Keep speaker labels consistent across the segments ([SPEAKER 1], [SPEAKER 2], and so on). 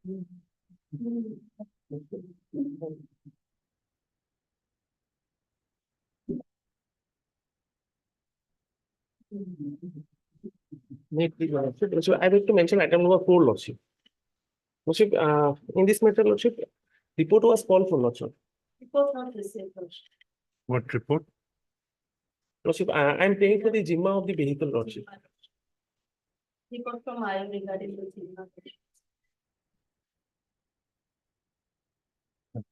[SPEAKER 1] So I would to mention item number 4, Lordship. Lordship, in this matter, Lordship, report was called for, Lordship.
[SPEAKER 2] Report not received, Lordship.
[SPEAKER 3] What report?
[SPEAKER 1] Lordship, I am paying for the Jimma of the vehicle, Lordship.
[SPEAKER 2] Report from IO regarding the same.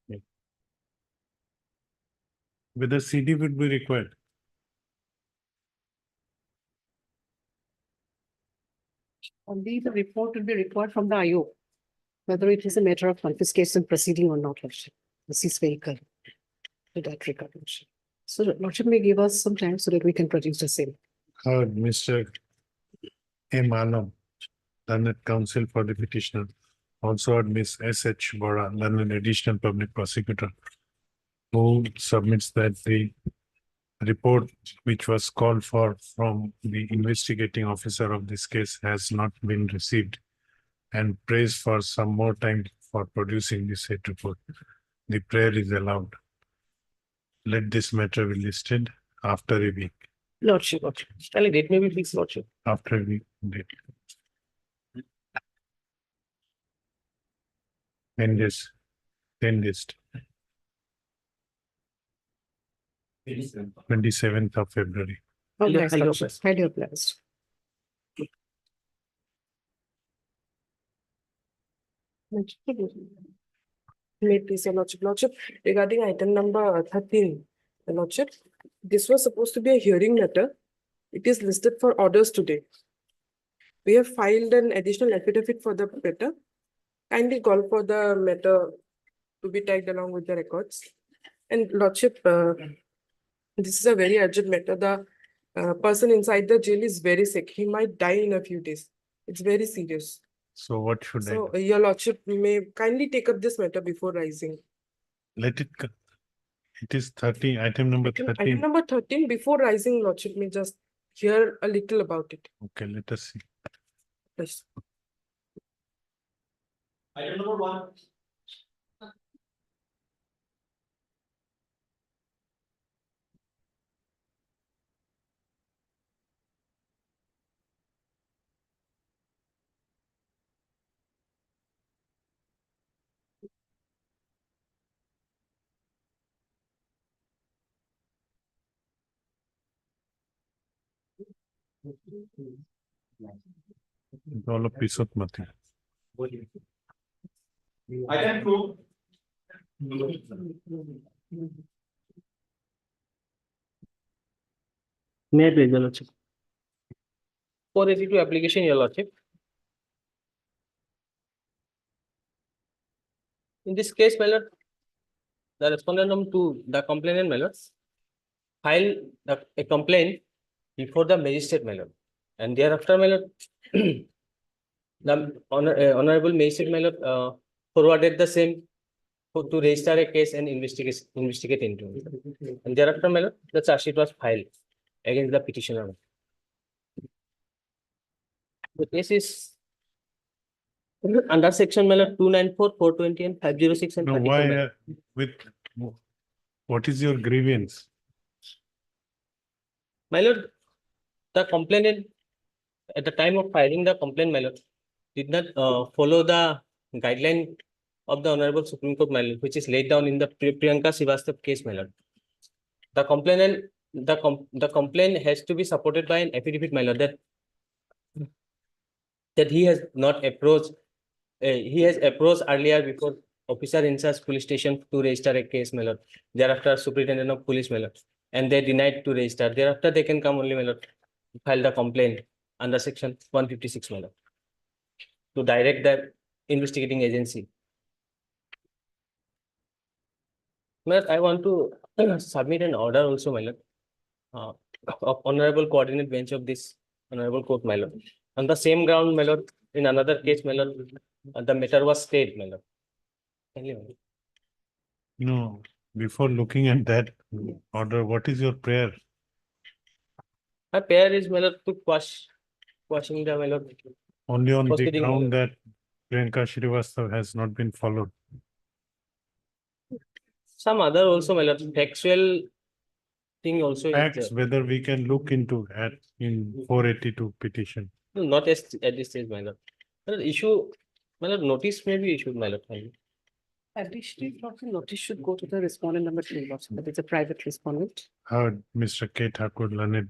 [SPEAKER 3] Okay. Whether CD would be required?
[SPEAKER 4] Only the report will be required from the IO, whether it is a matter of confiscation proceeding or not, Lordship. This is vehicle to that regard, Lordship. So Lordship may give us some time so that we can produce the same.
[SPEAKER 3] Heard Mr. M. Anam, learned counsel for the petitioner. Also heard Ms. S. H. Bora, learned additional public prosecutor, who submits that the report which was called for from the investigating officer of this case has not been received, and prays for some more time for producing the said report. The prayer is allowed. Let this matter be listed after a week.
[SPEAKER 1] Lordship, Lordship. Shall I date may be fixed, Lordship?
[SPEAKER 3] After a week date. 10 days. 10 days. 27th of February.
[SPEAKER 4] Oh,
[SPEAKER 1] Highly-
[SPEAKER 4] yes,
[SPEAKER 1] highly
[SPEAKER 4] Lordship.
[SPEAKER 1] blessed.
[SPEAKER 4] Highly blessed.
[SPEAKER 5] May please, your Lordship. Lordship, regarding item number 13, your Lordship, this was supposed to be a hearing matter. It is listed for orders today. We have filed an additional affidavit for the matter. Kindly call for the matter to be tagged along with the records. And Lordship, this is a very urgent matter. The person inside the jail is very sick. He might die in a few days. It's very serious.
[SPEAKER 3] So what should I
[SPEAKER 5] So,
[SPEAKER 3] do?
[SPEAKER 5] your Lordship may kindly take up this matter before rising.
[SPEAKER 3] Let it, it is 30, item number
[SPEAKER 5] Item
[SPEAKER 3] 13.
[SPEAKER 5] number 13, before rising, Lordship may just hear a little about it.
[SPEAKER 3] Okay, let us see.
[SPEAKER 5] Yes.
[SPEAKER 6] Item number 1.
[SPEAKER 3] All of piece of Mati.
[SPEAKER 6] Item 2.
[SPEAKER 1] May I please, your Lordship? 482 application, your Lordship. In this case, my Lord, the respondent to the complainant, my Lord, filed a complaint before the magistrate, my Lord. And thereafter, my Lord, the honorable magistrate, my Lord, forwarded the same to register a case and investigate into it. And thereafter, my Lord, the charge sheet was filed against the petitioner. The case is under section, my Lord, 294, 420, and 506 and
[SPEAKER 3] No,
[SPEAKER 1] 34.
[SPEAKER 3] why,
[SPEAKER 1] my Lord.
[SPEAKER 3] with, what is your grievance?
[SPEAKER 1] My Lord, the complainant at the time of filing the complaint, my Lord, did not follow the guideline of the Honorable Supreme Court, my Lord, which is laid down in the Priyanka Srivastav case, my Lord. The complainant, the complaint has to be supported by an affidavit, my Lord, that he has not approached, he has approached earlier before officer in charge police station to register a case, my Lord. Thereafter, superintendent of police, my Lord, and they denied to register. Thereafter, they can come only, my Lord, file the complaint under section 156, my Lord, to direct the investigating agency. My Lord, I want to submit an order also, my Lord, of Honorable Coordinate Bench of this Honorable Court, my Lord. On the same ground, my Lord, in another case, my Lord, the matter was stayed, my Lord. Kindly, my Lord.
[SPEAKER 3] No, before looking at that order, what is your prayer?
[SPEAKER 1] My prayer is, my Lord, to quashing the, my Lord,
[SPEAKER 3] Only on the
[SPEAKER 1] Proceeding,
[SPEAKER 3] ground that Priyanka Srivastava has not been followed.
[SPEAKER 1] Some other also, my lord, factual thing also is
[SPEAKER 3] Facts,
[SPEAKER 1] there.
[SPEAKER 3] whether we can look into at in 482 petition.
[SPEAKER 1] No, not at this stage, my lord. My lord, issue, my lord, notice may be issued, my lord. Finally.
[SPEAKER 4] Additionally, Lordship, notice should go to the respondent number 3, Lordship, that is a private respondent.
[SPEAKER 3] Heard Mr. K. Thakur, learned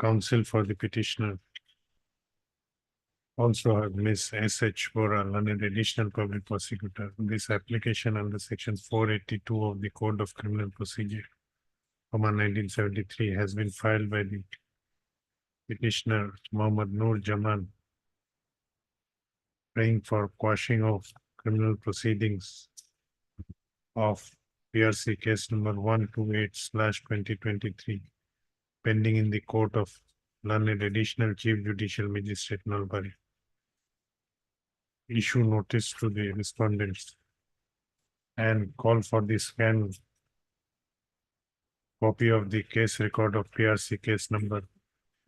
[SPEAKER 3] counsel for the petitioner. Also heard Ms. S. H. Bora, learned additional public prosecutor. This application under section 482 of the Code of Criminal Procedure, 1973, has been filed by the petitioner Mohammad Noor Jaman, praying for quashing of criminal proceedings of PRC case number 128/2023, pending in the court of learned additional Chief Judicial Magistrate Nalbari. Issue notice to the respondents and call for the scanned copy of the case record of PRC case number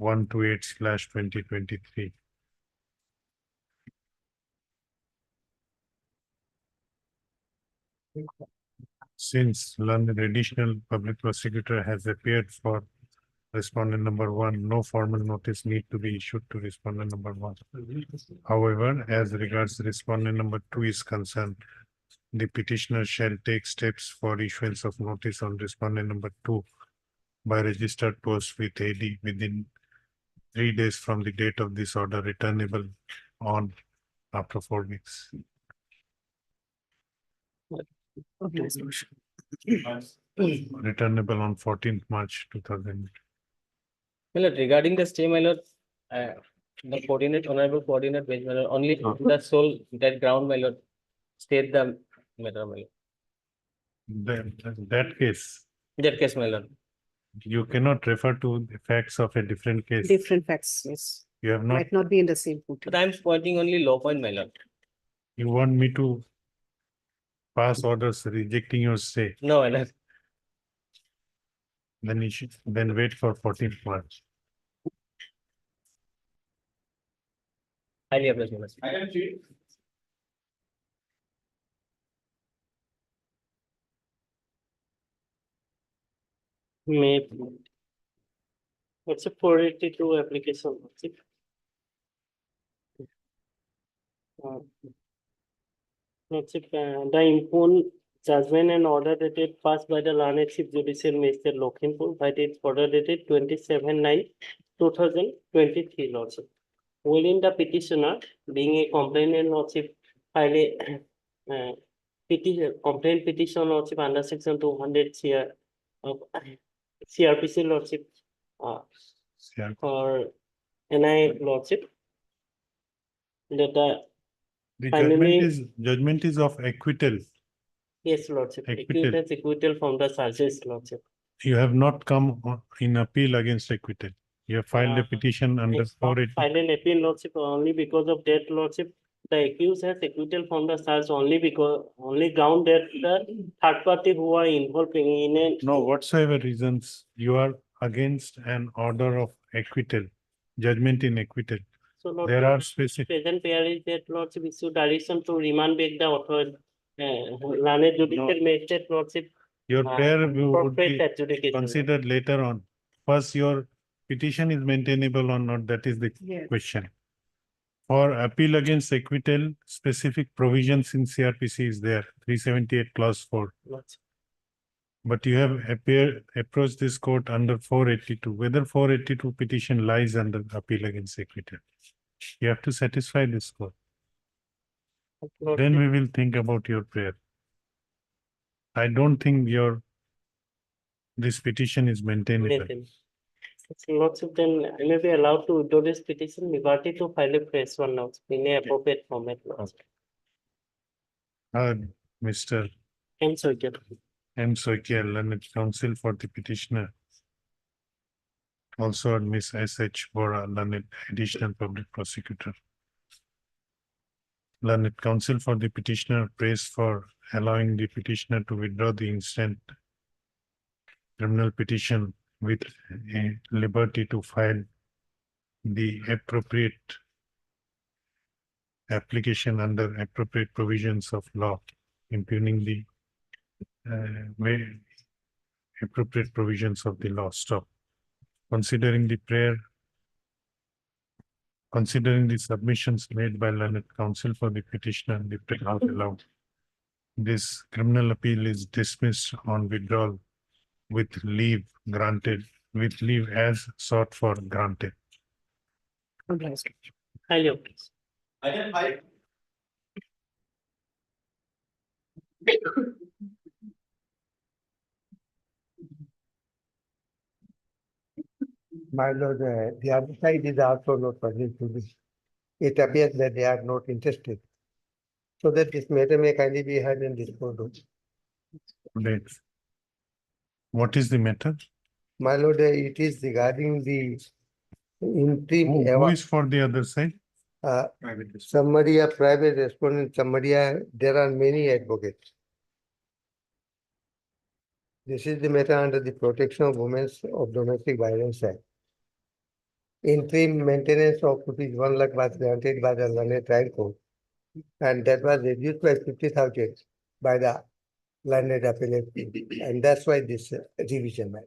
[SPEAKER 3] 128/2023. Since learned additional public prosecutor has appeared for respondent number 1, no formal notice need to be issued to respondent number 1. However, as regards respondent number 2 is concerned, the petitioner shall take steps for issuance of notice on respondent number 2 by registered post with AD within 3 days from the date of this order, returnable on after 4 weeks.
[SPEAKER 4] Yes, Lordship.
[SPEAKER 3] Returnable on 14th March 2000.
[SPEAKER 1] My lord, regarding the stay, my lord, the coordinate, honorable coordinate bench, my lord, only the sole, that ground, my lord, state the matter, my lord.
[SPEAKER 3] That case,
[SPEAKER 1] That case, my lord.
[SPEAKER 3] you cannot refer to the facts of a different case.
[SPEAKER 4] Different facts, yes.
[SPEAKER 3] You have not,
[SPEAKER 4] Might not be in the same footing.
[SPEAKER 1] But I am pointing only law point, my lord.
[SPEAKER 3] you want me to pass orders rejecting your stay,
[SPEAKER 1] No, my lord.
[SPEAKER 3] then you should, then wait for 14th March.
[SPEAKER 1] Highly appreciate, my lord.
[SPEAKER 6] Item three.
[SPEAKER 7] May. What's a 482 application? What's it? The impugned judgment and order dated passed by the learned Chief Judicial Magistrate Lakhimpur by its order dated 27/9/2023, Lordship. Wherein the petitioner, being a complainant, Lordship, filed a complaint petition, Lordship, under section 200 of CRPC, Lordship,
[SPEAKER 3] Yeah.
[SPEAKER 7] for NI, Lordship. That
[SPEAKER 3] The
[SPEAKER 7] Finally-
[SPEAKER 3] judgment is of acquittal.
[SPEAKER 7] yes, Lordship,
[SPEAKER 3] Acquittal.
[SPEAKER 7] acquittal from the charges, Lordship.
[SPEAKER 3] You have not come in appeal against acquittal. You have filed a
[SPEAKER 7] Uh,
[SPEAKER 3] petition under
[SPEAKER 7] It's not
[SPEAKER 3] 480.
[SPEAKER 7] filed an appeal, Lordship, only because of that, Lordship. The accused has acquittal from the charge only because, only ground that the third party who are involved in it.
[SPEAKER 3] No, whatsoever reasons, you are against an order of acquittal, judgment in acquittal.
[SPEAKER 7] So
[SPEAKER 3] There
[SPEAKER 7] Lordship,
[SPEAKER 3] are specific,
[SPEAKER 7] present pair is that, Lordship, issue direction to remand back the author, learned judicial magistrate, Lordship.
[SPEAKER 3] your prayer would
[SPEAKER 7] Appropriate
[SPEAKER 3] be
[SPEAKER 7] adjudication.
[SPEAKER 3] considered later on. First, your petition is maintainable or not, that is the
[SPEAKER 4] Yes.
[SPEAKER 3] question. For appeal against acquittal, specific provisions in CRPC is there, 378 clause 4.
[SPEAKER 7] Lordship.
[SPEAKER 3] But you have approached this court under 482, whether 482 petition lies under appeal against acquittal. You have to satisfy this court. Then we will think about your prayer. I don't think this petition is maintainable.
[SPEAKER 7] Lordship, then I may be allowed to withdraw this petition, liberty to file a fresh one now, in a appropriate format, Lordship.
[SPEAKER 3] Mr.
[SPEAKER 7] And so, yeah.
[SPEAKER 3] M. Soikia, learned counsel for the petitioner. Also, Ms. S. H. Bora, learned additional public prosecutor. Learned counsel for the petitioner prays for allowing the petitioner to withdraw the instant criminal petition with a liberty to file the appropriate application under appropriate provisions of law, impugning the way appropriate provisions of the law. Stop. Considering the prayer, considering the submissions made by learned counsel for the petitioner, the prayer not allowed. This criminal appeal is dismissed on withdrawal with leave granted, with leave as sought for granted.
[SPEAKER 4] Obliged.
[SPEAKER 7] Highly obliged.
[SPEAKER 6] Item five.
[SPEAKER 8] My lord, the other side is also not permitted to this. It appears that they are not interested. So that this matter may kindly be heard and disposed of.
[SPEAKER 3] Right. What is the matter?
[SPEAKER 8] My lord, it is regarding the interim,
[SPEAKER 3] Who is for the other side?
[SPEAKER 8] somebody, a private respondent, somebody, there are many advocates. This is the matter under the Protection of Women of Domestic Violence Act. Interim maintenance of ₹1 lakh was granted by the learned trial court, and that was reduced by 50,000 by the learned appellate, and that's why this revision. Ma'am.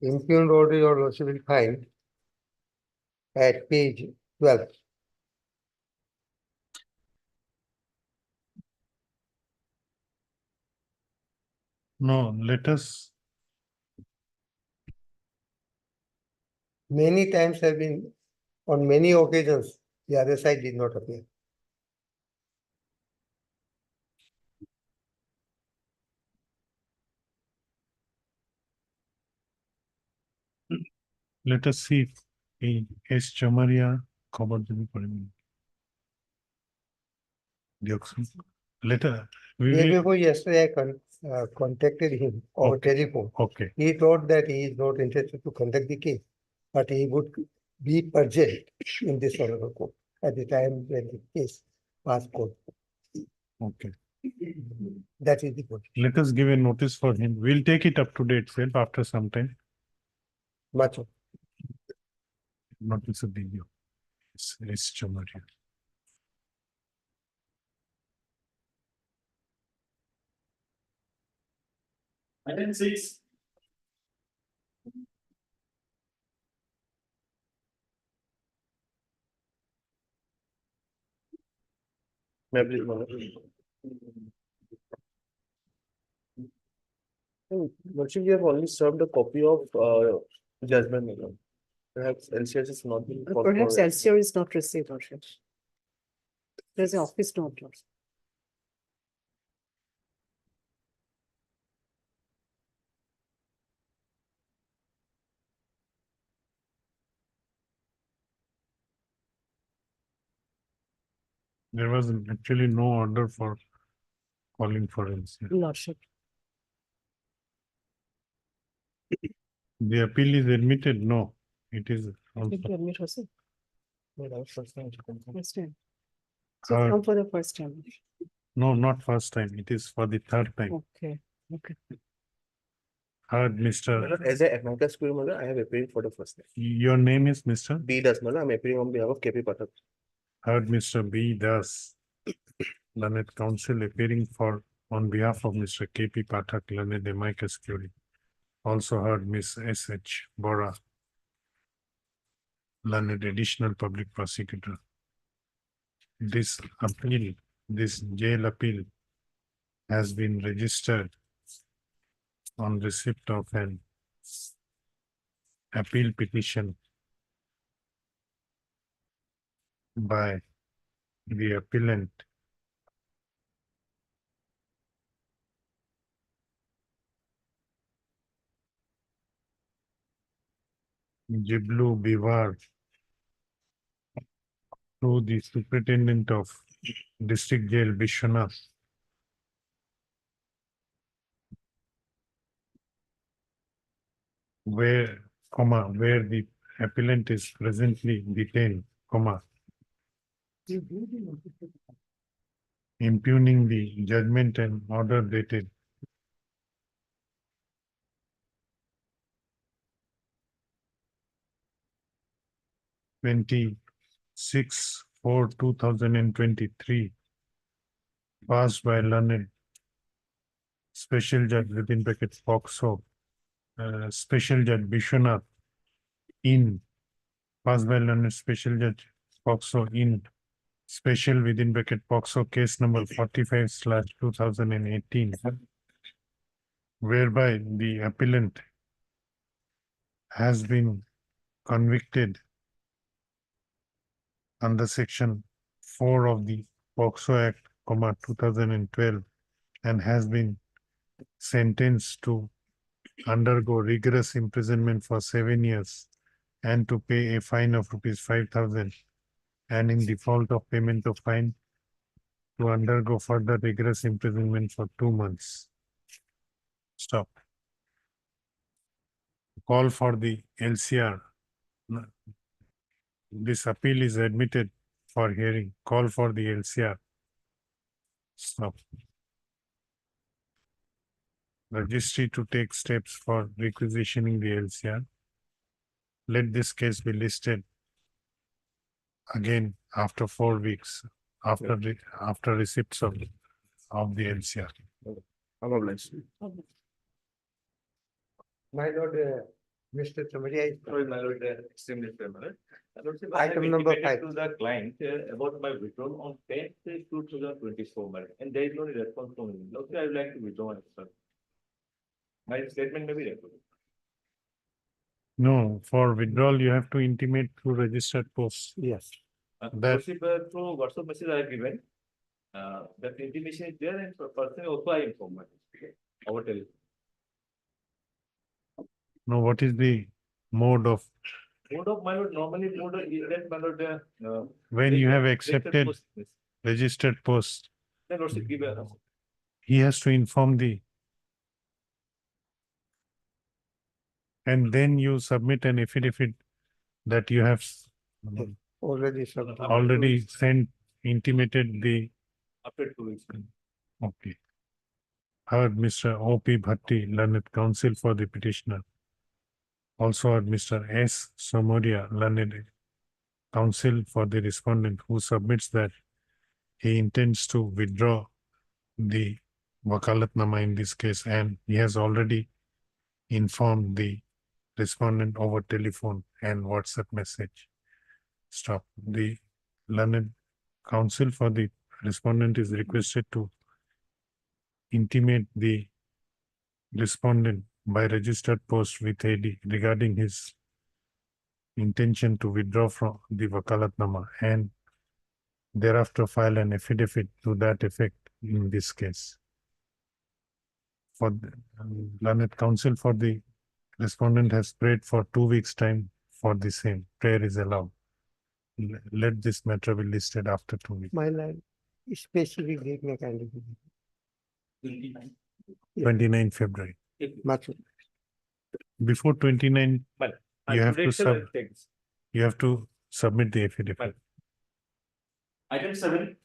[SPEAKER 8] Impugned order your lordship will find at page 12.
[SPEAKER 3] No, let us,
[SPEAKER 8] Many times have been, on many occasions, the other side did not appear.
[SPEAKER 3] let us see if S. Chamaria খবর দিতে পারেনি। দিয়কচোন। Later, we
[SPEAKER 8] Day
[SPEAKER 3] will,
[SPEAKER 8] before yesterday, I contacted him over
[SPEAKER 3] Okay.
[SPEAKER 8] telephone.
[SPEAKER 3] okay,
[SPEAKER 8] He told that he is not interested to conduct the case, but he would be present in this honorable court at the time when the case was called.
[SPEAKER 3] okay.
[SPEAKER 8] That is the point.
[SPEAKER 3] Let us give a notice for him. We'll take it up to date itself after some time.
[SPEAKER 8] Much.
[SPEAKER 3] Notice of video. S. Chamaria.
[SPEAKER 6] Item six.
[SPEAKER 1] May I please, my lord? Lordship, you have only served a copy of judgment, my lord. Perhaps LCS is not been. called
[SPEAKER 4] Perhaps
[SPEAKER 1] for-
[SPEAKER 4] LCR is not received, Lordship. There's an office note, Lordship.
[SPEAKER 3] There was actually no order for calling for LCR.
[SPEAKER 4] Lordship.
[SPEAKER 3] The appeal is admitted? No, it is also
[SPEAKER 4] Did you admit herself?
[SPEAKER 1] No, that was first time to confirm.
[SPEAKER 4] First time. So
[SPEAKER 3] heard.
[SPEAKER 4] come for the first time.
[SPEAKER 3] No, not first time. It is for the third time.
[SPEAKER 4] Okay, okay.
[SPEAKER 3] Heard,
[SPEAKER 1] My
[SPEAKER 3] Mr.
[SPEAKER 1] lord, as a amicus curiae, my lord, I have appeared for the first time.
[SPEAKER 3] Your name is Mr.
[SPEAKER 1] B does, my lord, I'm appearing on behalf of KP Pathak.
[SPEAKER 3] Heard, Mr. B. Das, learned counsel appearing for on behalf of Mr. K.P. Pathak, learned amicus curiae. Also heard Miss S.H. Bora, learned additional public prosecutor. This appeal, this jail appeal has been registered on receipt of an appeal petition by the appellant Jiblu Bivar to the superintendent of district jail Vishwanath where the appellant is presently detained, impugning the judgment and order dated 26/4/2023 passed by learned Special Judge within bracket POCSO, Special Judge Bishwanath in passed by learned Special Judge POCSO in Special within bracket POCSO case number 45/2018, whereby the appellant has been convicted under section 4 of the POCSO Act, 2012, and has been sentenced to undergo rigorous imprisonment for 7 years and to pay a fine of rupees 5,000, and in default of payment of fine, to undergo further rigorous imprisonment for 2 months. Stop. Call for the LCR. This appeal is admitted for hearing. Call for the LCR. Stop. Registry to take steps for requisitioning the LCR. Let this case be listed again after 4 weeks, after receipts of the LCR.
[SPEAKER 6] I'm obliged.
[SPEAKER 8] My lord, Mr. Samaria is
[SPEAKER 6] Sorry, my lord, extremely fair, my lord. My lordship, I
[SPEAKER 8] Item
[SPEAKER 6] have
[SPEAKER 8] number
[SPEAKER 6] intimated
[SPEAKER 8] 5.
[SPEAKER 6] to the client about my withdrawal on 10/2024, my lord, and there is no response from him. Lordship, I would like to withdraw myself. My statement may be recorded.
[SPEAKER 3] No, for withdrawal, you have to intimate through registered post.
[SPEAKER 8] Yes.
[SPEAKER 3] That-
[SPEAKER 6] Lordship, through WhatsApp message I have given, that intimation is there, and personally also I inform my our telephone.
[SPEAKER 3] Now, what is the mode of,
[SPEAKER 6] Mode of, my lord, normally mode is that, my lord,
[SPEAKER 3] when you have
[SPEAKER 6] registered
[SPEAKER 3] accepted
[SPEAKER 6] post, yes.
[SPEAKER 3] registered post,
[SPEAKER 6] Then lordship give a.
[SPEAKER 3] he has to inform the, and then you submit an affidavit that you have
[SPEAKER 8] Already submitted.
[SPEAKER 3] already sent, intimated the,
[SPEAKER 6] After 2 weeks.
[SPEAKER 3] okay. Heard Mr. O.P. Bhatti, learned counsel for the petitioner. Also heard Mr. S. Somoria, learned counsel for the respondent, who submits that he intends to withdraw the wakalatnama in this case, and he has already informed the respondent over telephone and WhatsApp message. Stop. The learned counsel for the respondent is requested to intimate the respondent by registered post with AD regarding his intention to withdraw from the wakalatnama, and thereafter file an affidavit to that effect in this case. For the learned counsel for the respondent has prayed for 2 weeks' time for the same. Prayer is allowed. Let this matter be listed after 2 weeks.
[SPEAKER 8] My lord, specific date में candidate.
[SPEAKER 3] 29 February.
[SPEAKER 8] Much.
[SPEAKER 3] Before 29, you have to you have to submit the affidavit.
[SPEAKER 6] Item 7.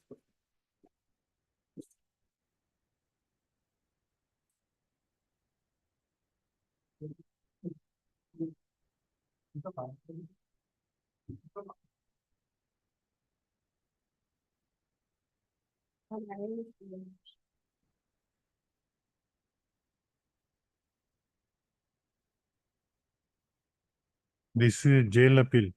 [SPEAKER 3] This is jail appeal.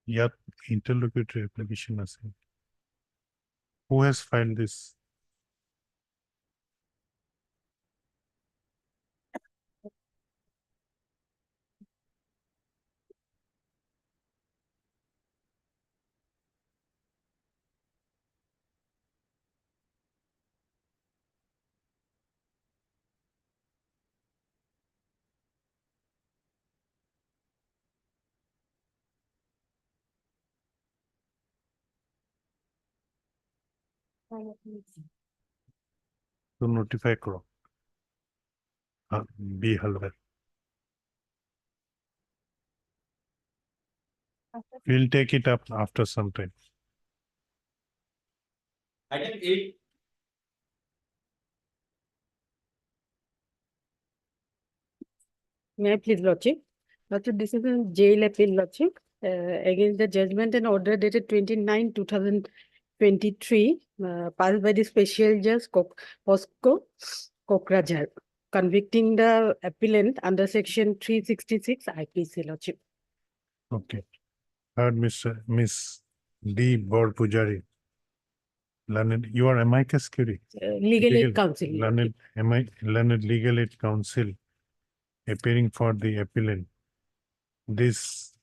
[SPEAKER 3] Yet interlocutory application as well. Who has filed this? To notify Crow. B. Halwar. We'll take it up after some time.
[SPEAKER 6] Item 8.
[SPEAKER 4] May I please, Lordship? Lordship, this is a jail appeal, Lordship, against the judgment and order dated 29/2023, passed by the special judge Posco Kokrajhar, convicting the appellant under section 366 IPC, Lordship.
[SPEAKER 3] Okay. Heard Miss D. Bor Pujari. Learned, you are amicus curiae.
[SPEAKER 4] Legal aid counsel.
[SPEAKER 3] Learned, learned legal aid counsel appearing for the appellant. This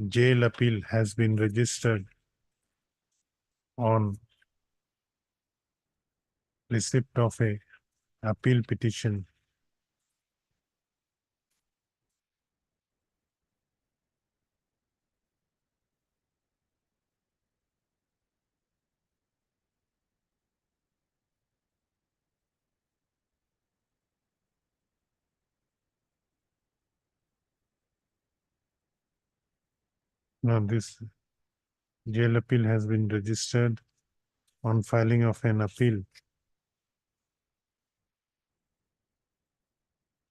[SPEAKER 3] jail appeal has been registered on receipt of a appeal petition Now, this jail appeal has been registered on filing of an appeal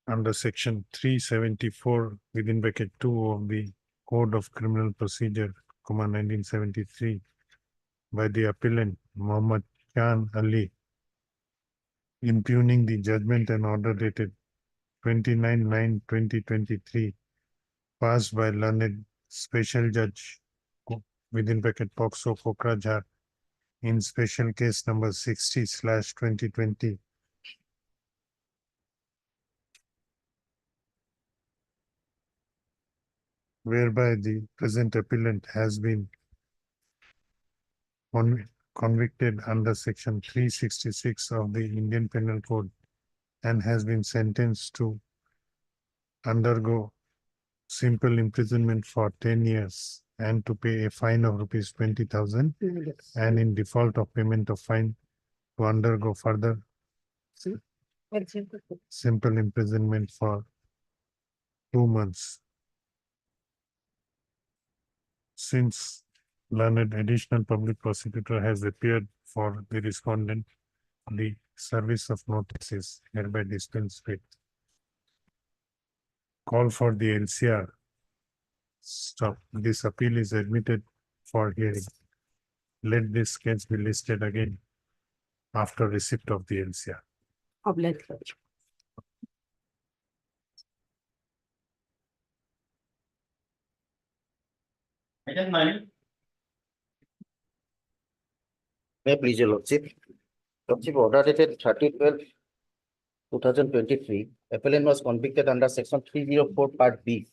[SPEAKER 3] under section 374 within bracket 2 of the Code of Criminal Procedure, 1973, by the appellant Muhammad Khan Ali, impugning the judgment and order dated 29/9/2023, passed by learned special judge within bracket Poxo Kokrajhar in special case number 60/2020. Whereby the present appellant has been convicted under section 366 of the Indian Penal Code and has been sentenced to undergo simple imprisonment for 10 years and to pay a fine of rupees 20,000, and in default of payment of fine to undergo further simple imprisonment for 2 months. Since learned additional public prosecutor has appeared for the respondent, the service of notice is hereby dispensed with. Call for the LCR. Stop. This appeal is admitted for hearing. Let this case be listed again after receipt of the LCR.
[SPEAKER 4] Obliged, Lordship.
[SPEAKER 9] May I please, your Lordship? Lordship, order dated 30/12/2023, appellant was convicted under section 304 part B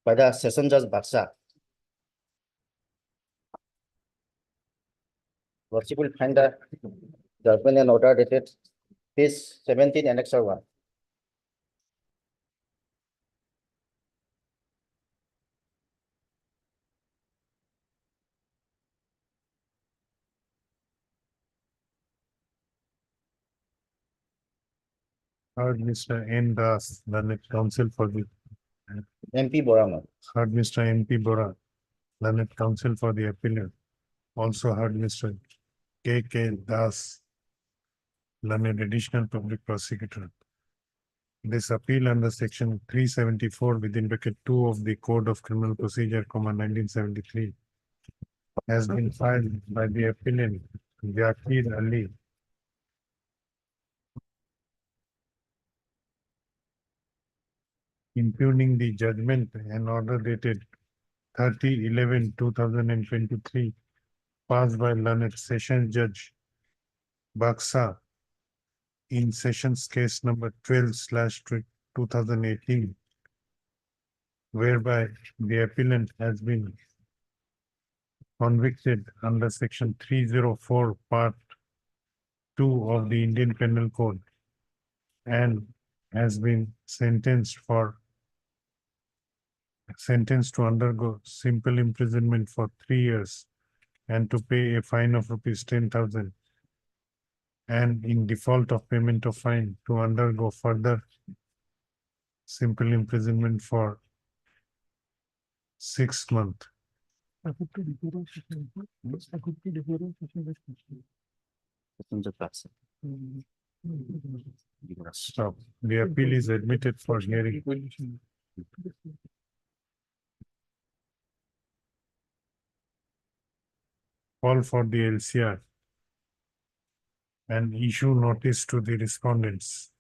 [SPEAKER 9] by the Session Judge Baksa. Lordship will find the judgment and order dated page 17 annexure 1.
[SPEAKER 3] Heard Mr. N. Das, learned counsel for the
[SPEAKER 9] MP Borama.
[SPEAKER 3] heard Mr. MP Bora, learned counsel for the appellant. Also heard Mr. K. Das, learned additional public prosecutor. This appeal under section 374 within bracket 2 of the Code of Criminal Procedure, 1973, has been filed by the appellant Zakir Ali, impugning the judgment and order dated 30/11/2023, passed by learned Sessions Judge Baksa in Sessions Case number 12/2018, whereby the appellant has been convicted under section 304 part 2 of the Indian Penal Code and has been sentenced to undergo simple imprisonment for 3 years and to pay a fine of rupees 10,000, and in default of payment of fine to undergo further simple imprisonment for 6 months.
[SPEAKER 9] Session Judge Baksa.
[SPEAKER 3] Stop. The appeal is admitted for hearing. Call for the LCR and issue notice to the respondents.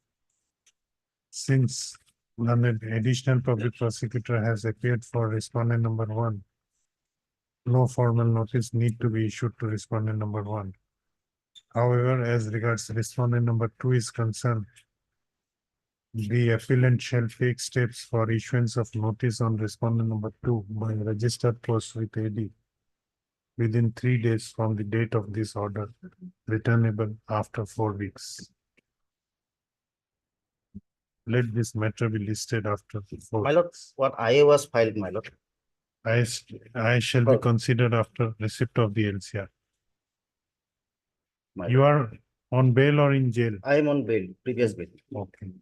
[SPEAKER 3] Since none additional public prosecutor has appeared for respondent number one, no formal notice need to be issued to respondent number one. However, as regards respondent number two is concerned, the appellant shall take steps for issuance of notice on respondent number two by registered post with AD within 3 days from the date of this order, returnable after 4 weeks. Let this matter be listed after 4
[SPEAKER 9] My lord,
[SPEAKER 3] weeks.
[SPEAKER 9] what IA was filed, my lord.
[SPEAKER 3] I shall be
[SPEAKER 9] Oh.
[SPEAKER 3] considered after receipt of the LCR.
[SPEAKER 9] My
[SPEAKER 3] You
[SPEAKER 9] lord.
[SPEAKER 3] are on bail or in jail?
[SPEAKER 9] I am on bail, previous bail.
[SPEAKER 3] Okay.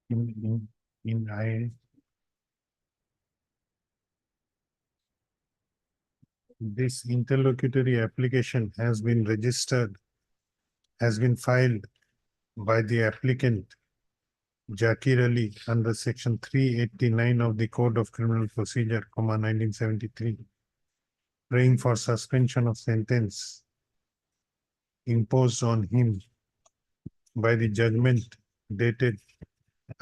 [SPEAKER 3] In I. This interlocutory application has been registered, has been filed by the applicant Zakir Ali under section 389 of the Code of Criminal Procedure, 1973, praying for suspension of sentence imposed on him by the judgment dated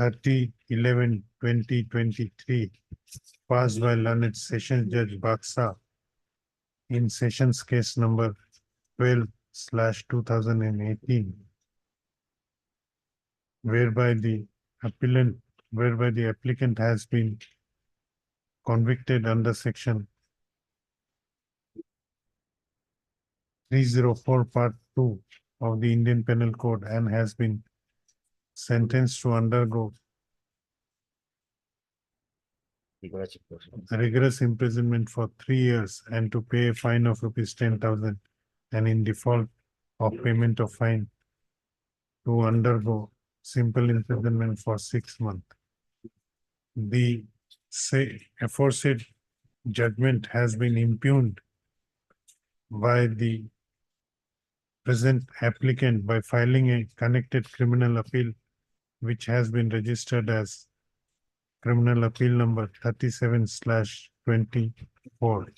[SPEAKER 3] 30/11/2023, passed by learned Sessions Judge Baksa in Sessions Case number 12/2018, whereby the applicant has been convicted under section 304 part 2 of the Indian Penal Code and has been sentenced to undergo rigorous imprisonment for 3 years and to pay a fine of ₹10,000, and in default of payment of fine to undergo simple imprisonment for 6 months. The aforesaid judgment has been impugned by the present applicant by filing a connected criminal appeal, which has been registered as criminal appeal number 37/24.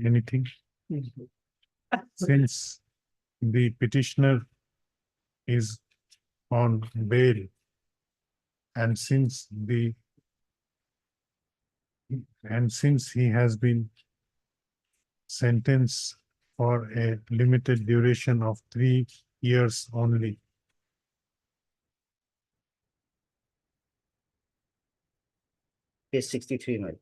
[SPEAKER 3] Anything? Since the petitioner is on bail and since he has been sentenced for a limited duration of 3 years only,
[SPEAKER 9] Case 63, my lord.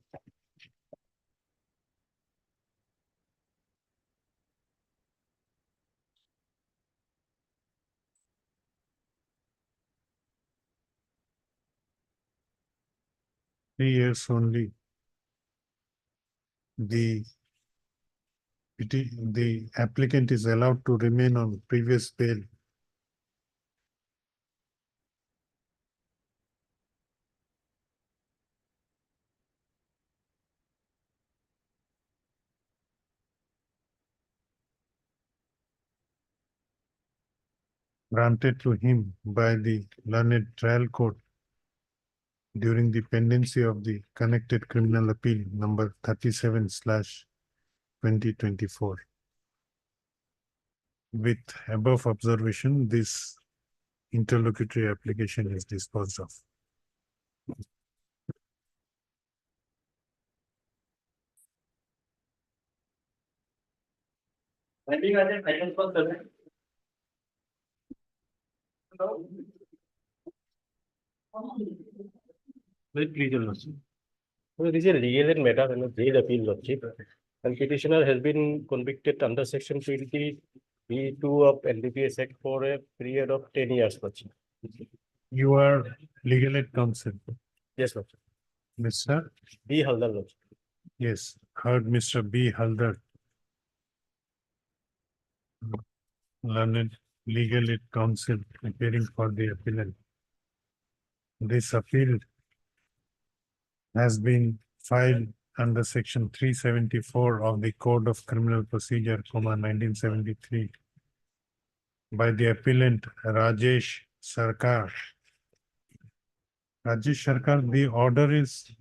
[SPEAKER 3] the applicant is allowed to remain on previous bail. Granted to him by the learned trial court during the pendency of the connected criminal appeal number 37/2024. With above observation, this interlocutory application is disposed of.
[SPEAKER 1] Very pleased, Your Lordship. So this is a legal matter and a jail appeal, Lordship. And petitioner has been convicted under section 20(b)(2) of NDPS Act for a period of 10 years, Lordship.
[SPEAKER 3] You are legal aid counsel,
[SPEAKER 1] Yes, Lordship.
[SPEAKER 3] Mr.
[SPEAKER 1] B. Haldar, Lordship.
[SPEAKER 3] Yes, heard Mr. B. Haldar. learned legal aid counsel appearing for the appellant. This appeal has been filed under section 374 of the Code of Criminal Procedure, 1973 by the appellant Rajesh Sarkar. Rajesh Sarkar, the order is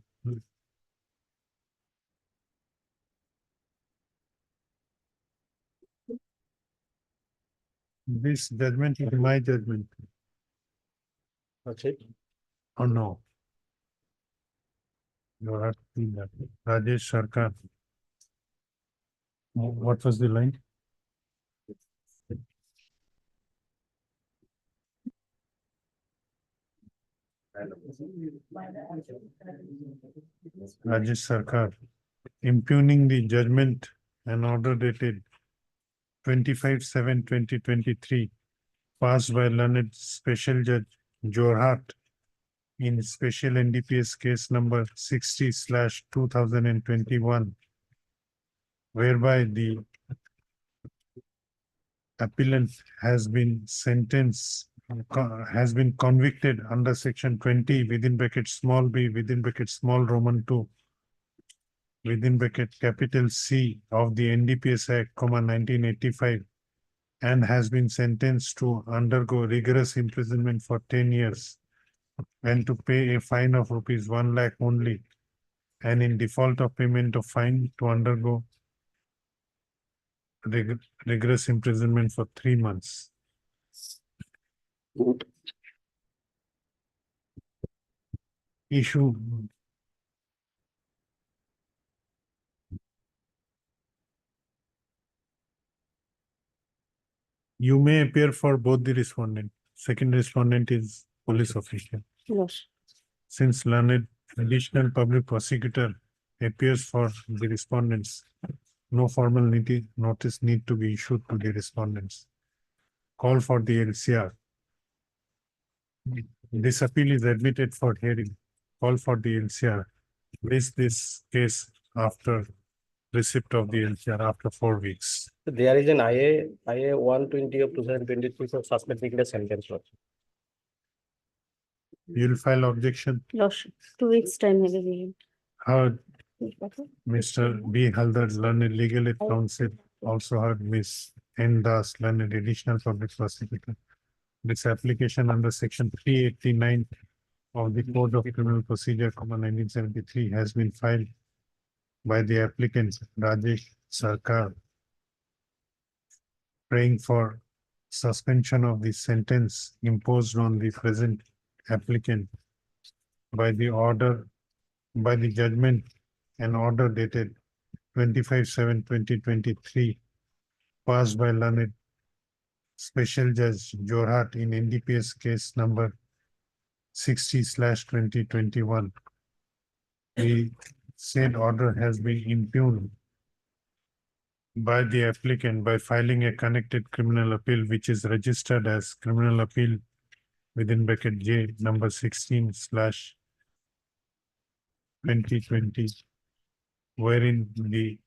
[SPEAKER 3] this judgment is my judgment,
[SPEAKER 1] That's it.
[SPEAKER 3] or no? You are asking that. Rajesh Sarkar. What was the line? Rajesh Sarkar, impugning the judgment and order dated 25/7/2023, passed by learned Special Judge Jorhat in Special NDPS case number 60/2021, whereby the appellant has been sentenced, has been convicted under section 20 within bracket small b within bracket small Roman 2 within bracket capital C of the NDPS Act, 1985, and has been sentenced to undergo rigorous imprisonment for 10 years and to pay a fine of rupees 1 lakh only, and in default of payment of fine to undergo rigorous imprisonment for 3 months. Issue you may appear for both the respondent. Second respondent is police official.
[SPEAKER 4] Yes.
[SPEAKER 3] Since learned additional public prosecutor appears for the respondents, no formal notice need to be issued to the respondents. Call for the LCR. This appeal is admitted for hearing. Call for the LCR. Raise this case after receipt of the LCR after 4 weeks.
[SPEAKER 1] There is an IA 120 of 2023 for suspending the sentence.
[SPEAKER 3] You'll file objection.
[SPEAKER 4] Lordship, 2 weeks time maybe.
[SPEAKER 3] Heard Mr. B. Haldar's learned legal aid counsel, also heard Ms. N. Das, learned additional public prosecutor. This application under section 389 of the Code of Criminal Procedure, 1973, has been filed by the applicant Rajesh Sarkar, praying for suspension of the sentence imposed on the present applicant by the judgment and order dated 25/7/2023, passed by learned Special Judge Jorhat in NDPS case number 60/2021. The said order has been impugned by the applicant by filing a connected criminal appeal, which is registered as criminal appeal within bracket J number 16/2020, wherein the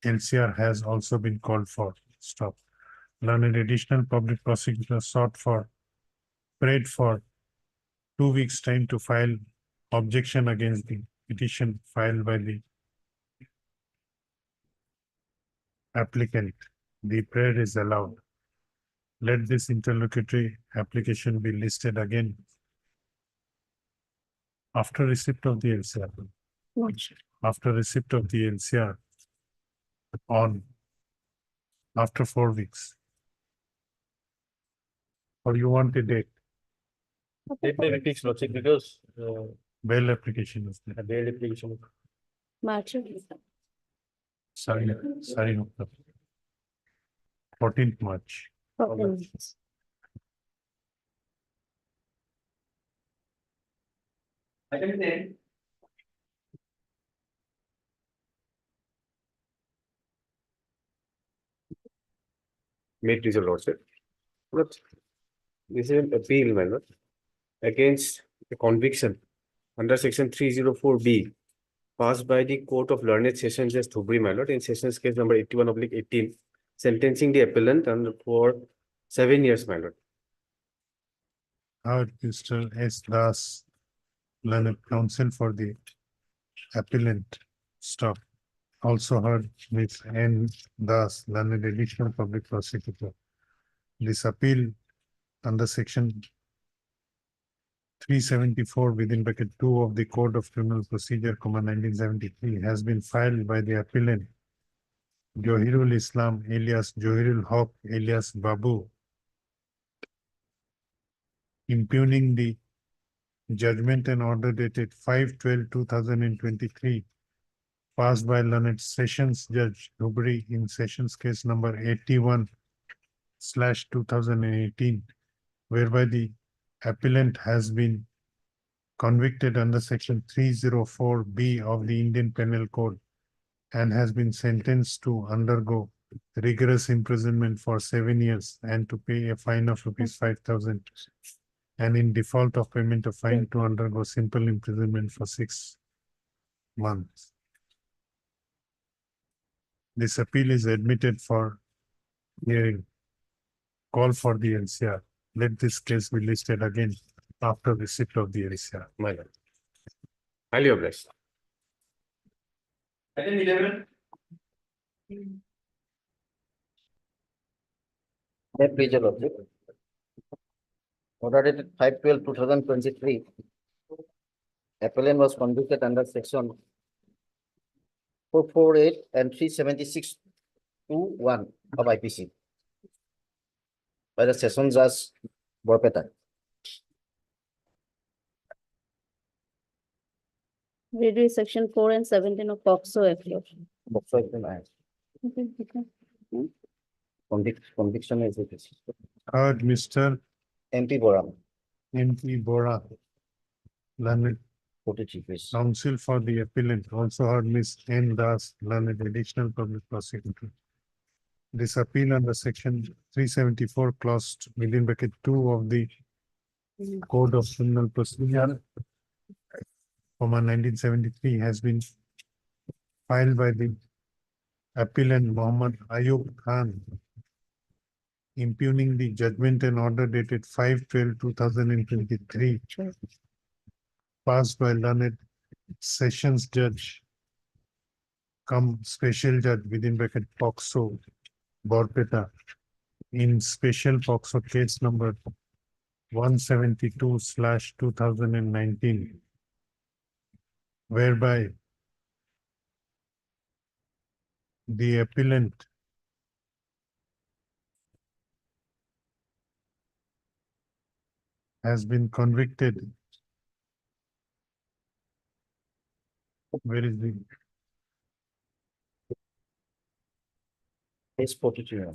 [SPEAKER 3] LCR has also been called for. Stop. Learned additional public prosecutor prayed for 2 weeks time to file objection against the petition filed by the applicant. The prayer is allowed. Let this interlocutory application be listed again after receipt of the LCR. After receipt of the LCR after 4 weeks. Or you want a date?
[SPEAKER 1] It may be fixed, Lordship, because
[SPEAKER 3] Bail application is there.
[SPEAKER 1] the bail application.
[SPEAKER 4] March.
[SPEAKER 3] Sorry, no. 14th March.
[SPEAKER 10] May it please your lordship. But this is an appeal, my lord, against a conviction under section 304B passed by the Court of Learned Sessions Judge Dhubri, my lord, in sessions case number 81/18, sentencing the appellant and for 7 years, my lord.
[SPEAKER 3] Heard Mr. S. Das, learned counsel for the appellant. Stop. Also heard Ms. N. Das, learned additional public prosecutor. This appeal under section 374 within bracket 2 of the Code of Criminal Procedure, 1973 has been filed by the appellant Johirul Islam alias Johirul Haq alias Babu, impugning the judgment and order dated 5/12/2023 passed by learned Sessions Judge Dhubri in Sessions Case number 81/2018, whereby the appellant has been convicted under section 304B of the Indian Penal Code and has been sentenced to undergo rigorous imprisonment for 7 years and to pay a fine of rupees 5,000, and in default of payment of fine to undergo simple imprisonment for 6 months. This appeal is admitted for hearing. Call for the LCR. Let this case be listed again after receipt of the LCR.
[SPEAKER 10] My lord. Highly obliged.
[SPEAKER 6] Item 11.
[SPEAKER 9] May please your lordship. Order dated 5/12/2023. Appellant was convicted under section 448 and 376(2)(1 of IPC by the Session Judge Borpeta.
[SPEAKER 2] Read section 4 and 17 of POCSO Act.
[SPEAKER 9] Conviction is it.
[SPEAKER 3] Heard Mr.
[SPEAKER 9] MP Bora,
[SPEAKER 3] M.P. Bora, learned
[SPEAKER 9] Court Chief is.
[SPEAKER 3] counsel for the appellant. Also heard Ms. N. Das, learned additional public prosecutor. This appeal under section 374 clause within bracket 2 of the Code of Criminal Procedure, 1973 has been filed by the appellant Mohammed Ayub Khan, impugning the judgment and order dated 5/12/2023 passed by learned Sessions Judge come Special Judge within bracket POCSO Borpeta in Special POCSO case number 172/2019, whereby the appellant has been convicted. Where is the
[SPEAKER 9] Case 42.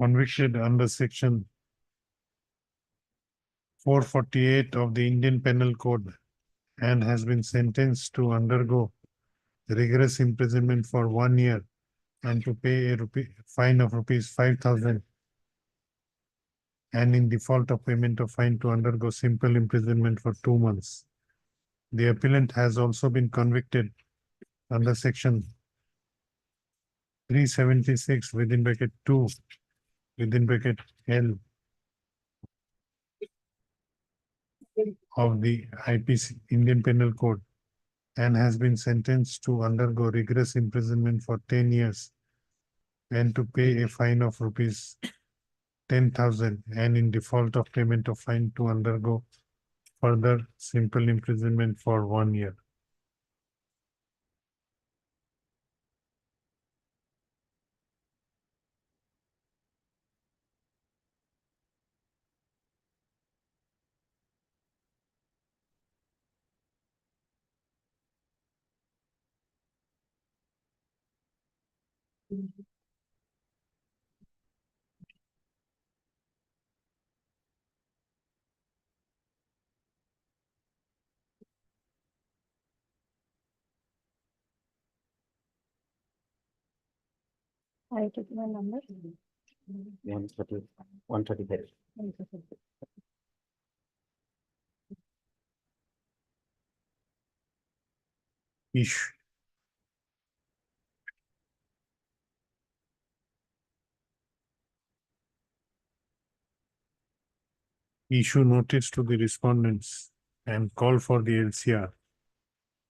[SPEAKER 3] convicted under section 448 of the Indian Penal Code and has been sentenced to undergo rigorous imprisonment for 1 year and to pay a fine of rupees 5,000, and in default of payment of fine to undergo simple imprisonment for 2 months. The appellant has also been convicted under section 376 within bracket 2 within bracket L of the IPC Indian Penal Code and has been sentenced to undergo rigorous imprisonment for 10 years and to pay a fine of rupees 10,000, and in default of payment of fine to undergo further simple imprisonment for 1 year.
[SPEAKER 2] I took my number.
[SPEAKER 9] 130, 135.
[SPEAKER 3] Issue. Issue notice to the respondents and call for the LCR.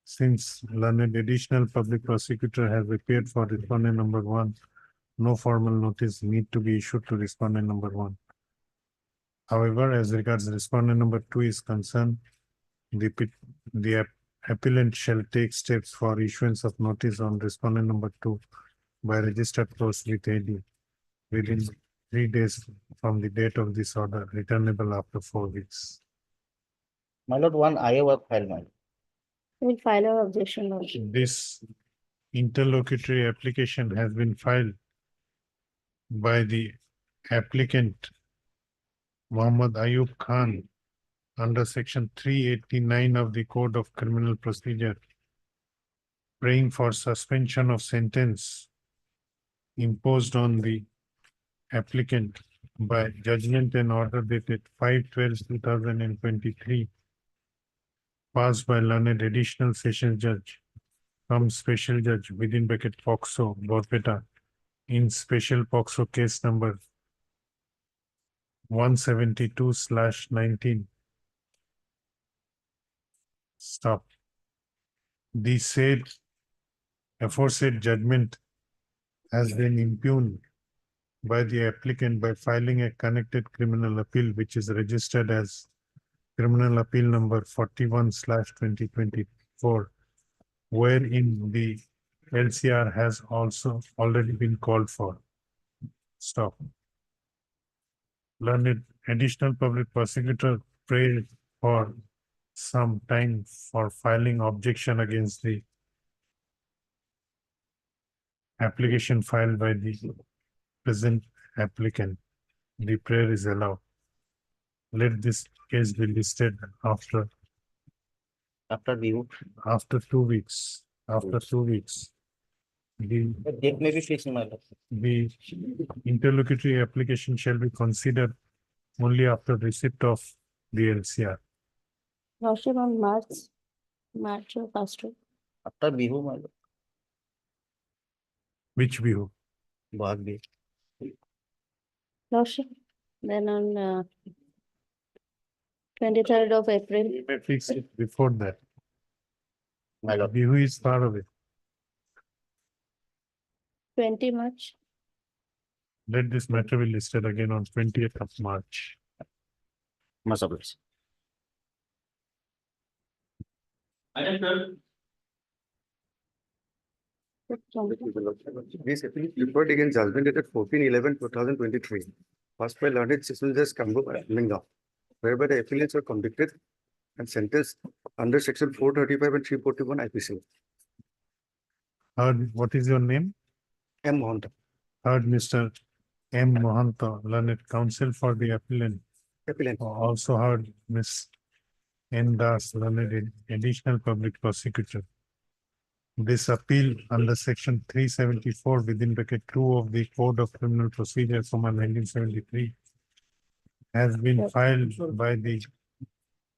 [SPEAKER 3] Since learned additional public prosecutor has appeared for respondent number 1, no formal notice need to be issued to respondent number 1. However, as regards respondent number 2 is concerned, the appellant shall take steps for issuance of notice on respondent number 2 by registered post with AD within 3 days from the date of this order, returnable after 4 weeks.
[SPEAKER 9] My lord, one IO was filed, my lord.
[SPEAKER 2] We'll file our objection, Lordship.
[SPEAKER 3] This interlocutory application has been filed by the applicant Muhammad Ayub Khan under section 389 of the Code of Criminal Procedure, praying for suspension of sentence imposed on the applicant by judgment and order dated 5/12/2023, passed by learned additional session judge from special judge within bracket POXO, Borpeta, in special POXO case number 172/19. Stop. The said aforesaid judgment has been impugned by the applicant by filing a connected criminal appeal, which is registered as criminal appeal number 41/2024, wherein the LCR has also already been called for. Stop. Learned additional public prosecutor prayed for some time for filing objection against the application filed by the present applicant. The prayer is allowed. Let this case be listed after
[SPEAKER 9] After view,
[SPEAKER 3] 2 weeks. After 2 weeks. The
[SPEAKER 9] date may be fixed, my lord.
[SPEAKER 3] the interlocutory application shall be considered only after receipt of the LCR.
[SPEAKER 2] Lordship on March 1st.
[SPEAKER 9] After view, my lord.
[SPEAKER 3] Which view?
[SPEAKER 9] Bahag Bihu.
[SPEAKER 2] Lordship, then on 23rd of April.
[SPEAKER 3] We may fix it before that.
[SPEAKER 9] My lord.
[SPEAKER 3] View is far away.
[SPEAKER 2] 20 March.
[SPEAKER 3] Let this matter be listed again on 20th of March.
[SPEAKER 9] Must oblige.
[SPEAKER 8] This appeal is referred against judgment dated 14/11/2023, passed by learned Cecil Judge Kamrup Minga, whereby the affiliates were convicted and sentenced under section 435 and 341 IPC.
[SPEAKER 3] Heard, what is your name?
[SPEAKER 8] M. Mohanta,
[SPEAKER 3] Heard Mr. M. Mohanta, learned counsel for the appellant.
[SPEAKER 8] appellant.
[SPEAKER 3] Also heard Ms. N. Das, learned additional public prosecutor. This appeal under section 374 within bracket 2 of the Code of Criminal Procedure from 1973 has been filed by the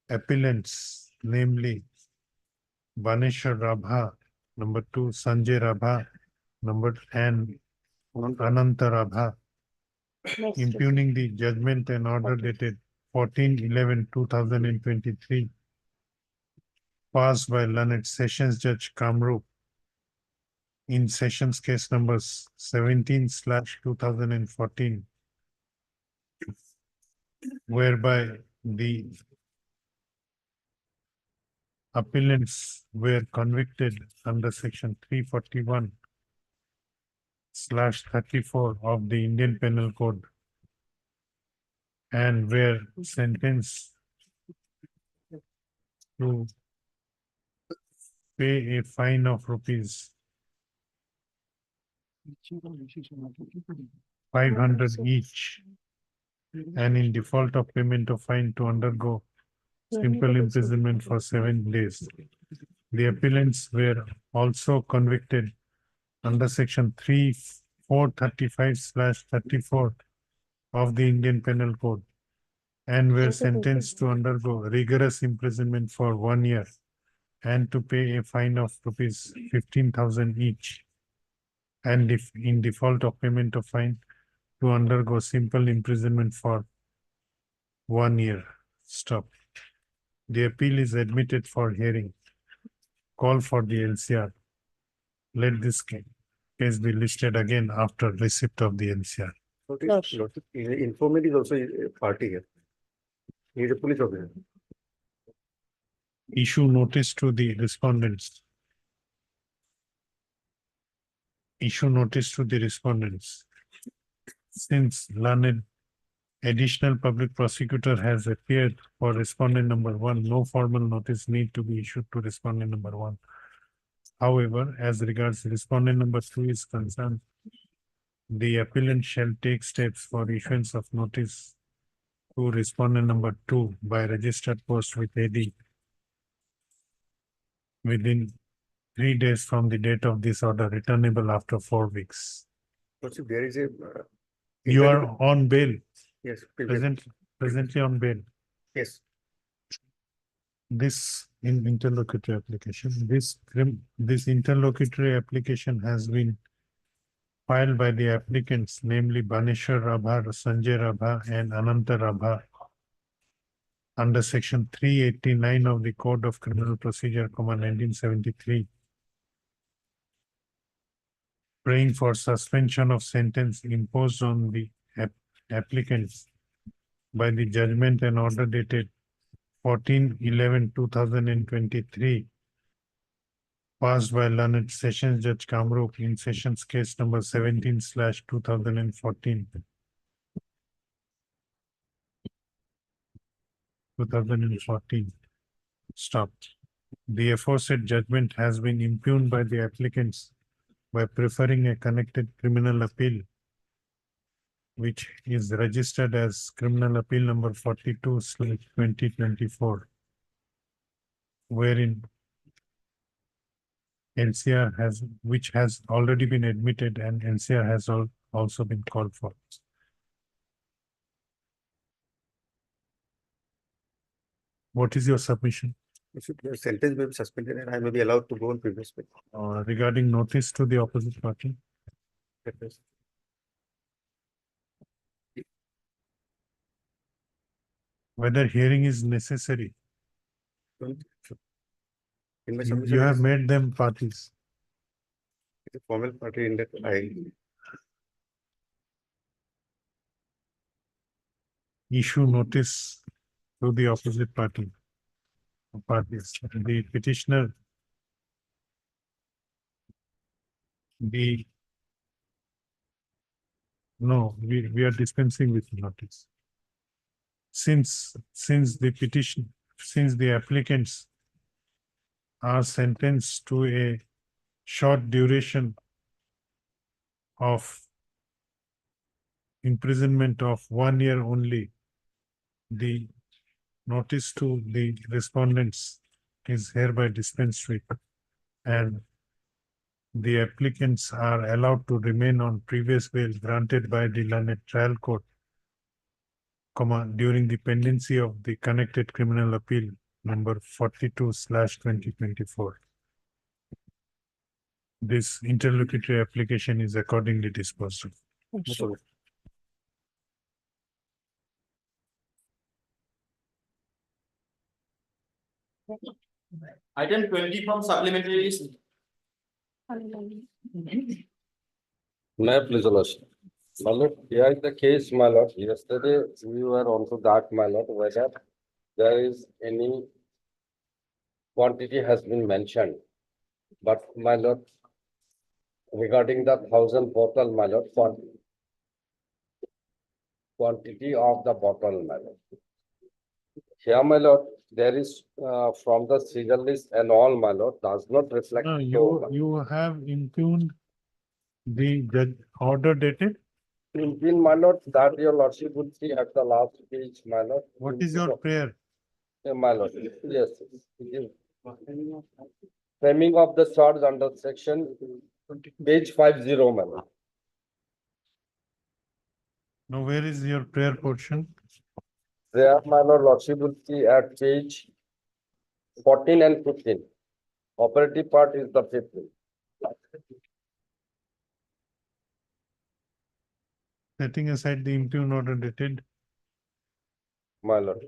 [SPEAKER 3] appellants, namely Baneshwar Rabha, number 2, Sanjay Rabha, and Ananta Rabha,
[SPEAKER 2] Next.
[SPEAKER 3] impugning the judgment and order dated 14/11/2023, passed by learned Sessions Judge Kamrup in Sessions case numbers 17/2014, whereby the appellants were convicted under section 341/34 of the Indian Penal Code and were sentenced to pay a fine of rupees 500 each, and in default of payment of fine to undergo simple imprisonment for 7 days. The appellants were also convicted under section 341 435/34 of the Indian Penal Code and were sentenced to undergo rigorous imprisonment for 1 year and to pay a fine of rupees 15,000 each. And if in default of payment of fine, to undergo simple imprisonment for 1 year. Stop. The appeal is admitted for hearing. Call for the LCR. Let this case be listed again after receipt of the LCR.
[SPEAKER 8] Informant is also a party here. He is a police officer.
[SPEAKER 3] Issue notice to the respondents. Issue notice to the respondents. Since learned additional public prosecutor has appeared for respondent number 1, no formal notice need to be issued to respondent number 1. However, as regards respondent number 2 is concerned, the appellant shall take steps for issuance of notice to respondent number 2 by registered post with AD within 3 days from the date of this order, returnable after 4 weeks.
[SPEAKER 8] But if there is a.
[SPEAKER 3] You are on bail,
[SPEAKER 8] Yes.
[SPEAKER 3] presently on bail.
[SPEAKER 8] Yes.
[SPEAKER 3] This in interlocutory application, this interlocutory application has been filed by the applicants, namely Baneshwar Rabha, Sanjay Rabha, and Ananta Rabha under section 389 of the Code of Criminal Procedure, 1973, praying for suspension of sentence imposed on the applicants by the judgment and order dated 14/11/2023, passed by learned Sessions Judge Kamrup in Sessions Case number 17/2014. 2014. Stopped. The aforesaid judgment has been impugned by the applicants by preferring a connected criminal appeal, which is registered as criminal appeal number 42/2024, wherein LCR which has already been admitted and LCR has also been called for. What is your submission
[SPEAKER 8] The sentence may be suspended and I may be allowed to go on previous page.
[SPEAKER 3] regarding notice to the opposite party? Whether hearing is necessary?
[SPEAKER 8] In my
[SPEAKER 3] You
[SPEAKER 8] submission,
[SPEAKER 3] have made them parties.
[SPEAKER 8] it's a formal party in that I.
[SPEAKER 3] Issue notice to the opposite parties. The petitioner, no, we are dispensing with notice. Since the applicants are sentenced to a short duration of imprisonment of 1 year only, the notice to the respondents is hereby dispensed with, and the applicants are allowed to remain on previous bail granted by the learned trial court, during the pendency of the connected criminal appeal number 42/2024. This interlocutory application is accordingly disposed of.
[SPEAKER 9] Item 20 from supplementary list.
[SPEAKER 11] May I please ask? My lord, here is the case, my lord. Yesterday, we were onto that, my lord, whether there is any quantity has been mentioned. But my lord, regarding the 1,000 bottle, my lord, quantity of the bottle, my lord. Here, my lord, there is from the serial list and all, my lord, does not reflect.
[SPEAKER 3] No,
[SPEAKER 11] so,
[SPEAKER 3] you have impugned the order dated.
[SPEAKER 11] in my lord, that your lordship would see at the last page, my lord.
[SPEAKER 3] What is your prayer?
[SPEAKER 11] My lord, yes, it is. Framing of the charge under section page 50, my lord.
[SPEAKER 3] Now, where is your prayer portion?
[SPEAKER 11] There, my lordship will see at page 14 and 15. Operative part is the 15.
[SPEAKER 3] Setting aside the impugn order dated
[SPEAKER 11] My lord.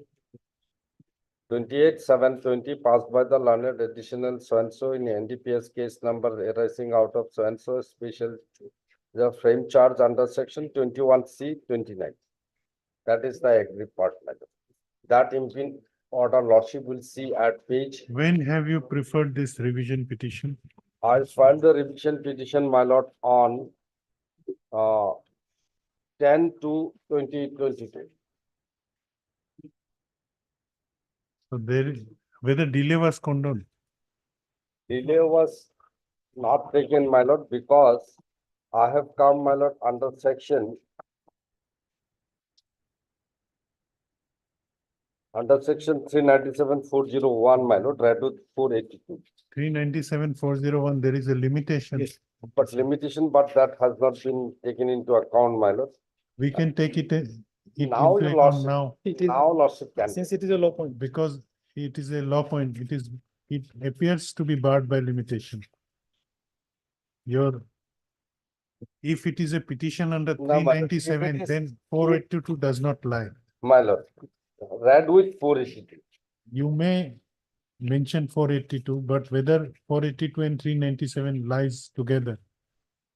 [SPEAKER 11] 28/7/20 passed by the learned additional so-and-so in NDPS case number arising out of so-and-so special the frame charge under section 21C29. That is the agreed part, my lord. That impugn order lordship will see at page.
[SPEAKER 3] When have you preferred this revision petition?
[SPEAKER 11] I filed the revision petition, my lord, on 10/2/2022.
[SPEAKER 3] So there is, whether delay was condoned.
[SPEAKER 11] Delay was not taken, my lord, because I have come, my lord, under section 397/401, my lord, read with 482.
[SPEAKER 3] 397/401, there is a limitation.
[SPEAKER 11] Yes. But limitation, but that has not been taken into account, my lord.
[SPEAKER 3] We can take it
[SPEAKER 11] Now,
[SPEAKER 3] into
[SPEAKER 11] your
[SPEAKER 3] account
[SPEAKER 11] lordship.
[SPEAKER 3] now.
[SPEAKER 11] Now lordship can.
[SPEAKER 3] Since it is a law point. Because it is a law point, it appears to be barred by limitation. If it is a petition under
[SPEAKER 11] No, but if it
[SPEAKER 3] 397,
[SPEAKER 11] is-
[SPEAKER 3] then 482 does not lie.
[SPEAKER 11] My lord, read with 482.
[SPEAKER 3] You may mention 482, but whether 482 and 397 lies together,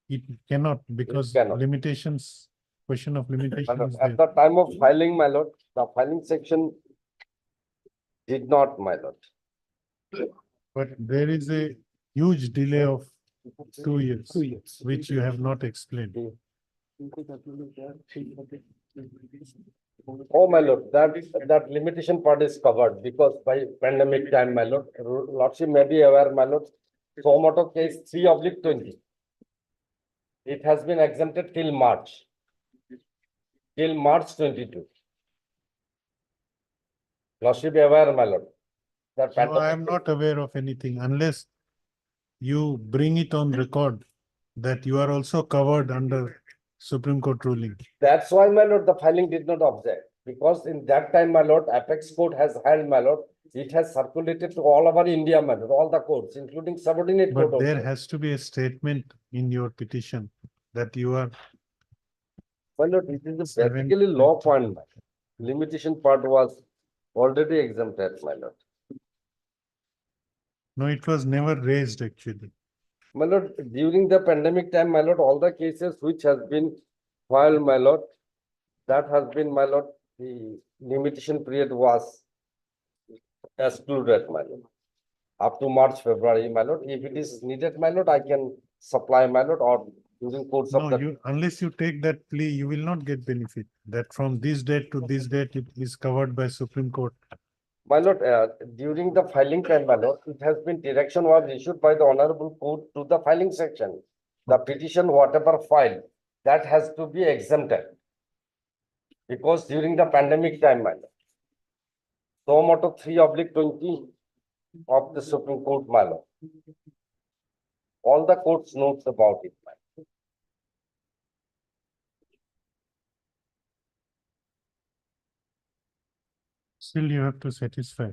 [SPEAKER 3] it cannot because
[SPEAKER 11] cannot.
[SPEAKER 3] limitations, question of
[SPEAKER 11] My
[SPEAKER 3] limitation
[SPEAKER 11] lord,
[SPEAKER 3] is
[SPEAKER 11] at
[SPEAKER 3] there.
[SPEAKER 11] the time of filing, my lord, the filing section did not, my lord.
[SPEAKER 3] But there is a huge delay of 2 years, which you have not explained.
[SPEAKER 11] Oh, my lord, that limitation part is covered because by pandemic time, my lord, lordship may be aware, my lord, so motor case 3/20. It has been exempted till March. Till March 22. Lordship be aware, my lord. That
[SPEAKER 3] No, I am
[SPEAKER 11] pandemic-
[SPEAKER 3] not aware of anything unless you bring it on record that you are also covered under Supreme Court ruling.
[SPEAKER 11] That's why, my lord, the filing did not object. Because in that time, my lord, Apex Court has held, my lord, it has circulated to all over India, my lord, all the courts, including subordinate court
[SPEAKER 3] But there
[SPEAKER 11] also.
[SPEAKER 3] has to be a statement in your petition that you are,
[SPEAKER 11] My lord, it is a
[SPEAKER 3] Seven-
[SPEAKER 11] basically law point, my lord. Limitation part was already exempted, my lord.
[SPEAKER 3] no, it was never raised actually.
[SPEAKER 11] My lord, during the pandemic time, my lord, all the cases which has been filed, my lord, that has been, my lord, the limitation period was excluded, my lord. Up to March, February, my lord. If it is needed, my lord, I can supply, my lord, or during course of
[SPEAKER 3] No,
[SPEAKER 11] the.
[SPEAKER 3] you, unless you take that plea, you will not get benefit. That from this date to this date, it is covered by Supreme Court.
[SPEAKER 11] My lord, during the filing time, my lord, it has been direction was issued by the honorable court to the filing section. The petition, whatever filed, that has to be exempted. Because during the pandemic time, my lord. So moto 3/20 of the Supreme Court, my lord. All the courts notes about it, my lord.
[SPEAKER 3] Still, you have to satisfy.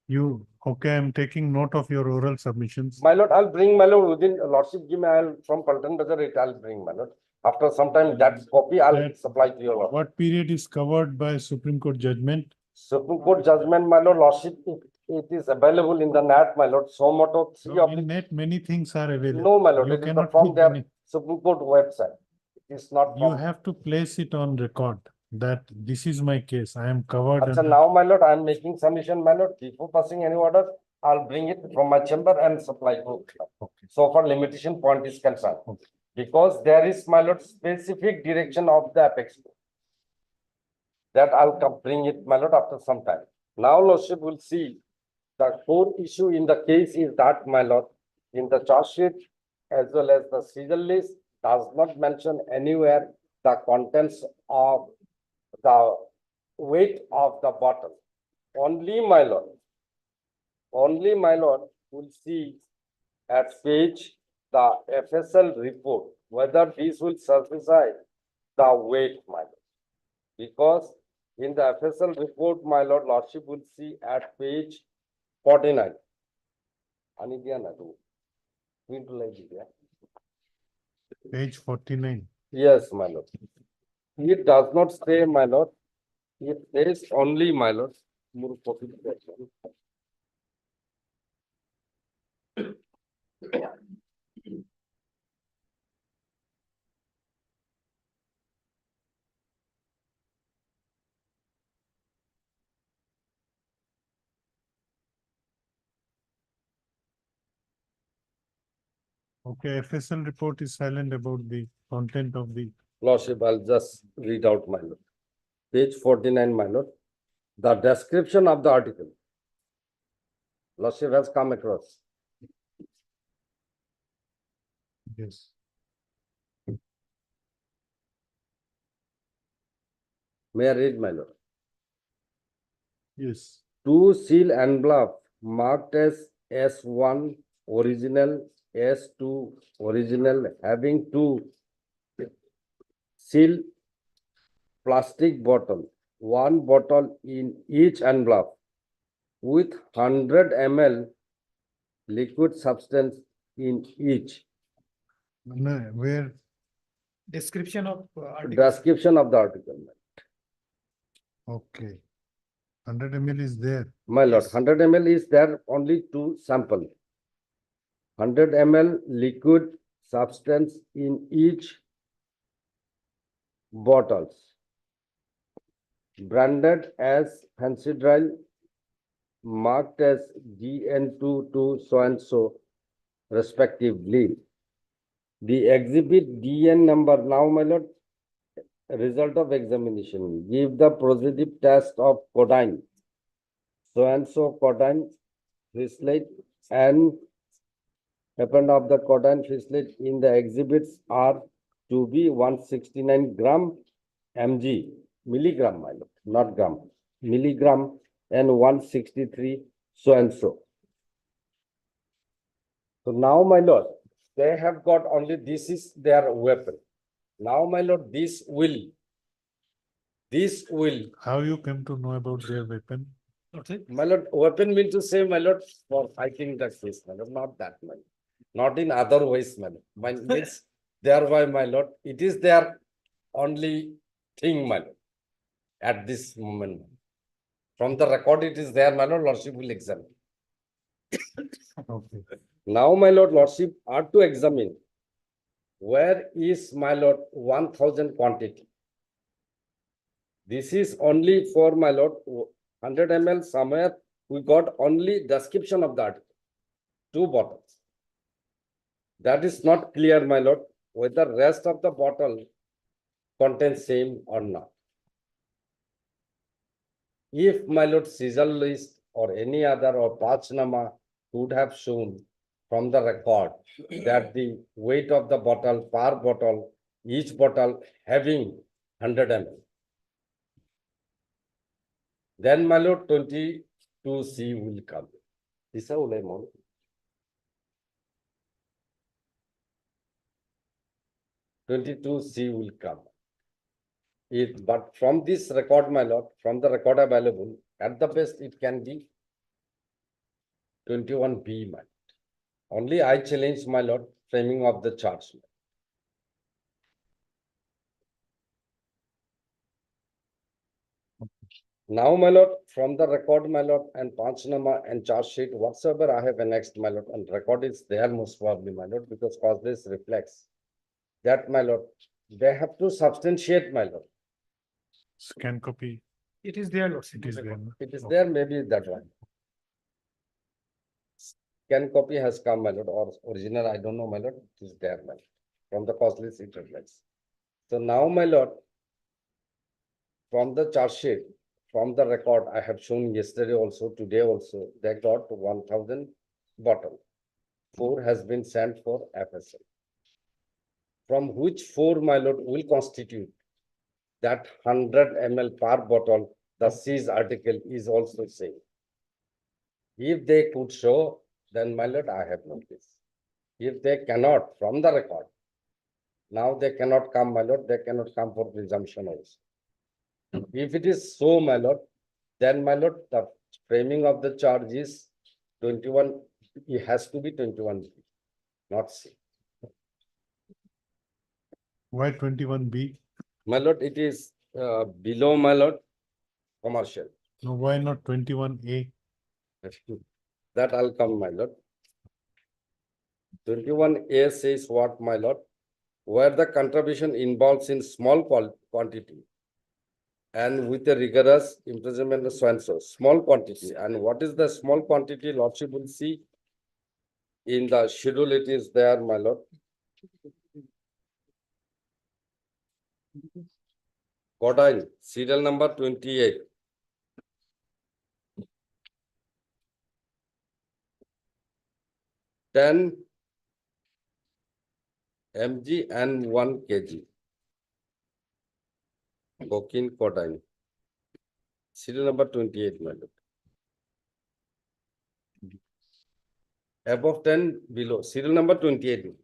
[SPEAKER 3] You, okay, I'm taking note of your oral submissions.
[SPEAKER 11] My lord, I'll bring, my lord, within lordship, give me, I'll from Pulton Bazaar, I'll bring, my lord. After some time, that copy I'll
[SPEAKER 3] That-
[SPEAKER 11] supply to your lord.
[SPEAKER 3] What period is covered by Supreme Court judgment?
[SPEAKER 11] Supreme Court judgment, my lord, lordship, it is available in the NAT, my lord, so moto 3
[SPEAKER 3] No,
[SPEAKER 11] of.
[SPEAKER 3] in net, many things are available.
[SPEAKER 11] No, my lord,
[SPEAKER 3] You
[SPEAKER 11] it is the
[SPEAKER 3] cannot
[SPEAKER 11] from
[SPEAKER 3] keep
[SPEAKER 11] their
[SPEAKER 3] any-
[SPEAKER 11] Supreme Court website. It is not
[SPEAKER 3] You
[SPEAKER 11] from.
[SPEAKER 3] have to place it on record that this is my case. I am covered.
[SPEAKER 11] Acha,
[SPEAKER 3] under-
[SPEAKER 11] now, my lord, I am making submission, my lord, before passing any order, I'll bring it from my chamber and supply to.
[SPEAKER 3] Okay.
[SPEAKER 11] So far limitation point is concerned.
[SPEAKER 3] Okay.
[SPEAKER 11] Because there is, my lord, specific direction of the Apex Court. That I'll come bring it, my lord, after some time. Now, lordship will see the core issue in the case is that, my lord, in the charge sheet as well as the serial list does not mention anywhere the contents of the weight of the bottle. Only, my lord, will see at page the FSL report, whether this will satisfy the weight, my lord. Because in the FSL report, my lord, lordship will see at page 49. Anidia Nadu.
[SPEAKER 3] Page 49.
[SPEAKER 11] Yes, my lord. It does not say, my lord. It says only, my lord.
[SPEAKER 3] Okay, FSL report is silent about the content of the,
[SPEAKER 11] Lordship, I'll just read out, my lord. Page 49, my lord. The description of the article. Lordship has come across.
[SPEAKER 3] yes.
[SPEAKER 11] May I read, my lord?
[SPEAKER 3] Yes.
[SPEAKER 11] Two seal envelope marked as S1 original, S2 original, having two seal plastic bottle, one bottle in each envelope with 100 ml liquid substance in each.
[SPEAKER 3] No, where,
[SPEAKER 12] Description of article.
[SPEAKER 11] Description of the article.
[SPEAKER 3] okay. 100 ml is there.
[SPEAKER 11] My lord,
[SPEAKER 12] Yes.
[SPEAKER 11] 100 ml is there only to sample. 100 ml liquid substance in each bottles. Branded as Fansidryl, marked as DN2 to so and so respectively. The exhibit DN number now, my lord, result of examination. Give the positive test of codeine. So and so codeine crystallite and happened of the codeine crystallite in the exhibits are to be 169 gram mg, milligram, my lord, not gram, milligram and 163 so and so. So now, my lord, they have got only this is their weapon. Now, my lord, this will.
[SPEAKER 3] How you came to know about their weapon?
[SPEAKER 11] My lord, weapon mean to say, my lord, for fighting the case, my lord, not that, my lord. Not in other ways, my lord. My means thereby, my lord, it is their only thing, my lord, at this moment. From the record, it is there, my lord, lordship will examine.
[SPEAKER 3] Okay.
[SPEAKER 11] Now, my lord, lordship are to examine where is, my lord, 1000 quantity. This is only for, my lord, 100 ml. Somewhere we got only description of the article, 2 bottles. That is not clear, my lord, whether rest of the bottle contains same or not. If, my lord, Caesar list or any other or Pachnama would have shown from the record that the weight of the bottle per bottle, each bottle having 100 ml. Then, my lord, 22C will come. This is all I want. 22C will come. But from this record, my lord, from the record available, at the best it can be 21B, my lord. Only I challenge, my lord, framing of the charge. Now, my lord, from the record, my lord, and Panchnama and charge sheet, whatsoever I have annexed, my lord, and record is there most probably, my lord, because causeless reflects that, my lord, they have to substantiate, my lord.
[SPEAKER 3] Scan copy,
[SPEAKER 12] It is there, Lordship.
[SPEAKER 3] it is there. no?
[SPEAKER 11] It is
[SPEAKER 3] Okay.
[SPEAKER 11] there, maybe that one. Scan copy has come, my lord, or original, I don't know, my lord, it is there, my lord. From the causeless it reflects. So now, my lord, from the charge sheet, from the record I have shown yesterday also, today also, they got 1000 bottle. 4 has been sent for FSL. From which 4, my lord, will constitute that 100 ml per bottle, the seized article is also same. If they could show, then, my lord, I have noticed. If they cannot, from the record, now they cannot come, my lord, they cannot come for presumption also. If it is so, my lord, then my lord, the framing of the charge is 21, it has to be 21, not C.
[SPEAKER 3] Why 21B?
[SPEAKER 11] My lord, it is below, my lord, commercial.
[SPEAKER 3] No, why not 21A?
[SPEAKER 11] That I'll come, my lord. 21A says what, my lord? Where the contribution involves in small quantity and with a rigorous imprisonment so and so, small quantity. And what is the small quantity? Lordship will see in the schedule, it is there, my lord. Codine, serial number 28. Ten mg and 1 kg. Cocaine codine. Serial number 28, my lord. Above 10, below. Serial number 28.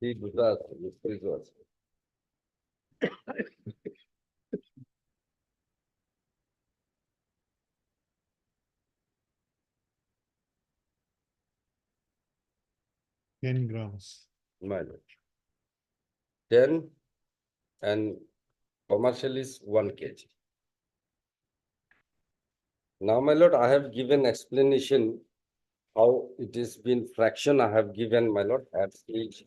[SPEAKER 11] See, Gujarat, this was.
[SPEAKER 3] 10 grams.
[SPEAKER 11] My lord. 10 and commercial is 1 kg. Now, my lord, I have given explanation how it is been fraction. I have given, my lord, at each.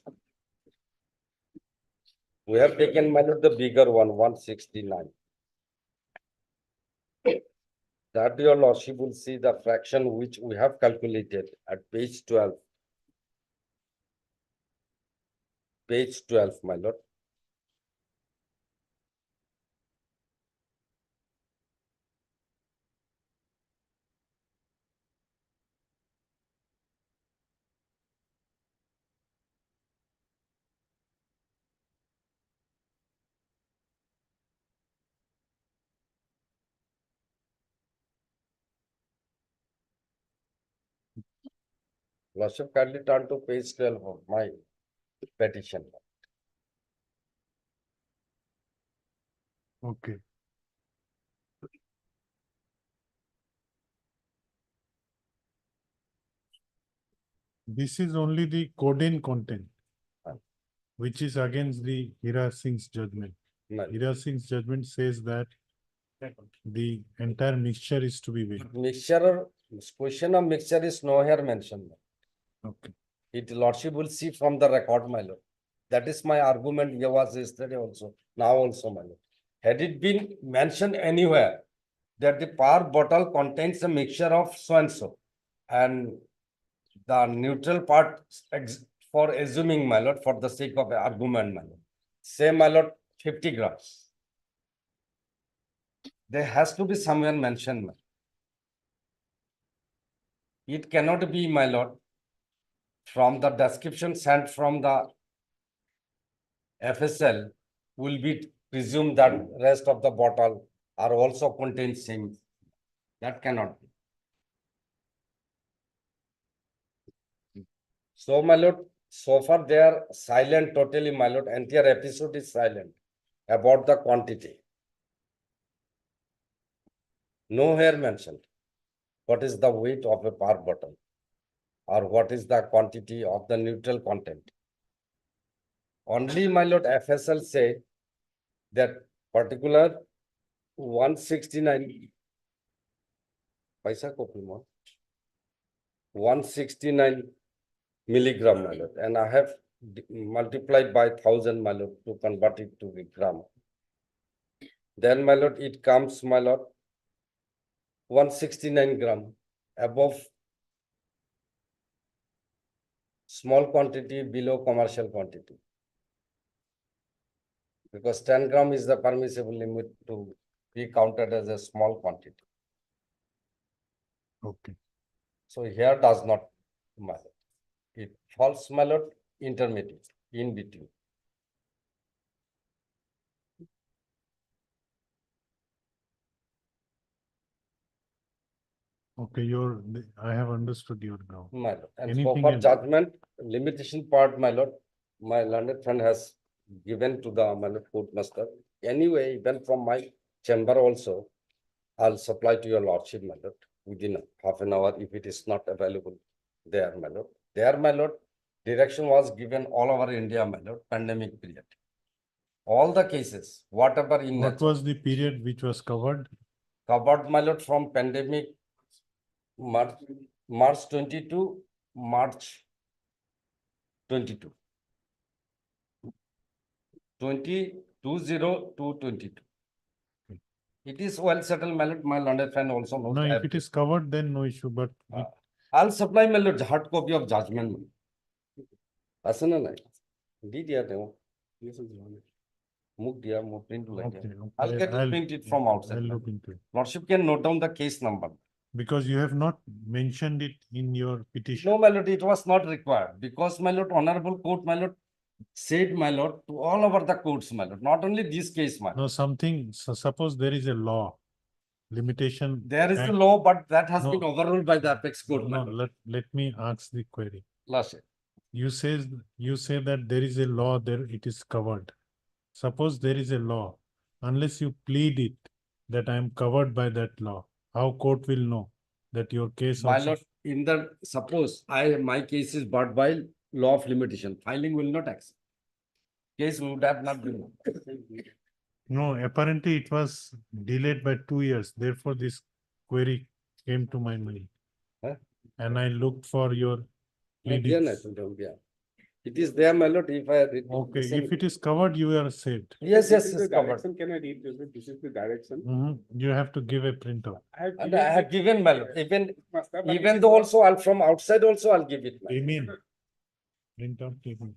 [SPEAKER 11] We have taken, my lord, the bigger one, 169. That your lordship will see the fraction which we have calculated at page 12. Page 12, my lord. Lordship, kindly turn to page 12 of my petition.
[SPEAKER 3] Okay. This is only the codeine content, which is against the Hira Singh's judgment.
[SPEAKER 11] My lord.
[SPEAKER 3] Hira Singh's judgment says that the entire mixture is to be weighed.
[SPEAKER 11] Mixture, question of mixture is nowhere mentioned.
[SPEAKER 3] Okay.
[SPEAKER 11] It lordship will see from the record, my lord. That is my argument here was yesterday also, now also, my lord. Had it been mentioned anywhere that the per bottle contains a mixture of so and so, and the neutral part for assuming, my lord, for the sake of argument, my lord, say, my lord, 50 grams. There has to be somewhere mentioned, my lord. It cannot be, my lord, from the description sent from the FSL will be presumed that rest of the bottle are also contain same. That cannot be. So, my lord, so far they are silent totally, my lord. Entire episode is silent about the quantity. Nowhere mentioned what is the weight of a per bottle or what is the quantity of the neutral content. Only, my lord, FSL say that particular 169 paisa copy more 169 milligram, my lord, and I have multiplied by 1000, my lord, to convert it to the gram. Then, my lord, it comes, my lord, 169 gram above small quantity, below commercial quantity. Because 10 gram is the permissible limit to be counted as a small quantity.
[SPEAKER 3] Okay.
[SPEAKER 11] So here does not matter. It falls, my lord, intermediate, in between.
[SPEAKER 3] Okay, I have understood your ground.
[SPEAKER 11] My lord, and so
[SPEAKER 3] Anything
[SPEAKER 11] for
[SPEAKER 3] else?
[SPEAKER 11] judgment, limitation part, my lord, my learned friend has given to the my lord court master. Anyway, even from my chamber also, I'll supply to your lordship, my lord, within half an hour if it is not available there, my lord. There, my lord, direction was given all over India, my lord, pandemic period. All the cases, whatever in
[SPEAKER 3] What
[SPEAKER 11] nature,
[SPEAKER 3] was the period which was covered?
[SPEAKER 11] covered, my lord, from pandemic March 22, March 22. 2020 to 22. It is well settled, my lord. My learned friend also knows.
[SPEAKER 3] No, if it
[SPEAKER 11] everything.
[SPEAKER 3] is covered, then no issue, but
[SPEAKER 11] I'll supply my lord hard copy of judgment. আছে না নাই? দি দিয়া দেও। মুখ দিয়া, মুখ print লাগে।
[SPEAKER 3] okay,
[SPEAKER 11] I'll get it printed from outside.
[SPEAKER 3] I'll look into it.
[SPEAKER 11] Lordship can note down the case number.
[SPEAKER 3] Because you have not mentioned it in your petition.
[SPEAKER 11] No, my lord, it was not required because my lord, honorable court, my lord, said my lord to all over the courts, my lord, not only this case, my lord.
[SPEAKER 3] No, suppose there is a law, limitation.
[SPEAKER 11] There is a
[SPEAKER 3] Act.
[SPEAKER 11] law, but that has
[SPEAKER 3] No.
[SPEAKER 11] been overruled by the apex court, my
[SPEAKER 3] No,
[SPEAKER 11] lord.
[SPEAKER 3] let me ask the query.
[SPEAKER 11] Lordship.
[SPEAKER 3] You say that there is a law there, it is covered. Suppose there is a law, unless you plead it that I am covered by that law, how court will know that your case
[SPEAKER 11] My
[SPEAKER 3] also?
[SPEAKER 11] lord, in the suppose my case is brought by law of limitation, filing will not accept. Case would have not been.
[SPEAKER 3] No, apparently it was delayed by 2 years. Therefore, this query came to my mind.
[SPEAKER 11] Huh?
[SPEAKER 3] And I looked for your
[SPEAKER 11] Yeah,
[SPEAKER 3] pleadings.
[SPEAKER 11] yeah. It is there, my lord, if I.
[SPEAKER 3] Okay, if it is covered, you are saved.
[SPEAKER 11] Yes, it's covered.
[SPEAKER 10] Can I read this? This is the direction.
[SPEAKER 3] You have to give a printout.
[SPEAKER 11] And I have given, my lord, even though also I'll from outside also I'll give it. my lord.
[SPEAKER 3] You mean? Printout, give me.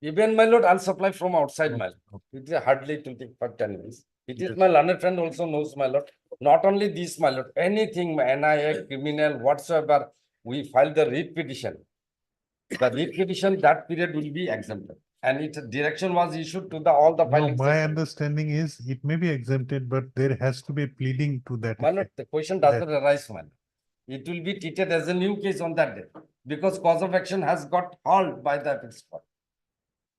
[SPEAKER 11] Even my lord, I'll supply from outside, my lord.
[SPEAKER 3] Okay.
[SPEAKER 11] It is hardly 10 minutes. It is my learned friend also knows, my lord. Not only this, my lord, anything, NIA, criminal, whatsoever, we file the writ petition. The writ petition, that period will be exempted. And its direction was issued to all the
[SPEAKER 3] No,
[SPEAKER 11] filing.
[SPEAKER 3] my understanding is it may be exempted, but there has to be a pleading to that
[SPEAKER 11] My lord,
[SPEAKER 3] effect.
[SPEAKER 11] the question does not arise, man. It will be treated as a new case on that day because cause of action has got hauled by the apex court.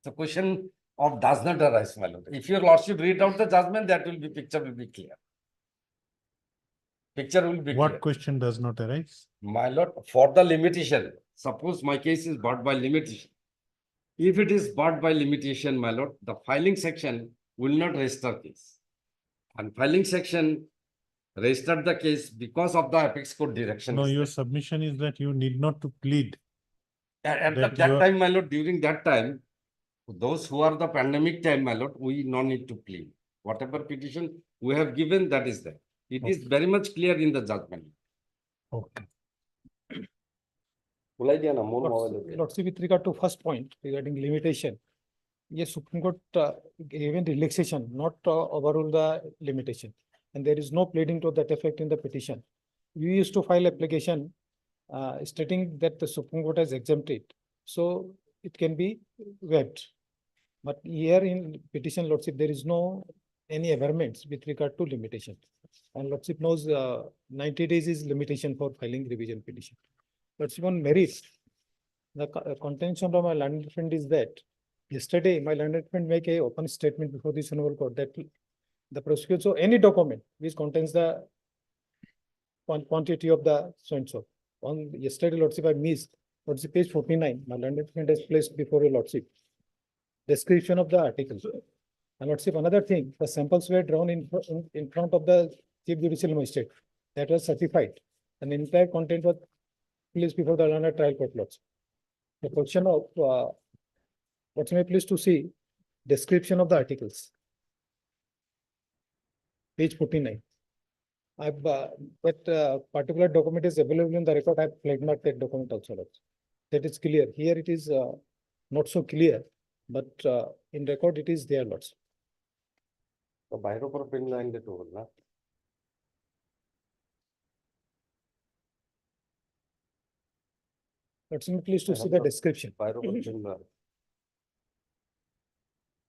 [SPEAKER 11] The question of does not arise, my lord. If your lordship read out the judgment, that will be picture will be clear. Picture will be
[SPEAKER 3] What
[SPEAKER 11] clear.
[SPEAKER 3] question does not arise?
[SPEAKER 11] My lord, for the limitation, suppose my case is brought by limitation. If it is brought by limitation, my lord, the filing section will not register case. And filing section registered the case because of the apex court direction.
[SPEAKER 3] No, your submission is that you need not to plead.
[SPEAKER 11] At
[SPEAKER 3] that
[SPEAKER 11] that
[SPEAKER 3] your-
[SPEAKER 11] time, my lord, during that time, those who are the pandemic time, my lord, we no need to plead. Whatever petition we have given, that is there. It is very much clear in the judgment.
[SPEAKER 3] Okay.
[SPEAKER 11] भुलाई दिया ना, मोर mobile पे।
[SPEAKER 12] Lordship, with regard to first point regarding limitation, yes, Supreme Court given relaxation, not overrule the limitation. And there is no pleading to that effect in the petition. You used to file application stating that the Supreme Court has exempted, so it can be waived. But here in petition, Lordship, there is no any averments with regard to limitation. And Lordship knows 90 days is limitation for filing revision petition. Lordship, on merit, the contention of my learned friend is that yesterday my learned friend make a open statement before this honorable court that the prosecutor, so any document which contains the quantity of the so and so. On yesterday, Lordship, I missed, Lordship, page 49, my learned friend has placed before your Lordship description of the article. And Lordship, another thing, the samples were drawn in front of the Chief Judicial Magistrate that was certified. And the entire content was placed before the learned trial court, Lordship. The question of what's my pleased to see description of the articles. Page 49. I've that particular document is available in the record. I've flag marked that document also. Lordship. That is clear. Here it is not so clear, but in record it is there, Lordship.
[SPEAKER 11] तो बाहरों पर pin line दे तो ना।
[SPEAKER 12] Lordship, pleased to see the description.
[SPEAKER 11] बाहरों पर pin line.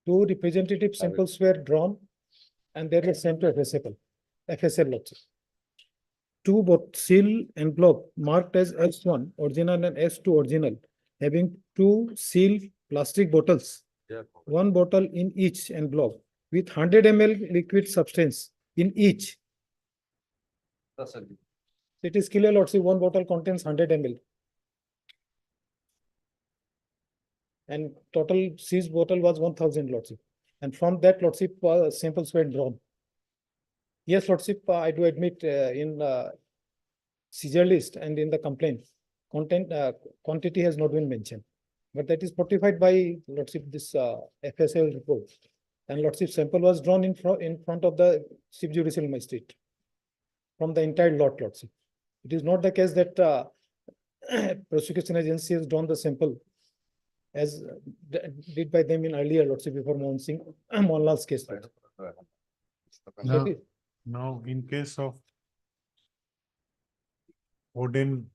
[SPEAKER 12] Two representative samples were drawn and they were sent to FSFL. FSL Lordship. Two seal envelope marked as S1 original and S2 original, having two seal plastic bottles, one bottle in each envelope with 100 ml liquid substance in each. It is clear, Lordship, one bottle contains 100 ml. And total seized bottle was 1000, Lordship. And from that, Lordship, samples were drawn. Yes, Lordship, I do admit in seizure list and in the complaint, quantity has not been mentioned. But that is fortified by Lordship, this FSL report. And Lordship, sample was drawn in front of the Chief Judicial Magistrate from the entire lot, Lordship. It is not the case that prosecution agency has drawn the sample as did by them in earlier, Lordship, before Mohanlal's case.
[SPEAKER 3] Now, now in case of Odin,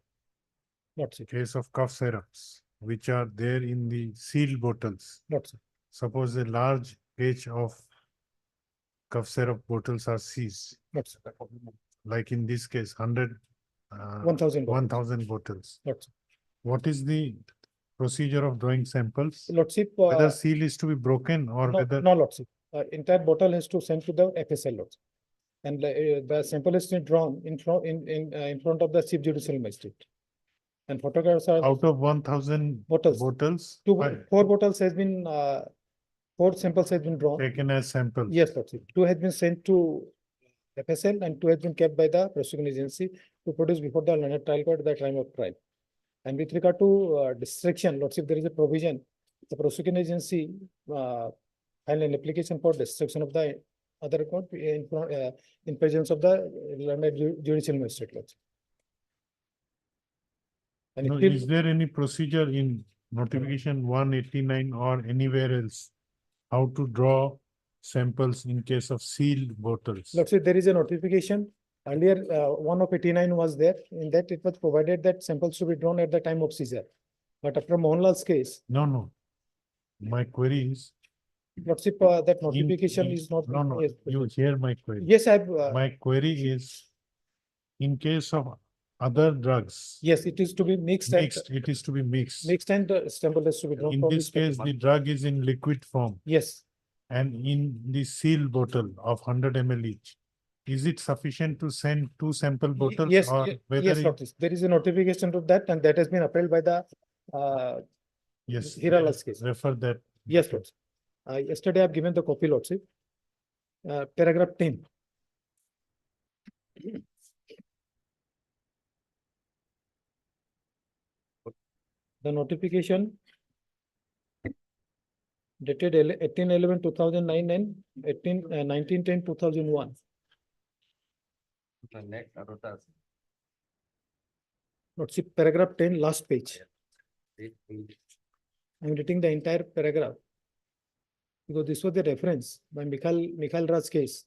[SPEAKER 12] Lordship,
[SPEAKER 3] case of cough syrups, which are there in the sealed bottles.
[SPEAKER 12] Lordship.
[SPEAKER 3] Suppose a large batch of cough syrup bottles are seized,
[SPEAKER 12] Lordship.
[SPEAKER 3] like in this case, 100,
[SPEAKER 12] 1000
[SPEAKER 3] 1000 bottles.
[SPEAKER 12] Lordship.
[SPEAKER 3] What is the procedure of drawing samples?
[SPEAKER 12] Lordship,
[SPEAKER 3] Whether seal is to be broken or whether
[SPEAKER 12] no, Lordship. Entire bottle has to send to the FSL, Lordship. And the sample is drawn in front of the Chief Judicial Magistrate. And photographs are
[SPEAKER 3] out of 1000 bottles,
[SPEAKER 12] four bottles has been 4 samples has been drawn.
[SPEAKER 3] taken as samples.
[SPEAKER 12] Yes, Lordship. 2 has been sent to FSL and 2 has been kept by the prosecution agency to produce before the learned trial court at the time of trial. And with regard to distraction, Lordship, there is a provision. The prosecution agency filed an application for destruction of the other court in presence of the learned judicial magistrate, Lordship. And
[SPEAKER 3] No, is there any procedure in notification 189 or anywhere else how to draw samples in case of sealed bottles?
[SPEAKER 12] Lordship, there is a notification. Earlier, 1 of 89 was there. In that, it was provided that samples should be drawn at the time of seizure. But after Mohanlal's case,
[SPEAKER 3] No. My query is.
[SPEAKER 12] Lordship, that notification
[SPEAKER 3] in-
[SPEAKER 12] is not.
[SPEAKER 3] No,
[SPEAKER 12] Yes,
[SPEAKER 3] you hear my query.
[SPEAKER 12] Yes, I've.
[SPEAKER 3] My query is, in case of other drugs,
[SPEAKER 12] Yes, it is to be mixed.
[SPEAKER 3] it is to be mixed.
[SPEAKER 12] Mixed and sample has to be drawn.
[SPEAKER 3] In
[SPEAKER 12] from
[SPEAKER 3] this case, the drug is in liquid form
[SPEAKER 12] Yes,
[SPEAKER 3] and in the sealed bottle of 100 ml each. Is it sufficient to send 2 sample bottles?
[SPEAKER 12] yes,
[SPEAKER 3] or whether
[SPEAKER 12] yes,
[SPEAKER 3] it-
[SPEAKER 12] Lordship. There is a notification to that and that has been upheld by the
[SPEAKER 3] Yes.
[SPEAKER 12] Hirala's case.
[SPEAKER 3] Refer that.
[SPEAKER 12] Yes, Lordship. Yesterday I've given the copy, Lordship. Paragraph 10. The notification dated 18/11/2009 and 19/10/2001. Lordship, paragraph 10, last page. I'm reading the entire paragraph. Because this was the reference by Mikhal Raj's case.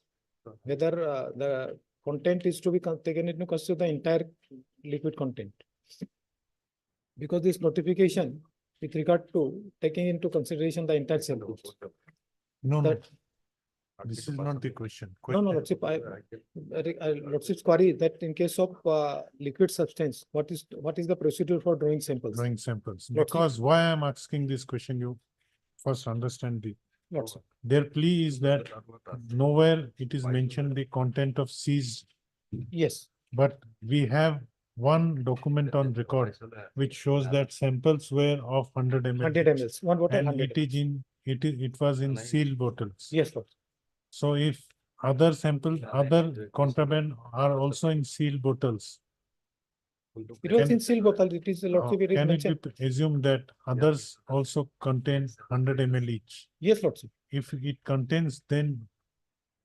[SPEAKER 12] Whether the content is to be taken into consideration the entire liquid content. Because this notification with regard to taking into consideration the entire sample.
[SPEAKER 3] No,
[SPEAKER 12] That-
[SPEAKER 3] this is not the question.
[SPEAKER 12] No, Lordship, Lordship's query that in case of liquid substance, what is the procedure for drawing samples?
[SPEAKER 3] Drawing samples.
[SPEAKER 12] Lordship.
[SPEAKER 3] Because why I'm asking this question, you first understand
[SPEAKER 12] Lordship.
[SPEAKER 3] their plea is that nowhere it is mentioned the content of seized,
[SPEAKER 12] Yes,
[SPEAKER 3] but we have one document on record which shows that samples were of 100 ml.
[SPEAKER 12] 100 ml, one bottle,
[SPEAKER 3] And
[SPEAKER 12] 100.
[SPEAKER 3] it was in sealed bottles.
[SPEAKER 12] Yes, Lord.
[SPEAKER 3] So if other samples, other contraband are also in sealed bottles,
[SPEAKER 12] It was
[SPEAKER 3] Can-
[SPEAKER 12] in seal bottle, it is Lordship, it is
[SPEAKER 3] can it
[SPEAKER 12] mentioned.
[SPEAKER 3] be assumed that others also contain 100 ml each?
[SPEAKER 12] Yes, Lordship,
[SPEAKER 3] If it contains, then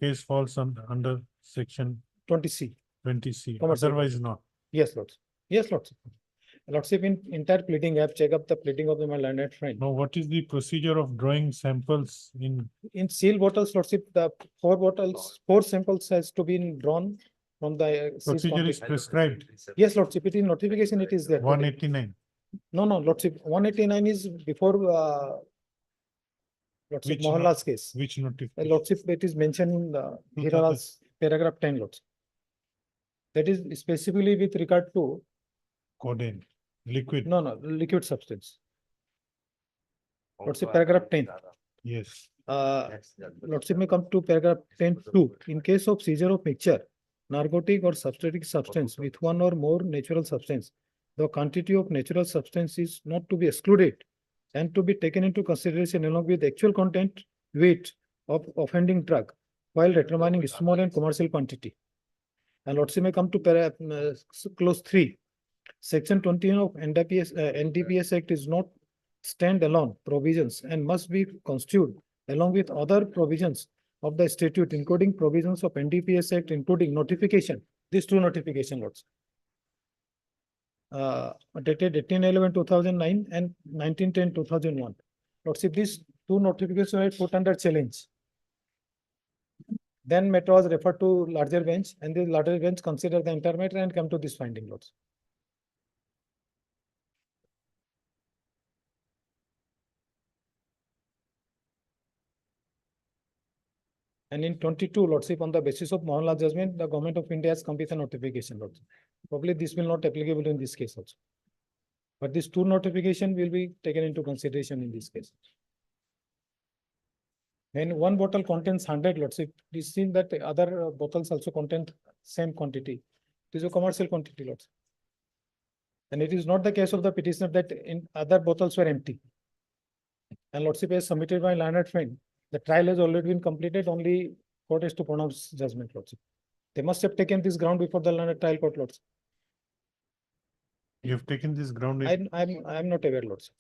[SPEAKER 3] case falls under section
[SPEAKER 12] 20C.
[SPEAKER 3] 20C,
[SPEAKER 12] Commercial.
[SPEAKER 3] otherwise not.
[SPEAKER 12] Yes, Lordship. Yes, Lordship. Lordship, in entire pleading, I have checked up the pleading of my learned friend.
[SPEAKER 3] Now, what is the procedure of drawing samples in,
[SPEAKER 12] In seal bottles, Lordship, the 4 samples has to be drawn from the. seized
[SPEAKER 3] procedure is
[SPEAKER 12] quantity.
[SPEAKER 3] prescribed,
[SPEAKER 12] Yes, Lordship, it is notification, it is there.
[SPEAKER 3] 189,
[SPEAKER 12] No, Lordship, 189 is before Lordship
[SPEAKER 3] Which no-
[SPEAKER 12] Mohanlal's case.
[SPEAKER 3] which notification?
[SPEAKER 12] Lordship, it is mentioned in the Hirala's paragraph 10 lots. That is specifically with regard to,
[SPEAKER 3] Codeine, liquid,
[SPEAKER 12] no, liquid substance. Let's say paragraph 10.
[SPEAKER 3] yes.
[SPEAKER 12] Let's say may come to paragraph 10(2). In case of seizure of mixture, narcotic or substratic substance with one or more natural substance, the quantity of natural substance is not to be excluded and to be taken into consideration along with actual content, weight of offending drug while determining small and commercial quantity. And let's say may come to clause 3. Section 20 of NDPS Act is not stand-alone provisions and must be construed along with other provisions of the statute, including provisions of NDPS Act, including notification, these two notification lots. Dated 18/11/2009 and 19/10/2001. Let's see, these two notifications are put under challenge. Then matter was referred to larger bench, and the larger bench consider the entire matter and come to this finding lots. And in 22, let's say on the basis of Mohanlal judgment, the government of India has come with a notification lots. Probably this will not applicable in this case also. But these two notification will be taken into consideration in this case. When one bottle contains 100 lots, if we see that the other bottles also contain same quantity, it is a commercial quantity lots. And it is not the case of the petitioner that in other bottles were empty. And lots of submitted by learned friend, the trial has already been completed, only court is to pronounce judgment lots. They must have taken this ground before the learned trial court lots.
[SPEAKER 3] You have taken this ground.
[SPEAKER 12] I'm not aware lots.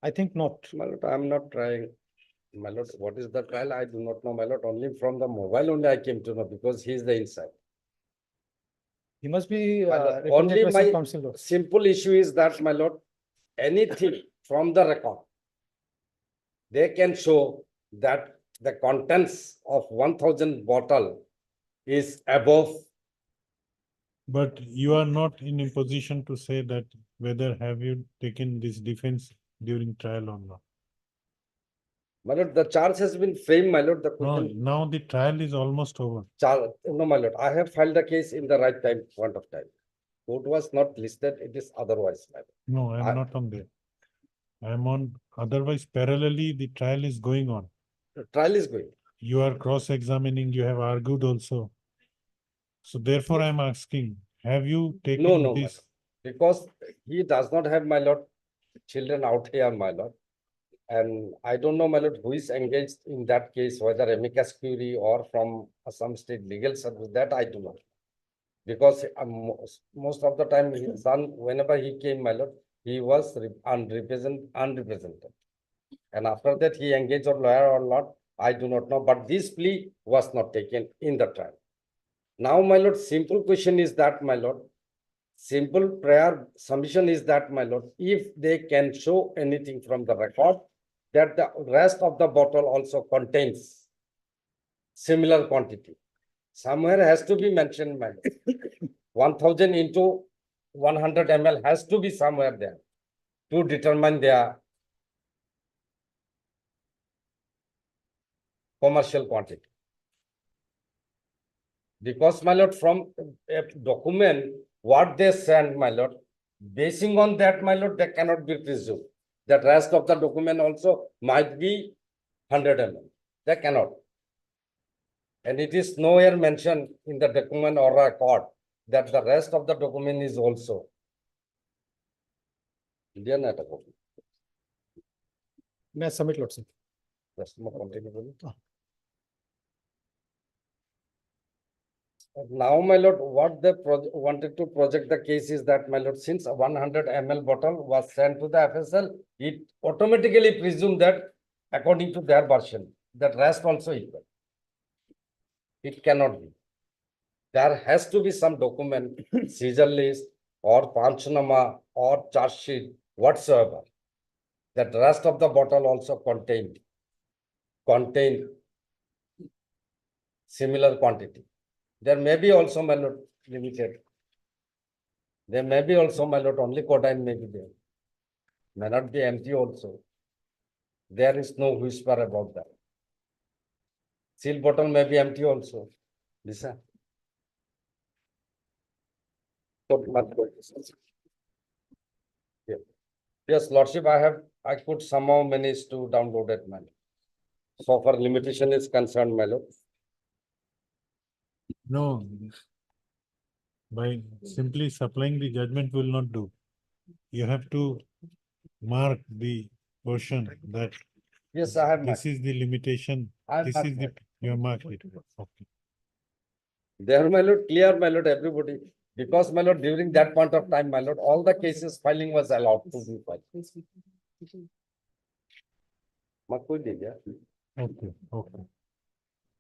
[SPEAKER 12] I think not.
[SPEAKER 11] My lord, I'm not trying. My lord, what is the trial? I do not know, my lord. Only from the mobile only I came to know because he is the inside.
[SPEAKER 12] He must be
[SPEAKER 11] My lord,
[SPEAKER 12] represented
[SPEAKER 11] only
[SPEAKER 12] by some
[SPEAKER 11] my
[SPEAKER 12] counsel lots.
[SPEAKER 11] simple issue is that, my lord, anything from the record, they can show that the contents of 1000 bottle is above.
[SPEAKER 3] But you are not in a position to say that whether have you taken this defense during trial or not.
[SPEAKER 11] My lord, the charge has been framed, my lord. The
[SPEAKER 3] No,
[SPEAKER 11] question,
[SPEAKER 3] now the trial is almost over.
[SPEAKER 11] no, my lord, I have filed the case in the right time, point of time. Court was not listed, it is otherwise, my lord.
[SPEAKER 3] No, I'm
[SPEAKER 11] I-
[SPEAKER 3] not on there. I'm on, otherwise parallelly, the trial is going on.
[SPEAKER 11] The trial is going.
[SPEAKER 3] You are cross-examining, you have argued also. So therefore, I'm asking, have you taken
[SPEAKER 11] No, my
[SPEAKER 3] this?
[SPEAKER 11] lord. Because he does not have, my lord, children out here, my lord. And I don't know, my lord, who is engaged in that case, whether amicus curiae or from some state legal service, that I do not. Because most of the time his son, whenever he came, my lord, he was unrepresented. And after that, he engaged a lawyer or not, I do not know, but this plea was not taken in the trial. Now, my lord, simple question is that, my lord, simple prayer submission is that, my lord, if they can show anything from the record, that the rest of the bottle also contains similar quantity. Somewhere has to be mentioned, my lord. 1000 into 100 ml has to be somewhere there to determine their commercial quantity. Because, my lord, from a document, what they send, my lord, basing on that, my lord, they cannot be presumed. The rest of the document also might be 100 ml. They cannot. And it is nowhere mentioned in the document or record that the rest of the document is also. Indian article.
[SPEAKER 12] May I submit lots?
[SPEAKER 11] Just more continue, please. Now, my lord, what they wanted to project the case is that, my lord, since a 100 ml bottle was sent to the FSL, it automatically presumed that, according to their version, that rest also equal. It cannot be. There has to be some document, seizure list or panchnama or charge sheet whatsoever, that rest of the bottle also contain similar quantity. There may be also, my lord, limited. There may be also, my lord, only codeine may be there. May not be empty also. There is no whisper about that. Seal bottle may be empty also. Lisa. Put my questions. Yeah. Yes, Lordship, I could somehow manage to download it, man. So far limitation is concerned, my lord.
[SPEAKER 3] No. By simply supplying the judgment will not do. You have to mark the portion that
[SPEAKER 11] Yes, I have
[SPEAKER 3] this
[SPEAKER 11] my,
[SPEAKER 3] is the limitation.
[SPEAKER 11] I
[SPEAKER 3] This
[SPEAKER 11] have
[SPEAKER 3] is the,
[SPEAKER 11] marked.
[SPEAKER 3] you have marked it. Okay.
[SPEAKER 11] There, my lord, clear, my lord, everybody. Because, my lord, during that point of time, my lord, all the cases filing was allowed to be filed. Mark कोई दे दिया?
[SPEAKER 3] Okay, okay.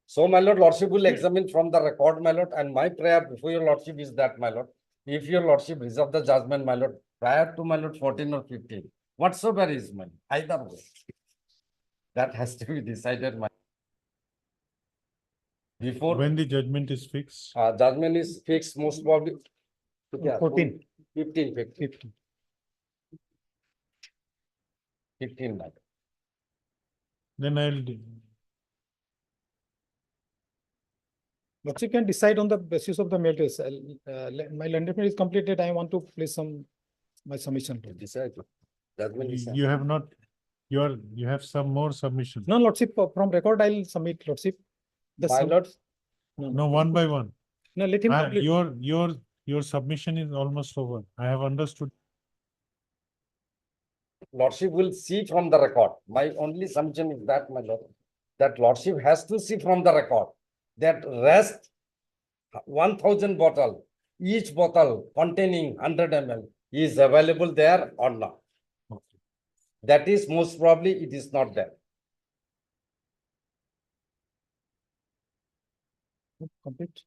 [SPEAKER 11] So, my lord, lordship will examine from the record, my lord, and my prayer before your lordship is that, my lord, if your lordship reserve the judgment, my lord, prior to my lord 14 or 15, whatsoever is, my lord, either way, that has to be decided, my before
[SPEAKER 3] When the judgment is fixed,
[SPEAKER 11] judgment is fixed, most probably.
[SPEAKER 12] 14.
[SPEAKER 11] 15, 15,
[SPEAKER 12] 50.
[SPEAKER 11] 15, my lord.
[SPEAKER 3] then I'll,
[SPEAKER 12] But you can decide on the basis of the matters. My lending is completed. I want to place my submission.
[SPEAKER 11] Decide. Judgment is.
[SPEAKER 3] you have not, you have some more submission.
[SPEAKER 12] No, Lordship, from record, I'll submit, Lordship.
[SPEAKER 11] My lord,
[SPEAKER 3] No, one by one.
[SPEAKER 12] No, let him complete.
[SPEAKER 3] Your submission is almost over. I have understood.
[SPEAKER 11] lordship will see from the record. My only assumption is that, my lord, that lordship has to see from the record that rest 1000 bottle, each bottle containing 100 ml is available there or not. That is most probably it is not there.
[SPEAKER 12] Complete.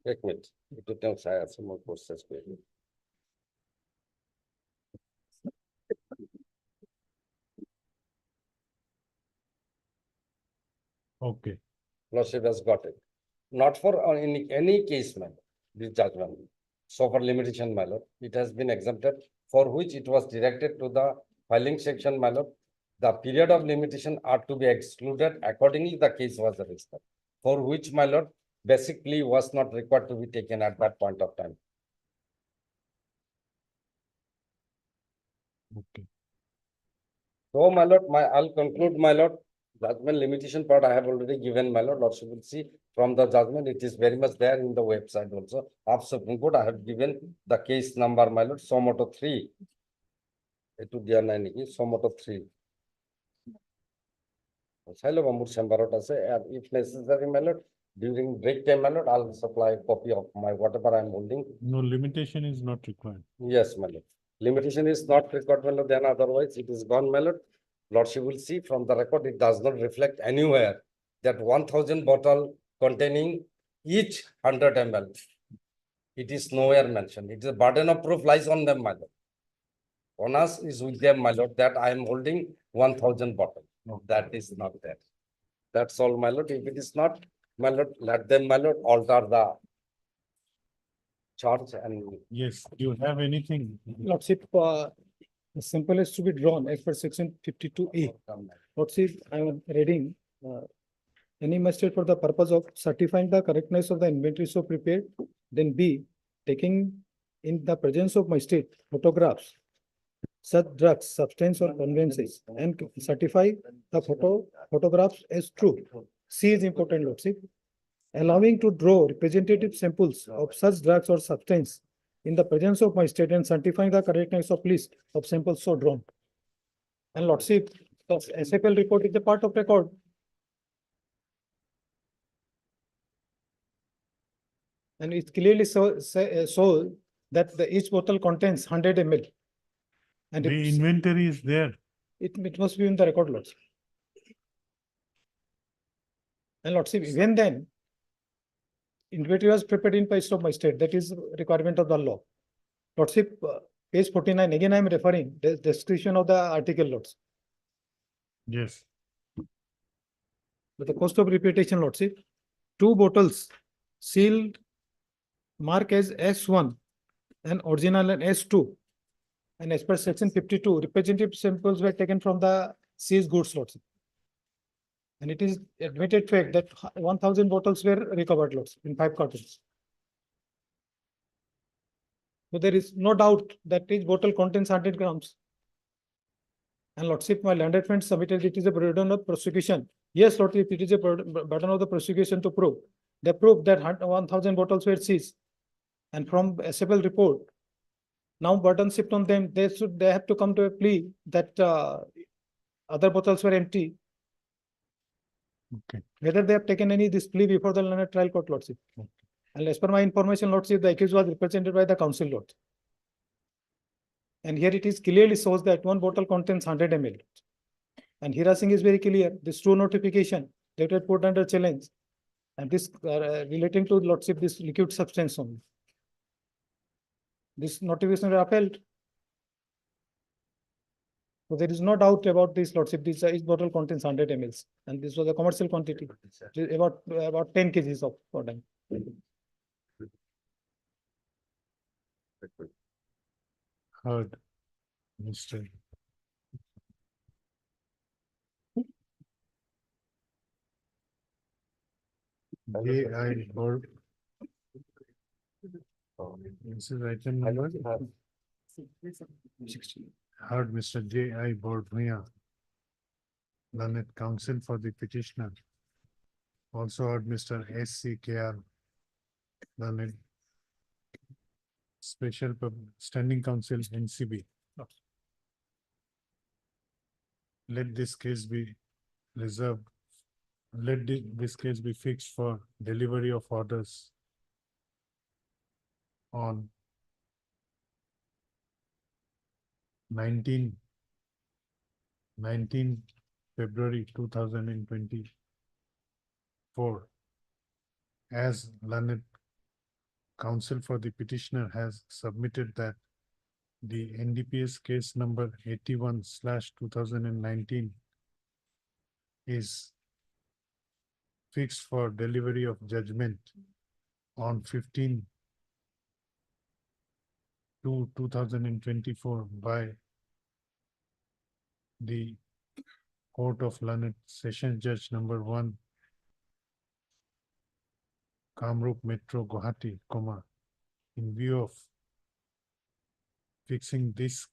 [SPEAKER 11] एक minute, it depends, I have some more questions.
[SPEAKER 3] Okay.
[SPEAKER 11] Lordship has got it. Not for any case, my lord, this judgment. So for limitation, my lord, it has been exempted, for which it was directed to the filing section, my lord. The period of limitation are to be excluded. Accordingly, the case was registered, for which, my lord, basic plea was not required to be taken at that point of time.
[SPEAKER 3] Okay.
[SPEAKER 11] So, my lord, I'll conclude, my lord. Judgment limitation part I have already given, my lord. Lordship will see from the judgment. It is very much there in the website also. Of Supreme Court, I have given the case number, my lord, Somoto 3. Etu dia nai niki, Somoto 3. Hello, Bambur Chamberot ase, and if necessary, my lord, during break time, my lord, I'll supply a copy of my whatever I'm holding.
[SPEAKER 3] No, limitation is not required.
[SPEAKER 11] Yes, my lord. Limitation is not required, my lord, then otherwise it is gone, my lord. Lordship will see from the record, it does not reflect anywhere that 1000 bottle containing each 100 ml. It is nowhere mentioned. It is a burden of proof lies on them, my lord. On us is with them, my lord, that I am holding 1000 bottle. No, that is not there. That's all, my lord. If it is not, my lord, let them, my lord, alter the charge and.
[SPEAKER 3] Yes, you have anything?
[SPEAKER 12] Lordship, the sample is to be drawn as per section 52A. Lordship, I am reading, any magistrate for the purpose of certifying the correctness of the inventory so prepared, then B, taking in the presence of magistrate photographs, such drugs, substance or conveyances, and certify the photographs as true. C is important, Lordship. Allowing to draw representative samples of such drugs or substance in the presence of magistrate and certifying the correctness of list of samples so drawn. And Lordship, the SFL report is a part of record. And it clearly shows that each bottle contains 100 ml. And
[SPEAKER 3] The inventory is there.
[SPEAKER 12] it must be in the record, Lordship. And Lordship, even then, inventory was prepared in place of magistrate. That is requirement of the law. Lordship, page 49, again I am referring the description of the article, Lordship.
[SPEAKER 3] Yes.
[SPEAKER 12] With the cost of reputation, Lordship, 2 bottles sealed, mark as S1 and original and S2. And as per section 52, representative samples were taken from the seized goods, Lordship. And it is admitted fact that 1,000 bottles were recovered lots in 5 cartons. So there is no doubt that each bottle contains 100 grams. And Lordship, my landed friend submitted it is a burden of prosecution. Yes, Lordship, it is a burden of the prosecution to prove. They proved that 1,000 bottles were seized. And from SFL report, now burden shift on them, they have to come to a plea that other bottles were empty.
[SPEAKER 3] Okay.
[SPEAKER 12] Whether they have taken any this plea before the learned trial court, Lordship. And as per my information, Lordship, the accused was represented by the council, Lord. And here it is clearly shows that one bottle contains 100 ml. And harassing is very clear. This true notification that was put under challenge. And this relating to Lordship, this liquid substance only. This notification is upheld. So there is no doubt about this, Lordship. This each bottle contains 100 ml. And this was a commercial quantity, about 10 kgs of product.
[SPEAKER 3] Heard, Mr. J.I. Borg. This is item number. Heard Mr. J.I. Bordnia, learned counsel for the petitioner. Also heard Mr. S.C.K.R. learned special standing counsel NCB. Let this case be reserved. Let this case be fixed for delivery of orders on 19 February 2024. As learned counsel for the petitioner has submitted that the NDPS case number 81/2019 is fixed for delivery of judgment on 15/2/2024 by the Court of Learned Sessions Judge number 1, Kamrup Metro Guwahati, in view of fixing this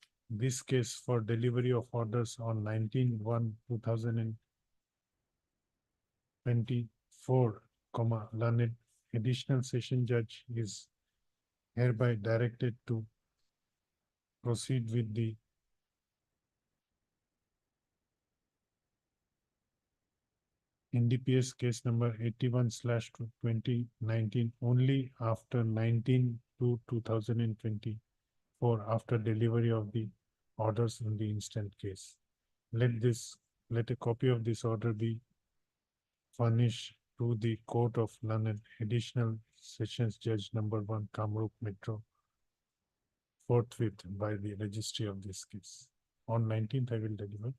[SPEAKER 3] case for delivery of orders on 19/1/2024, learned additional session judge is hereby directed to proceed with the NDPS case number 81/2019 only after 19/2/2024, after delivery of the orders in the instant case. Let a copy of this order be furnished to the Court of Learned Additional Sessions Judge number 1, Kamrup Metro, forthwith by the registry of this case. On 19th, I will deliver.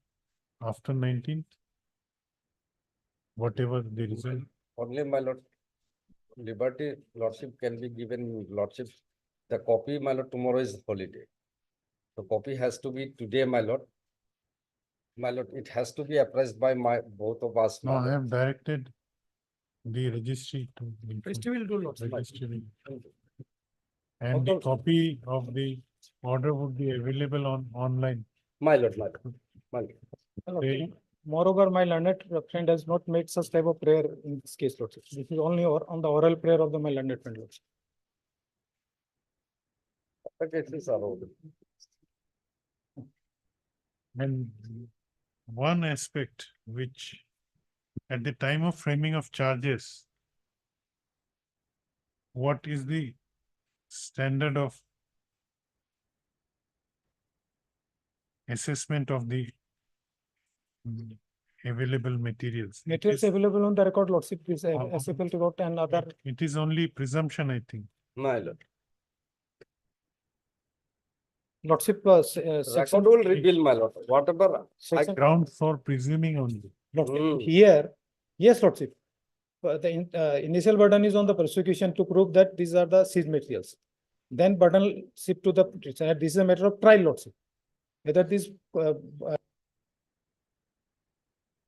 [SPEAKER 3] After 19th, whatever the result.
[SPEAKER 11] Only my lord, liberty lordship can be given lordship. The copy, my lord, tomorrow is holiday. The copy has to be today, my lord. My lord, it has to be apprised by both of us.
[SPEAKER 3] No,
[SPEAKER 11] my
[SPEAKER 3] I
[SPEAKER 11] lord.
[SPEAKER 3] have directed the registry to.
[SPEAKER 12] Registry will do lots.
[SPEAKER 3] Registry will. And the copy of the order would be available online.
[SPEAKER 11] My lord, my lord, my lord.
[SPEAKER 3] They-
[SPEAKER 12] Moreover, my learned friend has not made such type of prayer in this case, Lordship. This is only on the oral prayer of my learned friend, Lordship.
[SPEAKER 11] The cases are over.
[SPEAKER 3] And one aspect which at the time of framing of charges, what is the standard of assessment of the available materials?
[SPEAKER 12] Materials available on the record, Lordship, is SFL report and other.
[SPEAKER 3] It is only presumption, I think.
[SPEAKER 11] My lord.
[SPEAKER 12] Lordship,
[SPEAKER 11] Record
[SPEAKER 12] section.
[SPEAKER 11] will reveal, my lord, whatever.
[SPEAKER 12] Section-
[SPEAKER 3] Ground for presuming only.
[SPEAKER 12] Lordship, here, yes, Lordship. But the initial burden is on the prosecution to prove that these are the seized materials. Then burden shift to the petitioner. This is a matter of trial, Lordship. Whether this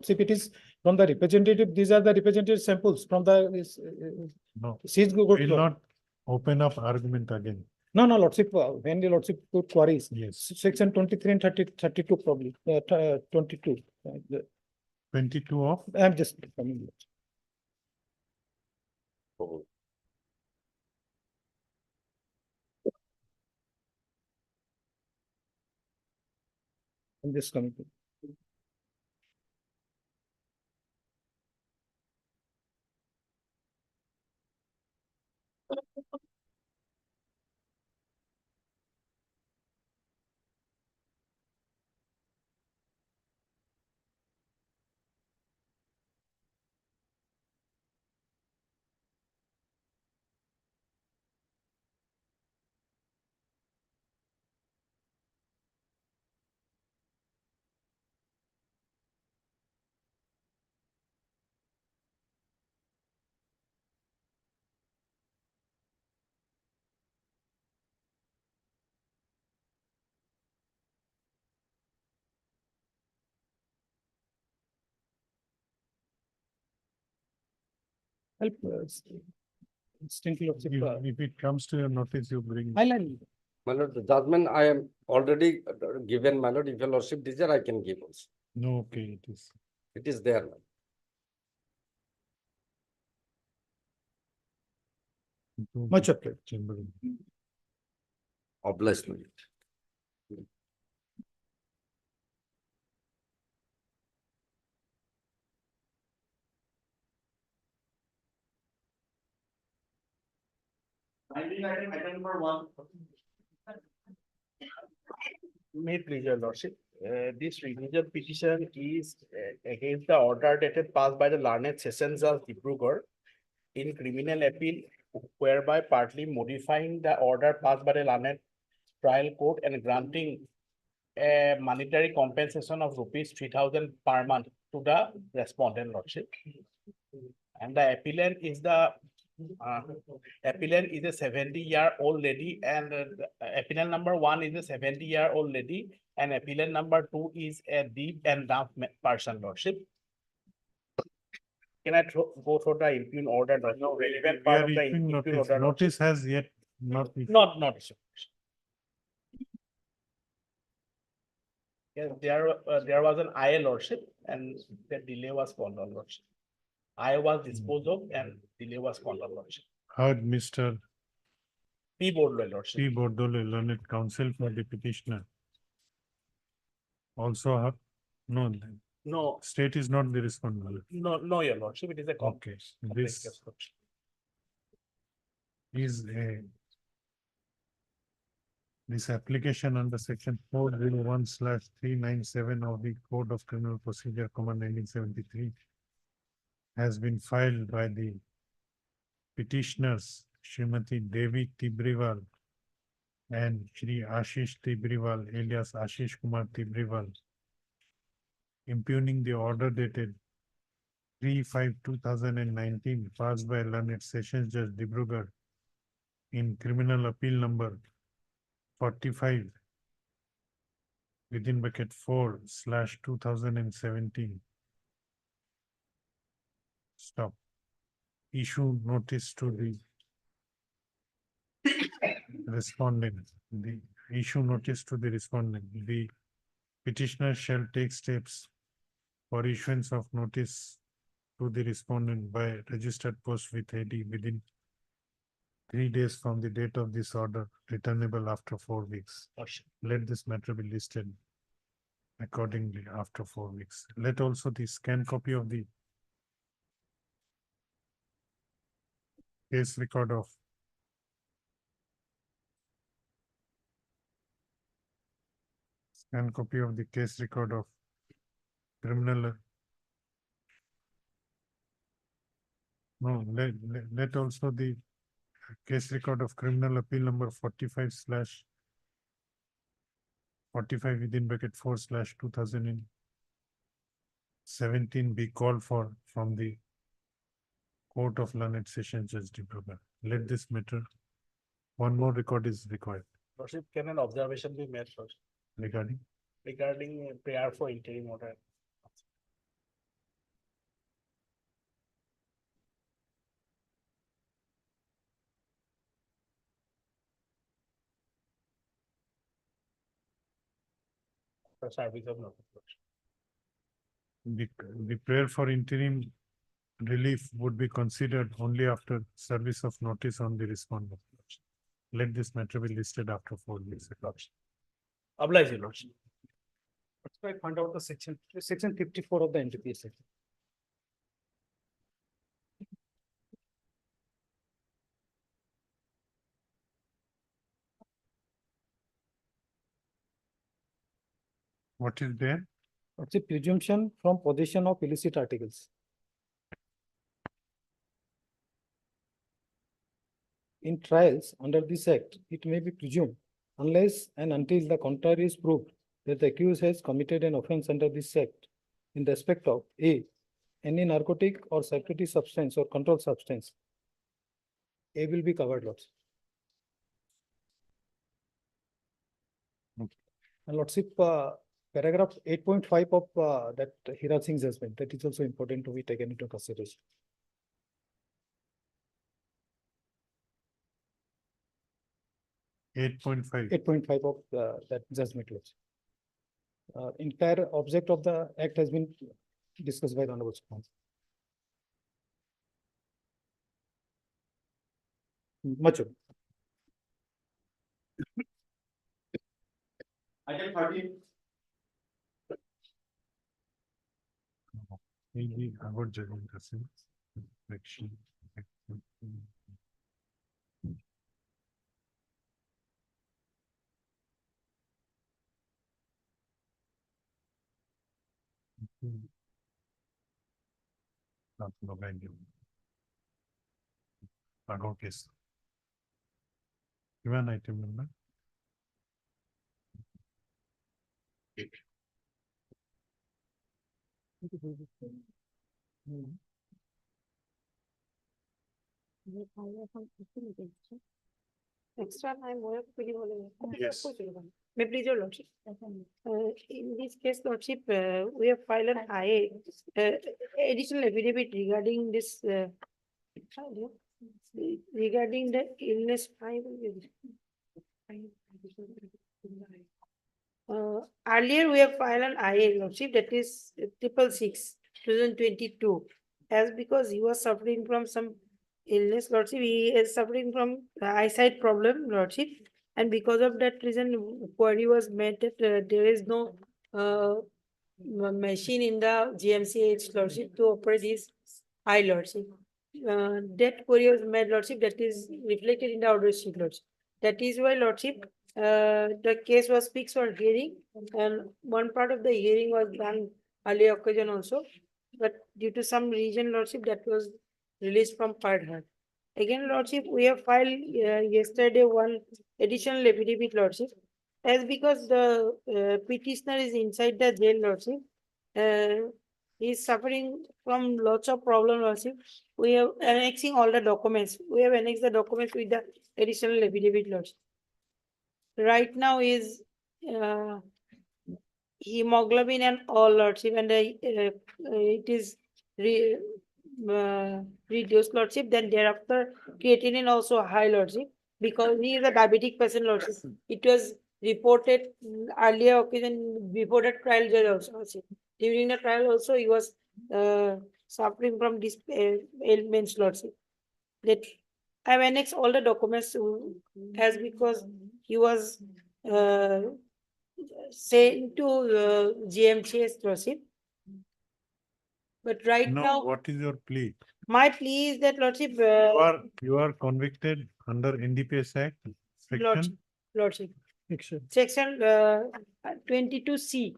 [SPEAKER 12] if it is from the representative, these are the representative samples from the
[SPEAKER 3] No,
[SPEAKER 12] seized good
[SPEAKER 3] we'll
[SPEAKER 12] flow.
[SPEAKER 3] not open up argument again.
[SPEAKER 12] No, no, Lordship, when the Lordship put queries,
[SPEAKER 3] Yes,
[SPEAKER 12] section 23 and 32 probably, 22.
[SPEAKER 3] 22 of,
[SPEAKER 12] I'm just coming. I'm just coming. Help. Instantly Lordship.
[SPEAKER 3] if it comes to your notice, you bring.
[SPEAKER 12] I'll.
[SPEAKER 11] My lord, the judgment I am already given, my lord, if your lordship desire, I can give also.
[SPEAKER 3] No, okay, it is.
[SPEAKER 11] It is there.
[SPEAKER 12] Much appreciated.
[SPEAKER 3] Chamberlain.
[SPEAKER 11] Obliged, my lord.
[SPEAKER 6] Item number 1.
[SPEAKER 13] May it please your lordship, this revision petition is against the order dated passed by the learned sessions of Dibrugarh in criminal appeal, whereby partly modifying the order passed by the learned trial court and granting a monetary compensation of rupees 3,000 per month to the respondent lordship. And the appellant is the appellant is a 70-year-old lady, and appellant number 1 is a 70-year-old lady, and appellant number 2 is a deaf and dumb person lordship. Can I go through the impugn order? No, relevant
[SPEAKER 3] We
[SPEAKER 13] part
[SPEAKER 3] are
[SPEAKER 13] of the
[SPEAKER 3] issuing
[SPEAKER 13] impugn
[SPEAKER 3] notice.
[SPEAKER 13] order.
[SPEAKER 3] Notice has yet not. been-
[SPEAKER 13] Not issued. Yes, there was an IA lordship, and the delay was called on lordship. I was disposed of and delay was called on lordship.
[SPEAKER 3] Heard Mr.
[SPEAKER 13] P board lordship.
[SPEAKER 3] P. Bordole, learned counsel for the petitioner. Also, no,
[SPEAKER 13] No,
[SPEAKER 3] state is not the respondent.
[SPEAKER 13] no, your lordship, it is a
[SPEAKER 3] Okay,
[SPEAKER 13] complex.
[SPEAKER 3] this
[SPEAKER 13] case, lordship.
[SPEAKER 3] is a. This application under section 401/397 of the Code of Criminal Procedure, Command 1973, has been filed by the petitioners, Srimati Devi Tibriwal and Shri Ashish Tibriwal, alias Ashish Kumar Tibriwal, impugning the order dated 3/5/2019 passed by learned Sessions Judge Dibrugarh in criminal appeal number 45 within bracket 4/2017. Stop. Issue notice to the respondent. The issue notice to the respondent. The petitioner shall take steps for issuance of notice to the respondent by registered post with AD within 3 days from the date of this order, returnable after 4 weeks. Let this matter be listed accordingly after 4 weeks. Let also the scanned copy of the case record of scanned copy of the case record of criminal. No, let also the case record of criminal appeal number 45/45 within bracket 4/2017 be called for from the Court of Learned Sessions Judge Dibrugarh. Let this matter. One more record is required
[SPEAKER 13] Lordship, can an observation be made first
[SPEAKER 3] regarding.
[SPEAKER 13] regarding prayer for interim order? for service of notice.
[SPEAKER 3] The prayer for interim relief would be considered only after service of notice on the respondent. Let this matter be listed after 4 weeks.
[SPEAKER 13] Oblige, your lordship.
[SPEAKER 12] That's why I found out the section 54 of the NTPS.
[SPEAKER 3] What is there?
[SPEAKER 12] It's a presumption from possession of illicit articles. In trials under this act, it may be presumed unless and until the contrary is proved that the accused has committed an offence under this act in respect of A, any narcotic or psychotic substance or controlled substance. A will be covered, Lordship. And Lordship, paragraph 8.5 of that Hira Singh judgment, that is also important to be taken into consideration.
[SPEAKER 3] Eight point five.
[SPEAKER 12] 8.5 of that judgment. Entire object of the act has been discussed by the Honorable Supreme. Mature.
[SPEAKER 13] Item 13.
[SPEAKER 3] Maybe about judging the same section. Not no value. Ago case. Given item number.
[SPEAKER 4] Extra time,
[SPEAKER 3] Yes.
[SPEAKER 4] May I please, your lordship. In this case, lordship, we have filed an IA, additional affidavit regarding this, regarding the illness. Earlier, we have filed an IA, lordship, that is 666/2022. As because he was suffering from some illness, lordship, he is suffering from eyesight problem, lordship. And because of that reason, query was made that there is no machine in the GMCH, lordship, to operate his eye, lordship. That query was made, lordship, that is reflected in the order sheet, lordship. That is why, lordship, the case was fixed for hearing, and one part of the hearing was done earlier occasion also. But due to some reason, lordship, that was released from part heard. Again, lordship, we have filed yesterday one additional affidavit, lordship. As because the petitioner is inside the jail, lordship, he is suffering from lots of problems, lordship. We have annexing all the documents. We have annexed the documents with the additional affidavit, lordship. Right now is hemoglobin and all, lordship, and it is reduced, lordship. Then thereafter creatinine also high, lordship, because he is a diabetic person, lordship. It was reported earlier occasion before the trial judge also, lordship. During the trial also he was suffering from this ailments, lordship. That I have annexed all the documents as because he was sent to GMCS, lordship. But right
[SPEAKER 3] No,
[SPEAKER 4] now,
[SPEAKER 3] what is your plea?
[SPEAKER 4] my plea is that, lordship,
[SPEAKER 3] You are convicted under NDPS Act, section
[SPEAKER 4] lordship, section 22C,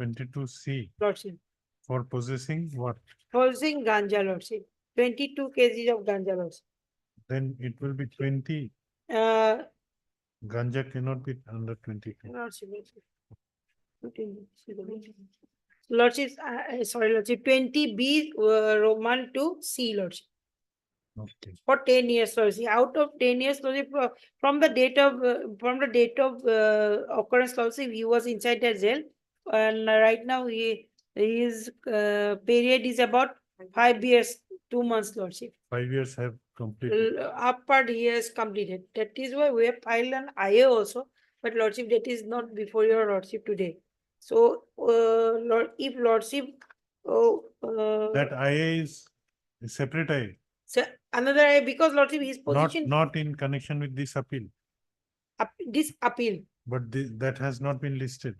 [SPEAKER 3] 22C
[SPEAKER 4] lordship,
[SPEAKER 3] for possessing what?
[SPEAKER 4] possessing ganja, lordship, 22 kgs of ganja, lordship.
[SPEAKER 3] Then it will be 20.
[SPEAKER 4] Uh,
[SPEAKER 3] Ganja cannot be under 22.
[SPEAKER 4] Lordship, lordship, sorry, lordship, 20B Roman 2C, lordship.
[SPEAKER 3] Okay.
[SPEAKER 4] For 10 years, lordship. Out of 10 years, lordship, from the date of occurrence, lordship, he was inside the jail, and right now his period is about 5 years, 2 months, lordship.
[SPEAKER 3] 5 years have completed.
[SPEAKER 4] Upward he has completed. That is why we have filed an IA also
[SPEAKER 2] but lordship, that is not before your lordship today. So, if lordship,
[SPEAKER 3] That IA is a separate IA,
[SPEAKER 2] so another, because lordship, his
[SPEAKER 3] not,
[SPEAKER 2] position,
[SPEAKER 3] not in connection with this appeal,
[SPEAKER 2] this appeal,
[SPEAKER 3] but that has not been listed.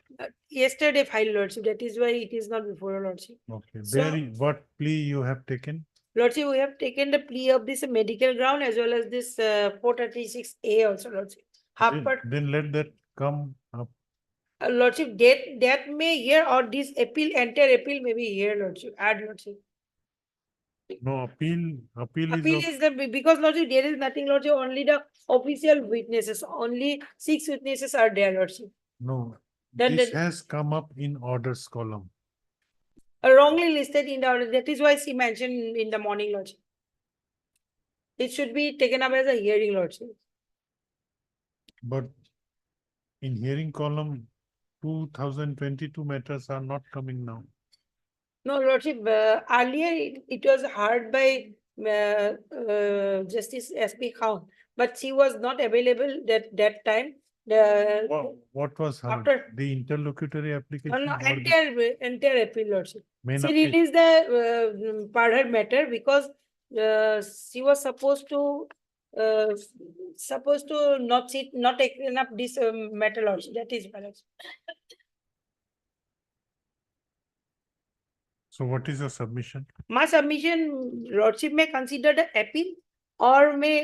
[SPEAKER 2] yesterday filed lordship, that is why it is not before your lordship.
[SPEAKER 3] Okay,
[SPEAKER 2] So-
[SPEAKER 3] there, what plea you have taken?
[SPEAKER 2] Lordship, we have taken the plea of this medical ground as well as this 436A also, lordship. Half
[SPEAKER 3] Then,
[SPEAKER 2] part,
[SPEAKER 3] then let that come up.
[SPEAKER 2] lordship, death may hear, or this appeal, entire appeal may be here, lordship, add lordship.
[SPEAKER 3] No, appeal
[SPEAKER 2] Appeal
[SPEAKER 3] is
[SPEAKER 2] is the, because lordship, there is nothing, lordship, only the official witnesses, only 6 witnesses are there, lordship.
[SPEAKER 3] no,
[SPEAKER 2] Then
[SPEAKER 3] this
[SPEAKER 2] the-
[SPEAKER 3] has come up in orders column.
[SPEAKER 2] Wrongly listed in the order, that is why she mentioned in the morning, lordship. It should be taken up as a hearing, lordship.
[SPEAKER 3] But in hearing column, 2022 matters are not coming now.
[SPEAKER 2] No, lordship, earlier it was heard by Justice S.P. Khan, but she was not available that time.
[SPEAKER 3] What was heard?
[SPEAKER 2] After-
[SPEAKER 3] The interlocutory
[SPEAKER 2] No,
[SPEAKER 3] application?
[SPEAKER 2] no,
[SPEAKER 3] or the
[SPEAKER 2] entire appeal, lordship.
[SPEAKER 3] main
[SPEAKER 2] She
[SPEAKER 3] appeal?
[SPEAKER 2] released the per her matter because she was supposed to not sit, not taken up this matter, lordship. That is balance.
[SPEAKER 3] So what is your submission?
[SPEAKER 2] My submission, lordship may consider the appeal, or may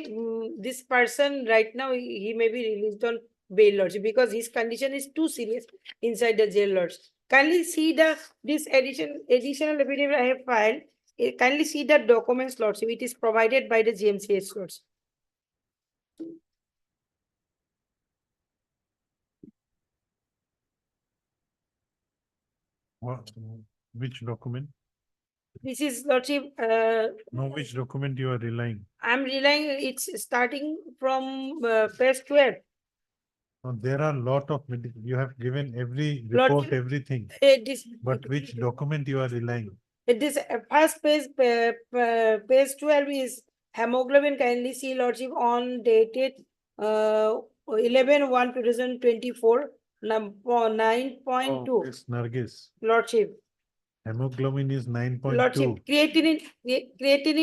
[SPEAKER 2] this person right now, he may be released on bail, lordship, because his condition is too serious inside the jail, lordship. Kindly see this additional affidavit I have filed. Kindly see the documents, lordship. It is provided by the GMCH, lordship.
[SPEAKER 3] Which document?
[SPEAKER 2] This is, lordship,
[SPEAKER 3] No, which document you are relying?
[SPEAKER 2] I'm relying, it's starting from page 12.
[SPEAKER 3] Now, there are lot of, you have given every
[SPEAKER 2] Lordship,
[SPEAKER 3] report, everything,
[SPEAKER 2] This,
[SPEAKER 3] but which document you are relying?
[SPEAKER 2] this first page, page 12 is hemoglobin. Kindly see, lordship, on dated 11/1/2024, number 9.2,
[SPEAKER 3] Oh, it's Nargis.
[SPEAKER 2] lordship.
[SPEAKER 3] Hemoglobin is 9.2.
[SPEAKER 2] Lordship, creatinine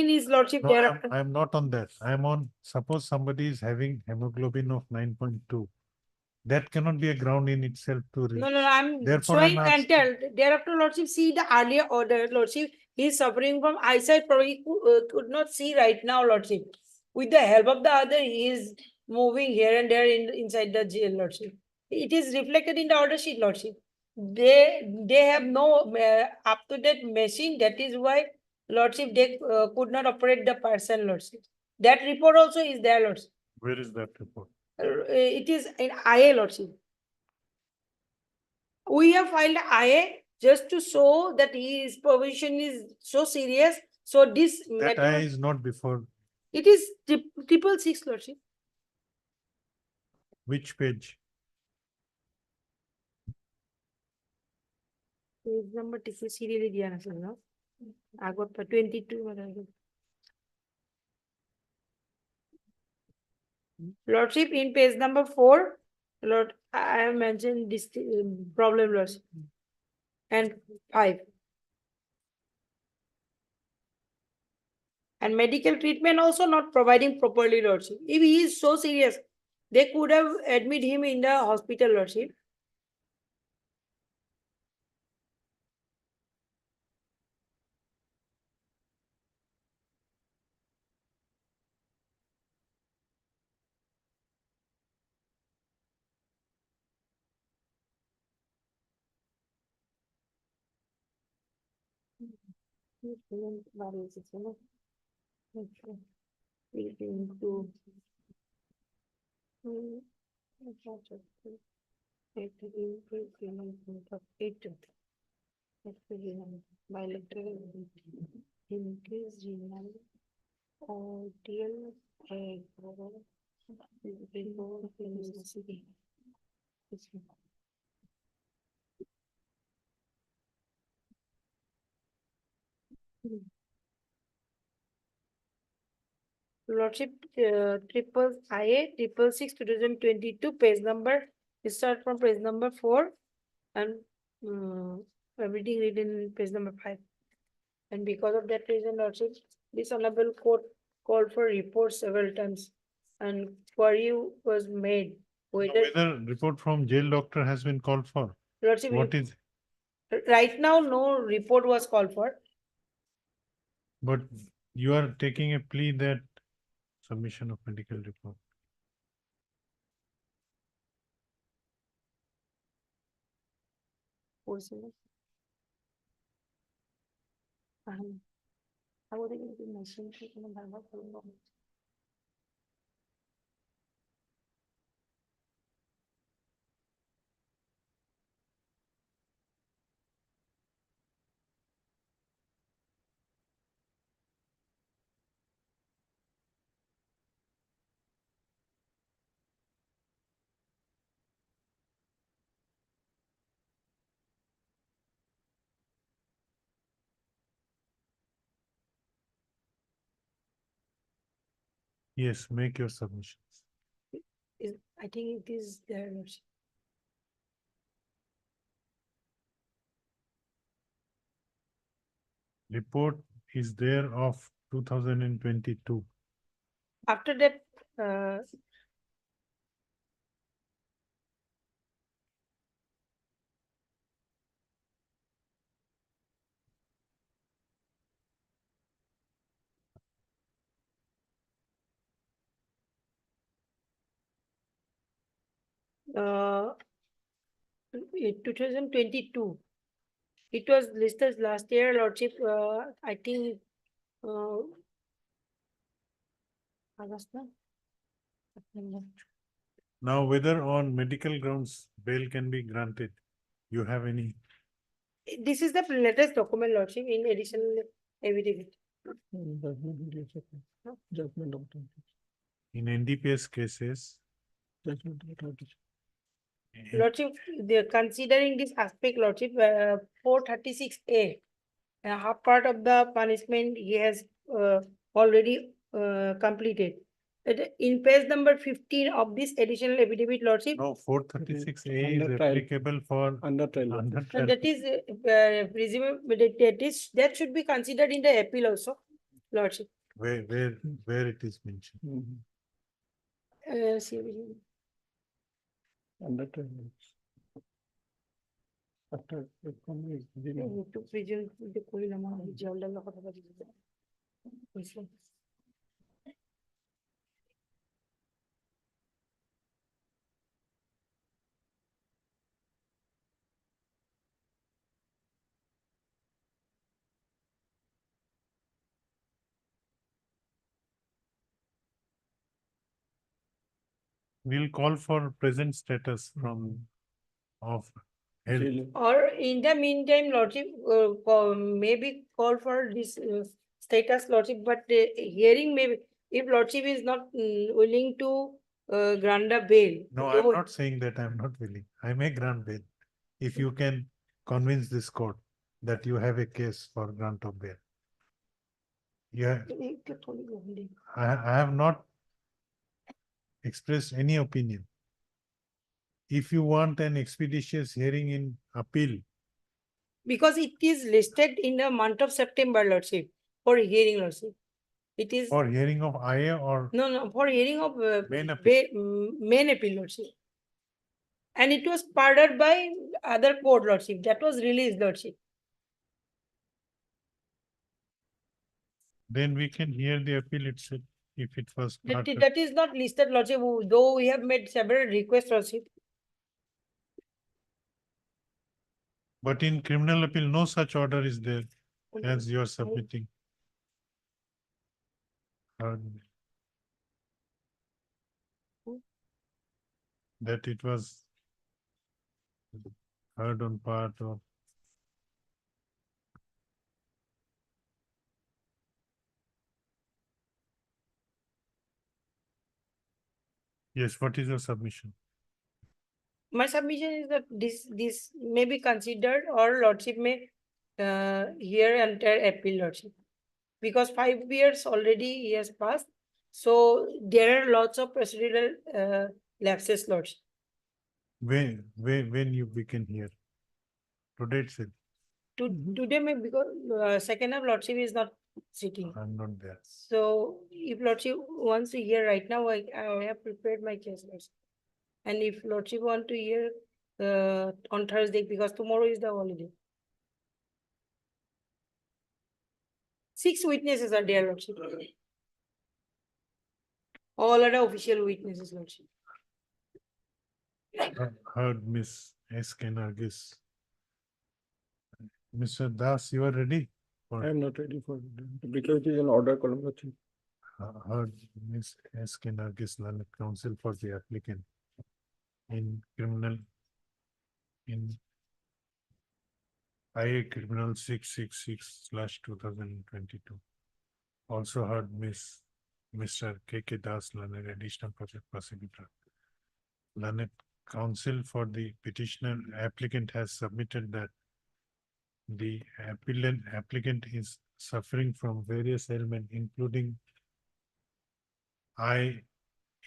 [SPEAKER 2] is, lordship,
[SPEAKER 3] No,
[SPEAKER 2] thereafter.
[SPEAKER 3] I'm not on that. I'm on, suppose somebody is having hemoglobin of 9.2. That cannot be a ground in itself to read.
[SPEAKER 2] No, I'm
[SPEAKER 3] Therefore,
[SPEAKER 2] showing
[SPEAKER 3] I'm asking-
[SPEAKER 2] mental. Thereafter, lordship, see the earlier order, lordship. He is suffering from eyesight, probably could not see right now, lordship. With the help of the other, he is moving here and there inside the jail, lordship. It is reflected in the order sheet, lordship. They have no up-to-date machine. That is why, lordship, they could not operate the person, lordship. That report also is there, lordship.
[SPEAKER 3] Where is that report?
[SPEAKER 2] It is in IA, lordship. We have filed IA just to show that his position is so serious. So this
[SPEAKER 3] That
[SPEAKER 2] matter,
[SPEAKER 3] I is not before.
[SPEAKER 2] it is 666, lordship.
[SPEAKER 3] Which page?
[SPEAKER 2] Page number serially diya na sir, no? I got 22. Lordship, in page number 4, Lord, I have mentioned this problem, lordship. And 5. And medical treatment also not providing properly, lordship. If he is so serious, they could have admit him in the hospital, lordship. Bilateral increase renal arterial Lordship, triple IA 666/2022, page number start from page number 4 and everything written in page number 5. And because of that reason, Lordship, this honorable court called for report several times and query was made. Whether,
[SPEAKER 3] Whether report from jail doctor has been called for,
[SPEAKER 2] Lordship,
[SPEAKER 3] what is,
[SPEAKER 2] right now, no report was called for.
[SPEAKER 3] but you are taking a plea that submission of medical report.
[SPEAKER 2] I would even be mentioned in the Bible for a moment.
[SPEAKER 3] Yes, make your submissions.
[SPEAKER 2] I think it is there, Lordship.
[SPEAKER 3] Report is there of 2022.
[SPEAKER 2] After that, in 2022. It was listed last year, Lordship, I think, August, no? September.
[SPEAKER 3] Now, whether on medical grounds bail can be granted, you have any,
[SPEAKER 2] This is the latest document, Lordship, in additional affidavit.
[SPEAKER 12] Judgment of the.
[SPEAKER 3] in NDPS cases,
[SPEAKER 12] Judgment of authority.
[SPEAKER 2] Lordship, they're considering this aspect, Lordship, 436A. Half part of the punishment he has already completed. In page number 15 of this additional affidavit, Lordship,
[SPEAKER 3] no, 436A is
[SPEAKER 12] Under trial.
[SPEAKER 3] applicable for
[SPEAKER 12] Under trial.
[SPEAKER 3] under
[SPEAKER 2] and
[SPEAKER 3] trial.
[SPEAKER 2] that is presumably that should be considered in the appeal also, Lordship.
[SPEAKER 3] Where it is mentioned.
[SPEAKER 2] See,
[SPEAKER 12] Under trial. After.
[SPEAKER 2] to presume the Koilama, Jawala, whatever.
[SPEAKER 3] We'll call for present status from of health.
[SPEAKER 2] Or in the meantime, Lordship, maybe call for this status, Lordship, but hearing maybe, if Lordship is not willing to grant a bail.
[SPEAKER 3] No, I'm not saying that I'm not willing. I may grant bail. If you can convince this court that you have a case for grant of bail. Yeah, I have not expressed any opinion. If you want an expeditious hearing in appeal,
[SPEAKER 2] Because it is listed in the month of September, Lordship, for hearing, Lordship. It is,
[SPEAKER 3] for hearing of IA or
[SPEAKER 2] no, for hearing of
[SPEAKER 3] Main appeal.
[SPEAKER 2] main appeal, Lordship. And it was pardoned by other court, Lordship, that was released, Lordship.
[SPEAKER 3] then we can hear the appeal itself if it was. started.
[SPEAKER 2] That is not listed, Lordship, though we have made several requests, Lordship.
[SPEAKER 3] But in criminal appeal, no such order is there as you are submitting. That it was heard on part of. Yes, what is your submission?
[SPEAKER 2] My submission is that this may be considered or Lordship may hear entire appeal, Lordship. Because 5 years already he has passed, so there are lots of procedural lapses, Lordship.
[SPEAKER 3] when we can hear? Today itself,
[SPEAKER 2] Today may because second half lordship is not sitting.
[SPEAKER 3] I'm not there.
[SPEAKER 2] So if lordship wants to hear right now, I have prepared my case lordship. And if lordship want to hear on Thursday, because tomorrow is the holiday. 6 witnesses are there, lordship. All are the official witnesses, lordship.
[SPEAKER 3] Heard Miss S. K. Nargis. Mr. Das, you are ready?
[SPEAKER 12] I am not ready for, because it is an order column. Lordship.
[SPEAKER 3] Heard Miss S. K. Nargis, learned counsel for the applicant in IA Criminal 666/2022. Also heard Mr. K. K. Das, learned additional project prosecutor. Learned counsel for the petitioner applicant has submitted that the applicant is suffering from various ailments, including eye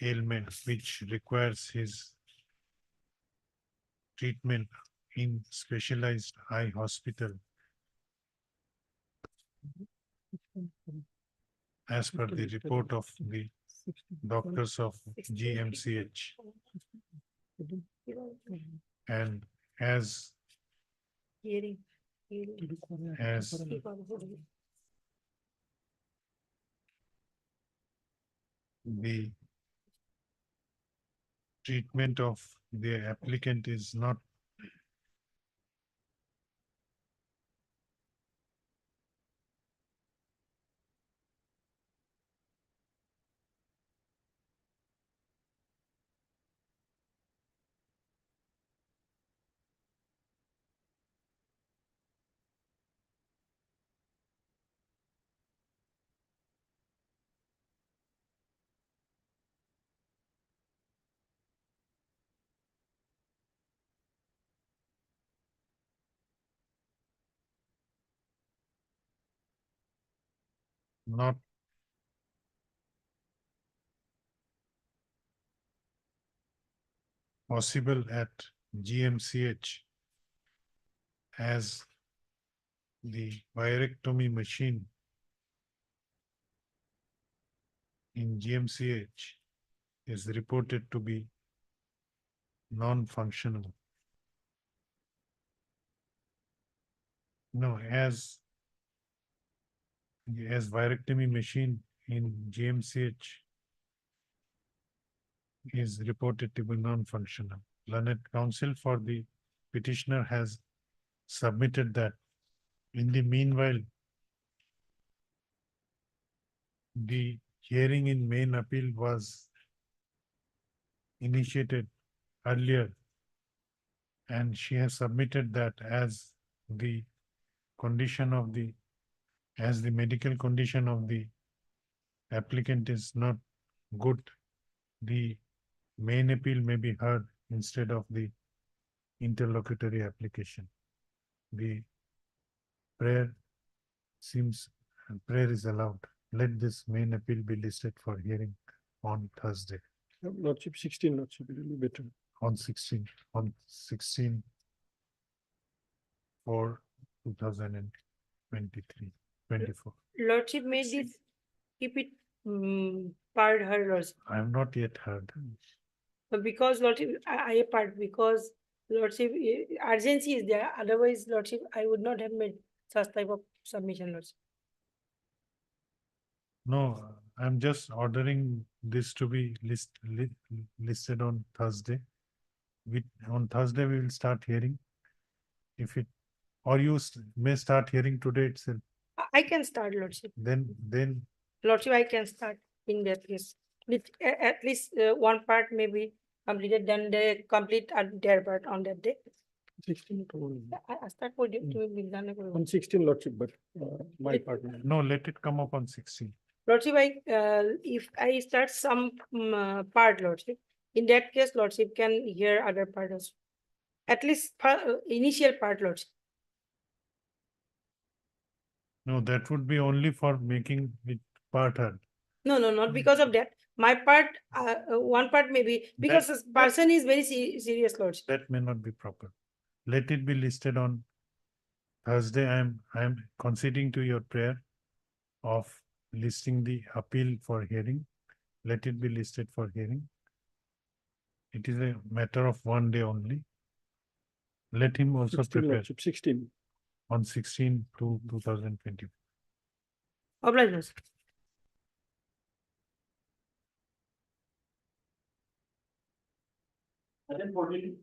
[SPEAKER 3] ailment, which requires his treatment in specialized eye hospital as per the report of the doctors of GMCH. And as
[SPEAKER 2] Hearing.
[SPEAKER 3] As the treatment of the applicant is not not possible at GMCH as the virectomy machine in GMCH is reported to be non-functional. No, as virectomy machine in GMCH is reported to be non-functional. Learned counsel for the petitioner has submitted that in the meanwhile, the hearing in main appeal was initiated earlier, and she has submitted that as the condition of the medical condition of the applicant is not good, the main appeal may be heard instead of the interlocutory application. The prayer is allowed. Let this main appeal be listed for hearing on Thursday.
[SPEAKER 12] Lordship 16, Lordship, it will be better.
[SPEAKER 3] On 16 for 2023-24.
[SPEAKER 2] Lordship made this, keep it part her lordship.
[SPEAKER 3] I have not yet heard.
[SPEAKER 2] But because lordship, I part because lordship urgency is there. Otherwise, lordship, I would not have made such type of submission, lordship.
[SPEAKER 3] No, I'm just ordering this to be listed on Thursday. On Thursday, we will start hearing. If it, or you may start hearing today itself.
[SPEAKER 2] I can start, lordship.
[SPEAKER 3] Then
[SPEAKER 2] Lordship, I can start in that case. With at least one part may be completed, then they complete their part on that day.
[SPEAKER 12] 16
[SPEAKER 2] I start with you to be done.
[SPEAKER 12] on 16, Lordship, but my partner.
[SPEAKER 3] no, let it come up on 16.
[SPEAKER 2] Lordship, if I start some part, lordship, in that case, lordship can hear other part also. At least initial part, lordship.
[SPEAKER 3] No, that would be only for making it part heard.
[SPEAKER 2] No, not because of that. My part, one part maybe, because this person is very serious, lordship.
[SPEAKER 3] That may not be proper. Let it be listed on Thursday. I am conceding to your prayer of listing the appeal for hearing. Let it be listed for hearing. It is a matter of one day only. Let him also prepare
[SPEAKER 12] 16.
[SPEAKER 3] on 16/2/2020.
[SPEAKER 2] Obliged, lordship.
[SPEAKER 6] Item 14.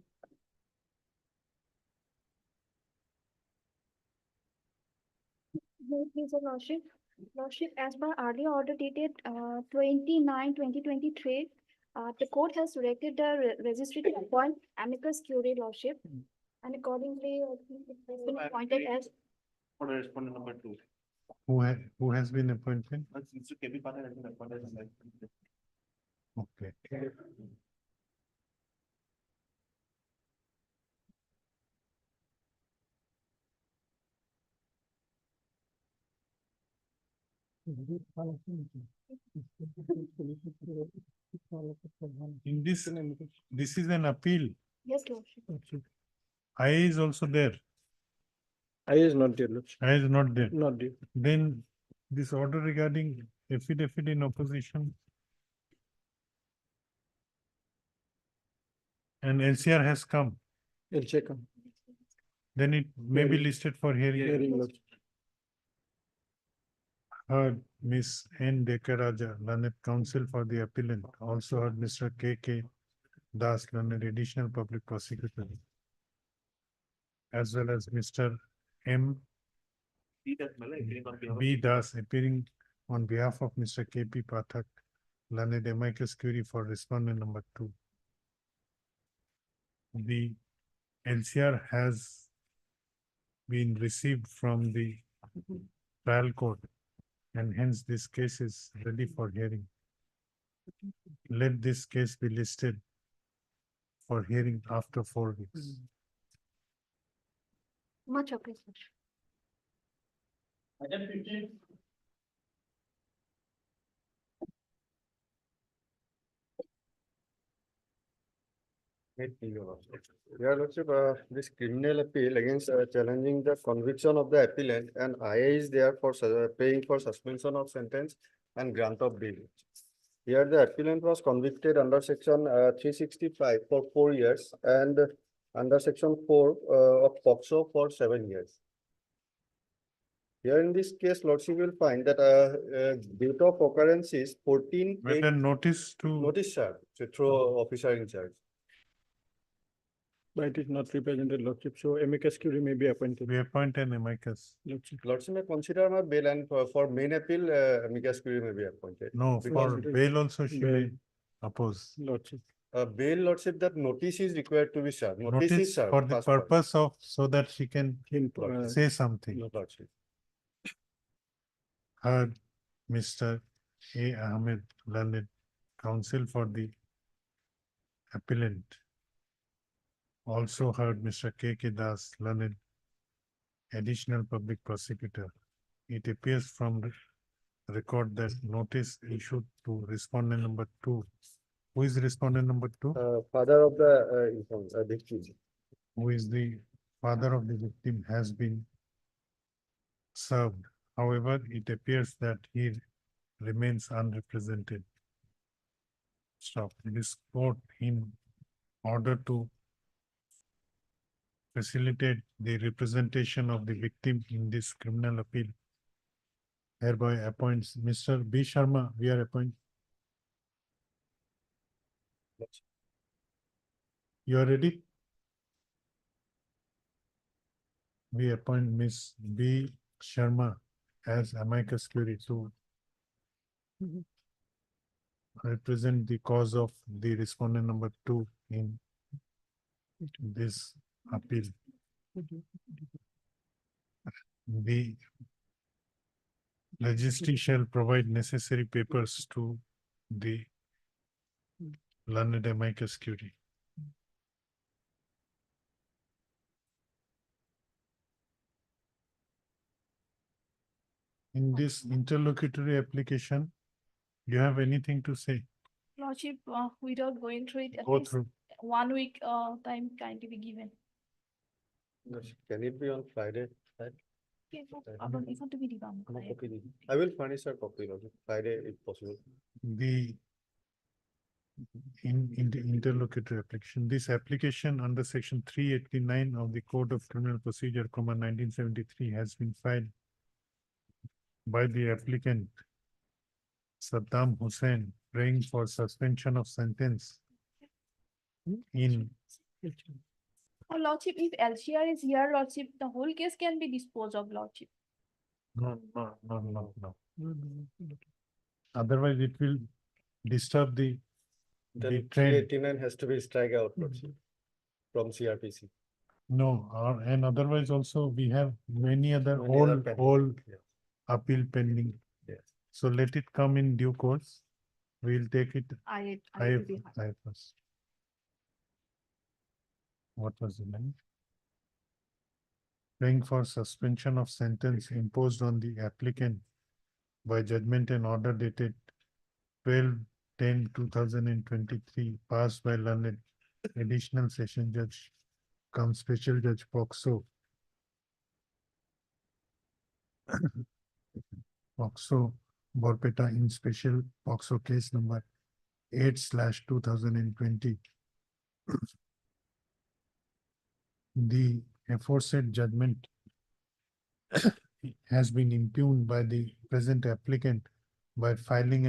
[SPEAKER 14] Please, your lordship. Lordship, as per earlier order dated 29/2023, the court has directed the registry to appoint amicus curiae, lordship. And accordingly, I think it has been appointed as
[SPEAKER 6] For the respondent number 2.
[SPEAKER 3] Who has been appointed?
[SPEAKER 6] Mr. KB Patel has been appointed as the.
[SPEAKER 3] Okay. In this is an appeal.
[SPEAKER 14] yes, lordship.
[SPEAKER 3] I is also there.
[SPEAKER 12] I is not there, lordship.
[SPEAKER 3] I is not there.
[SPEAKER 12] Not there.
[SPEAKER 3] Then this order regarding affidavit in opposition. And LCR has come,
[SPEAKER 12] I'll check on.
[SPEAKER 3] then it may be
[SPEAKER 12] Hearing.
[SPEAKER 3] listed for hearing.
[SPEAKER 12] Hearing, lordship.
[SPEAKER 3] Heard Miss N. Dekaraja, learned counsel for the appellant, also heard Mr. K. Das, learned additional public prosecutor. As well as Mr. M. B. Das, appearing on behalf of Mr. K.P. Pathak, learned amicus curiae for respondent number 2. The LCR has been received from the trial court, and hence this case is ready for hearing. Let this case be listed for hearing after 4 weeks.
[SPEAKER 14] Much obliged, lordship.
[SPEAKER 6] Item 15.
[SPEAKER 8] Your Lordship, this criminal appeal against challenging the conviction of the appellant and IA is there for paying for suspension of sentence and grant of bail. Here the appellant was convicted under section 365 for 4 years and under section 4 of POCSO for 7 years. Here in this case, Lordship will find that date of occurrence is 14.
[SPEAKER 3] Whether notice to.
[SPEAKER 8] Notice, sir, through officer in charge.
[SPEAKER 12] But it is not represented, lordship, so amicus curiae may be appointed.
[SPEAKER 3] We appoint an amicus.
[SPEAKER 12] Lordship.
[SPEAKER 8] Lordship may consider my bail and for main appeal, amicus curiae may be appointed.
[SPEAKER 3] No,
[SPEAKER 8] Because
[SPEAKER 3] for
[SPEAKER 12] it is
[SPEAKER 3] bail also she may
[SPEAKER 12] bail.
[SPEAKER 3] oppose.
[SPEAKER 12] Lordship.
[SPEAKER 8] Bail, Lordship, that notice is required to be served. Notice is
[SPEAKER 3] Notice
[SPEAKER 8] served.
[SPEAKER 3] for the
[SPEAKER 8] first point.
[SPEAKER 3] purpose of, so that she can
[SPEAKER 12] Him,
[SPEAKER 3] say something.
[SPEAKER 8] Lordship.
[SPEAKER 3] Heard Mr. A. Ahmed, learned counsel for the appellant. Also heard Mr. K. Das, learned additional public prosecutor. It appears from the record that notice issued to respondent number 2. Who is respondent number 2?
[SPEAKER 8] Father of the victim.
[SPEAKER 3] Who is the father of the victim has been served. However, it appears that he remains unrepresented. Stop. This court, in order to facilitate the representation of the victim in this criminal appeal, hereby appoints Mr. B. Sharma. We are appointing. You are ready? We appoint Miss B. Sharma as amicus curiae to represent the cause of the respondent number 2 in this appeal. The registry shall provide necessary papers to the learned amicus curiae. In this interlocutory application, you have anything to say?
[SPEAKER 14] Lordship, without going through it, at
[SPEAKER 3] Go
[SPEAKER 14] least
[SPEAKER 3] through.
[SPEAKER 14] 1 week time kindly be given.
[SPEAKER 8] Can it be on Friday?
[SPEAKER 14] Okay, no problem. এখন তুমি দিবা আমাকে।
[SPEAKER 8] I will furnish a copy of it Friday if possible.
[SPEAKER 3] The in the interlocutory application, this application under section 389 of the Code of Criminal Procedure, 1973 has been filed by the applicant Saddam Hussein, praying for suspension of sentence in
[SPEAKER 14] Oh, Lordship, if LCR is here, Lordship, the whole case can be disposed of, Lordship.
[SPEAKER 3] no. Otherwise, it will disturb the
[SPEAKER 8] Then
[SPEAKER 3] trend.
[SPEAKER 8] 389 has to be strike out from CRPC.
[SPEAKER 3] No, and otherwise also we have many other
[SPEAKER 8] Many other pending.
[SPEAKER 3] old
[SPEAKER 8] Yeah.
[SPEAKER 3] appeal pending.
[SPEAKER 8] Yes.
[SPEAKER 3] So let it come in due course. We'll take it
[SPEAKER 4] I will be
[SPEAKER 3] I first. What was the name? Praying for suspension of sentence imposed on the applicant by judgment and order dated 12/10/2023, passed by learned additional session judge, cum special judge Poxo. Poxo Borpeta in special Poxo case number 8/2020. The aforesaid judgment has been impugned by the present applicant by filing a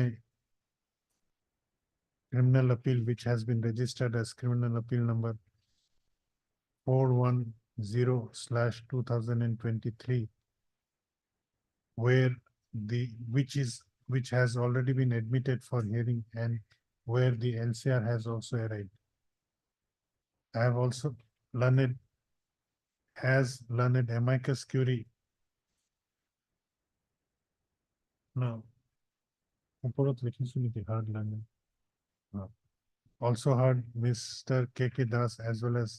[SPEAKER 3] criminal appeal which has been registered as criminal appeal number 410/2023, where which has already been admitted for hearing and where the LCR has also arrived. I have also learned amicus curiae. No. উপরত লিখিছো নেকি hard learned? No. Also heard Mr. K.K. Das as well as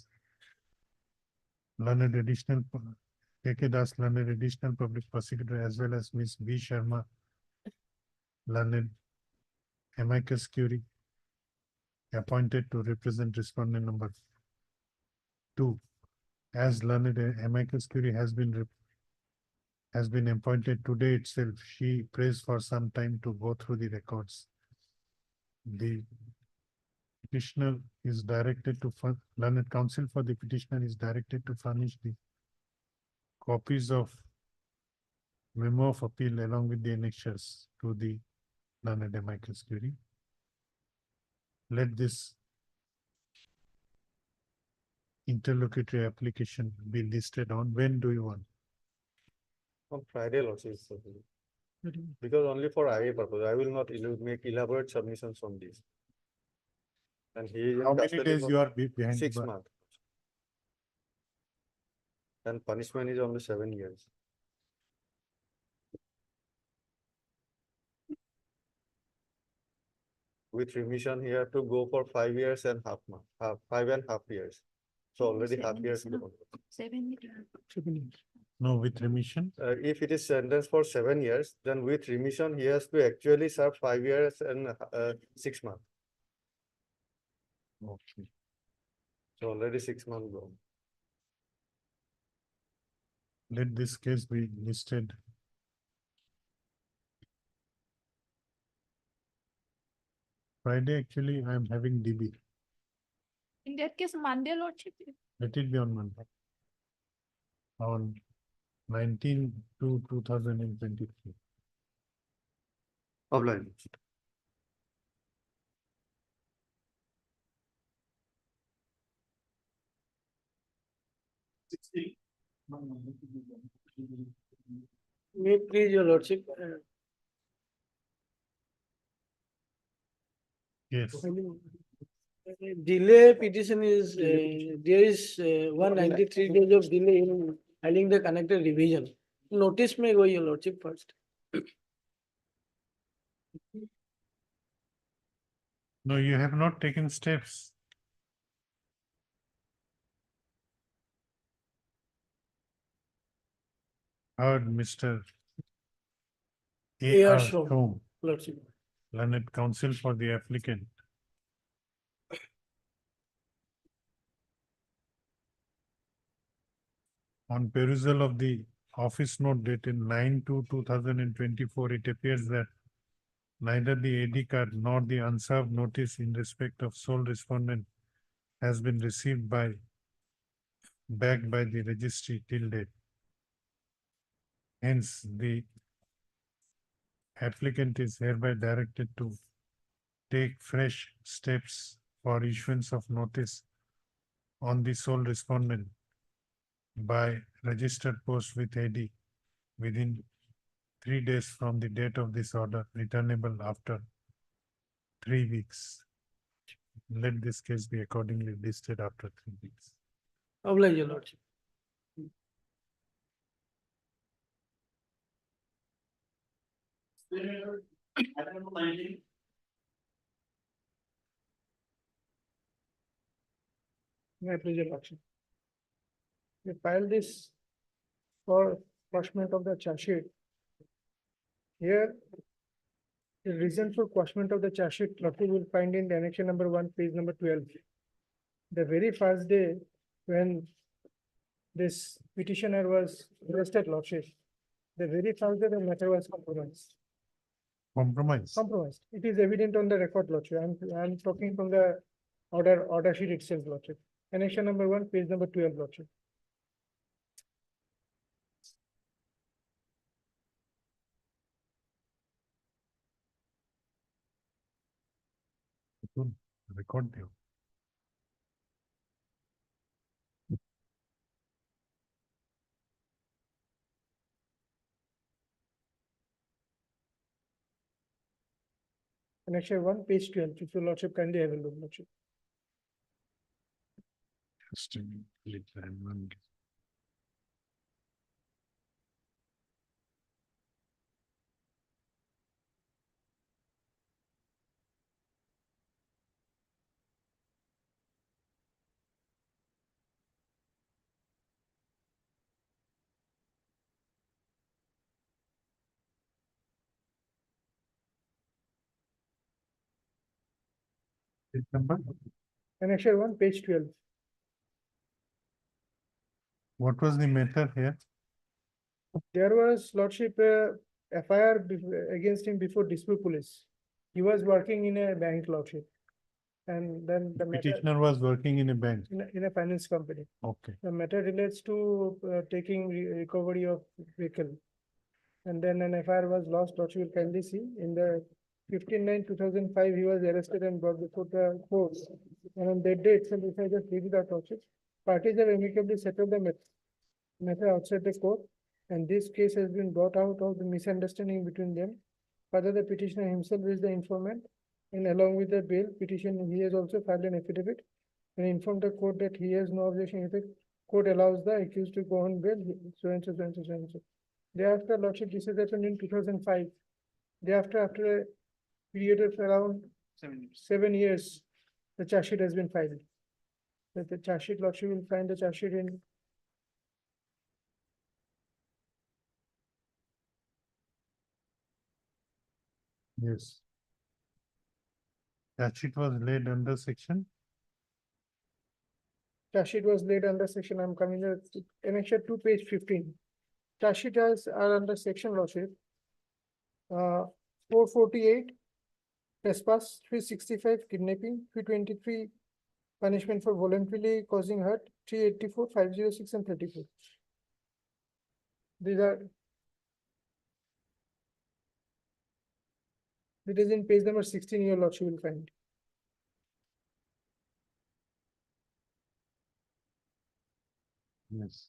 [SPEAKER 3] learned additional K.K. Das, learned additional public prosecutor, as well as Ms. B. Sharma, learned amicus curiae, appointed to represent respondent number 2. As learned amicus curiae has been appointed today itself, she prays for some time to go through the records. The petitioner is directed to learned counsel for the petitioner is directed to furnish the copies of memo of appeal along with the annexures to the learned amicus curiae. Let this interlocutory application be listed on. When do you want?
[SPEAKER 8] On Friday also is because only for IA purpose. I will not make elaborate submissions on this. And he is in
[SPEAKER 3] How many
[SPEAKER 8] custody
[SPEAKER 3] days
[SPEAKER 8] for
[SPEAKER 3] you are behind?
[SPEAKER 8] 6 months. And punishment is only 7 years. With remission, he have to go for 5 years and half month, 5.5 years. So already half years.
[SPEAKER 14] 7 years.
[SPEAKER 3] No, with remission.
[SPEAKER 8] If it is sentenced for 7 years, then with remission, he has to actually serve 5 years and 6 months.
[SPEAKER 3] Okay.
[SPEAKER 8] So already 6 months gone.
[SPEAKER 3] Let this case be listed. Friday, actually, I am having DB.
[SPEAKER 14] In that case, Monday, Lordship.
[SPEAKER 3] Let it be on Monday. On 19/2/2023.
[SPEAKER 8] Offline.
[SPEAKER 2] May please, your lordship.
[SPEAKER 3] Yes.
[SPEAKER 2] Delay petition is, there is 193 days of delay in filing the connected revision. Notice may go, your lordship, first.
[SPEAKER 3] No, you have not taken steps. Heard Mr. A.R.
[SPEAKER 2] Shom,
[SPEAKER 3] Shom,
[SPEAKER 2] lordship.
[SPEAKER 3] learned counsel for the applicant, On perusal of the office note dated 9/2/2024, it appears that neither the AD card nor the unserved notice in respect of sole respondent has been received back by the registry till date. Hence, the applicant is hereby directed to take fresh steps for issuance of notice on the sole respondent by registered post with AD within 3 days from the date of this order, returnable after 3 weeks. Let this case be accordingly listed after 3 weeks.
[SPEAKER 12] Oblige, your lordship. My pleasure, lordship. We filed this for quashment of the charge sheet. Here, the reason for quashment of the charge sheet, lordship will find in the annexure number 1, page number 12. The very first day when this petitioner was arrested, lordship, the very first day the matter was compromised. Compromised. It is evident on the record, lordship. I'm talking from the order sheet itself, lordship. Annexure number 1, page number 12, lordship.
[SPEAKER 3] Record you.
[SPEAKER 12] Annexure 1, page 12. If your lordship kindly have a look, lordship.
[SPEAKER 3] Just a minute, I'm one. Page number?
[SPEAKER 12] Annexure 1, page 12.
[SPEAKER 3] What was the matter here?
[SPEAKER 12] There was lordship FIR against him before dispute police. He was working in a bank, lordship. And then the matter
[SPEAKER 3] Petitioner was working in a bank.
[SPEAKER 12] in a finance company.
[SPEAKER 3] Okay.
[SPEAKER 12] The matter relates to taking recovery of vehicle. And then an FIR was lost, lordship will kindly see. In the 15/9/2005, he was arrested and brought before the court. And on that day itself, if I just read that lordship, parties have amicably settled the matter outside the court. And this case has been brought out of the misunderstanding between them. Further, the petitioner himself is the informant. And along with the bail petition, he has also filed an affidavit and informed the court that he has no objection if the court allows the accused to go on bail, so and so, so and so, so and so. Thereafter, lordship, this has happened in 2005. Thereafter, after a period of around 7 years, the charge sheet has been filed. The charge sheet, lordship will find the charge sheet in
[SPEAKER 3] Yes. That sheet was laid under section.
[SPEAKER 12] charge sheet was laid under section, I'm coming to annexure 2, page 15. Charge sheet are under section, lordship. 448 trespass, 365 kidnapping, 323 punishment for voluntarily causing hurt, 384, 506 and 34. These are. It is in page number 16, your lordship will find.
[SPEAKER 3] Yes.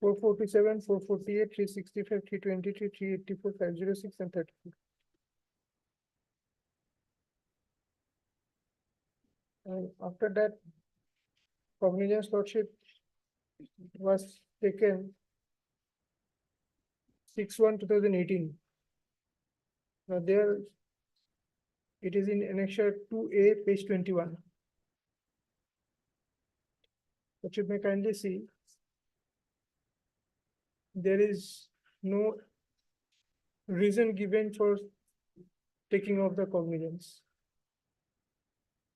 [SPEAKER 12] 447, 448, 365, 323, 384, 506 and 34. And after that, cognizance, lordship, was taken 6/1/2018. Now there, it is in annexure 2A, page 21. But you may kindly see, there is no reason given for taking off the cognizance.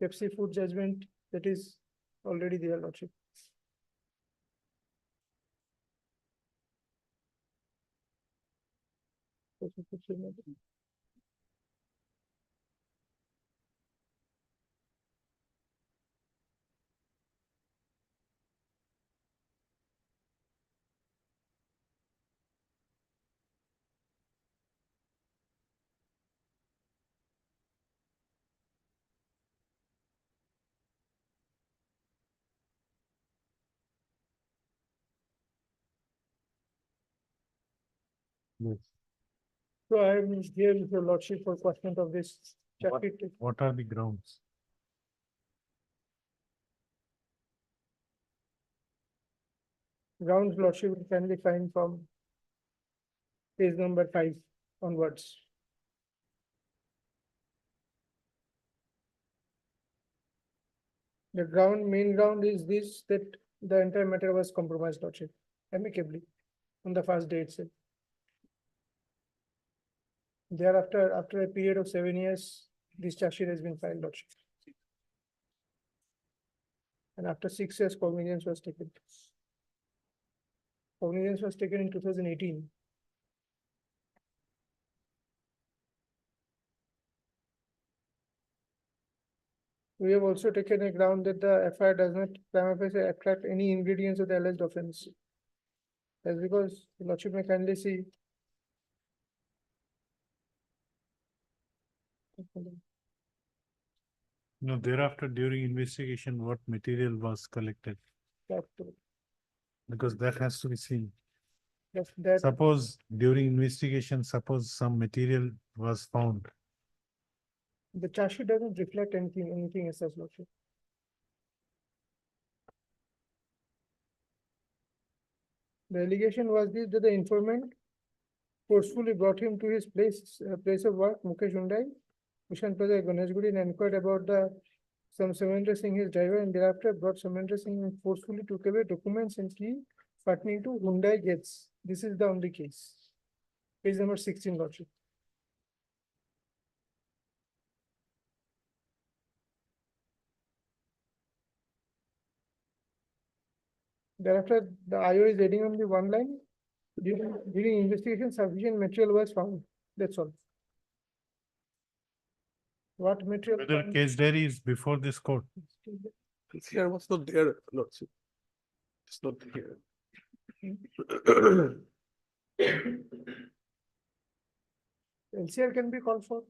[SPEAKER 12] Pepsi food judgment, that is already there, lordship. So I am here with your lordship for question of this.
[SPEAKER 3] What- What are the grounds?
[SPEAKER 12] Grounds lordship can be find from page number 5 onwards. The main ground is this, that the entire matter was compromised lordship amicably on the first day itself. Thereafter, after a period of 7 years, this charge sheet has been filed lordship. And after 6 years, cognizance was taken. Cognizance was taken in 2018. We have also taken a ground that the FIR does not prima facie attract any ingredients of the alleged offense. That's because the lordship may kindly see.
[SPEAKER 3] No, thereafter, during investigation, what material was collected? Because that has to be seen.
[SPEAKER 12] That
[SPEAKER 3] Suppose during investigation, suppose some material was found.
[SPEAKER 12] the charge sheet doesn't reflect anything as such lordship. The allegation was this, that the informant forcefully brought him to his place of work, Mukesh Hyundai, Mission Plaza, Ganeshguri, and inquired about some Samendra Singh, his driver, and thereafter brought Samendra Singh and forcefully took away documents and key pertaining to Hyundai Gates. This is the only case. Page number 16, lordship. Thereafter, the IO is adding on the one line. During investigation, sufficient material was found. That's all. What material?
[SPEAKER 3] Whether
[SPEAKER 12] found?
[SPEAKER 3] case diary is before this court.
[SPEAKER 5] LCR was not there, lordship. It's not here.
[SPEAKER 12] LCR can be called for.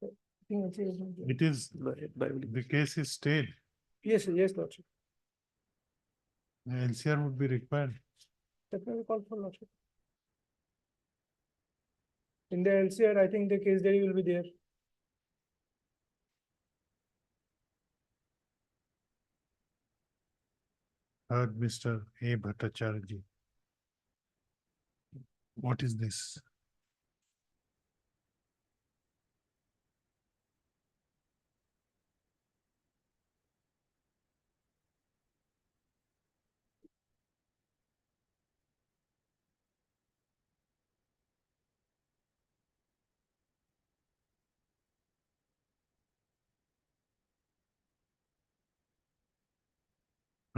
[SPEAKER 12] I think LCR is not there.
[SPEAKER 3] It is, the case is stayed.
[SPEAKER 12] Yes, yes, lordship.
[SPEAKER 3] The LCR would be required.
[SPEAKER 12] That may be called for lordship. In the LCR, I think the case diary will be there.
[SPEAKER 3] Heard Mr. A. Bhattacharya. What is this?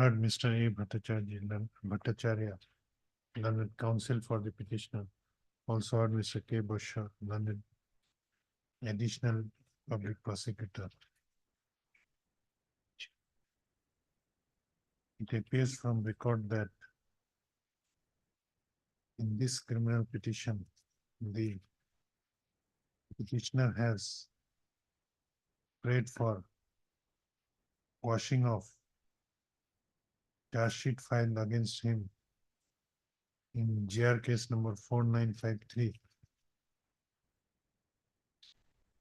[SPEAKER 3] Heard Mr. A. Bhattacharya, London Counsel for the petitioner. Also heard Mr. K. Busher, London Additional Public Prosecutor. It appears from record that in this criminal petition, the petitioner has prayed for washing off charge sheet filed against him in GR case number 4953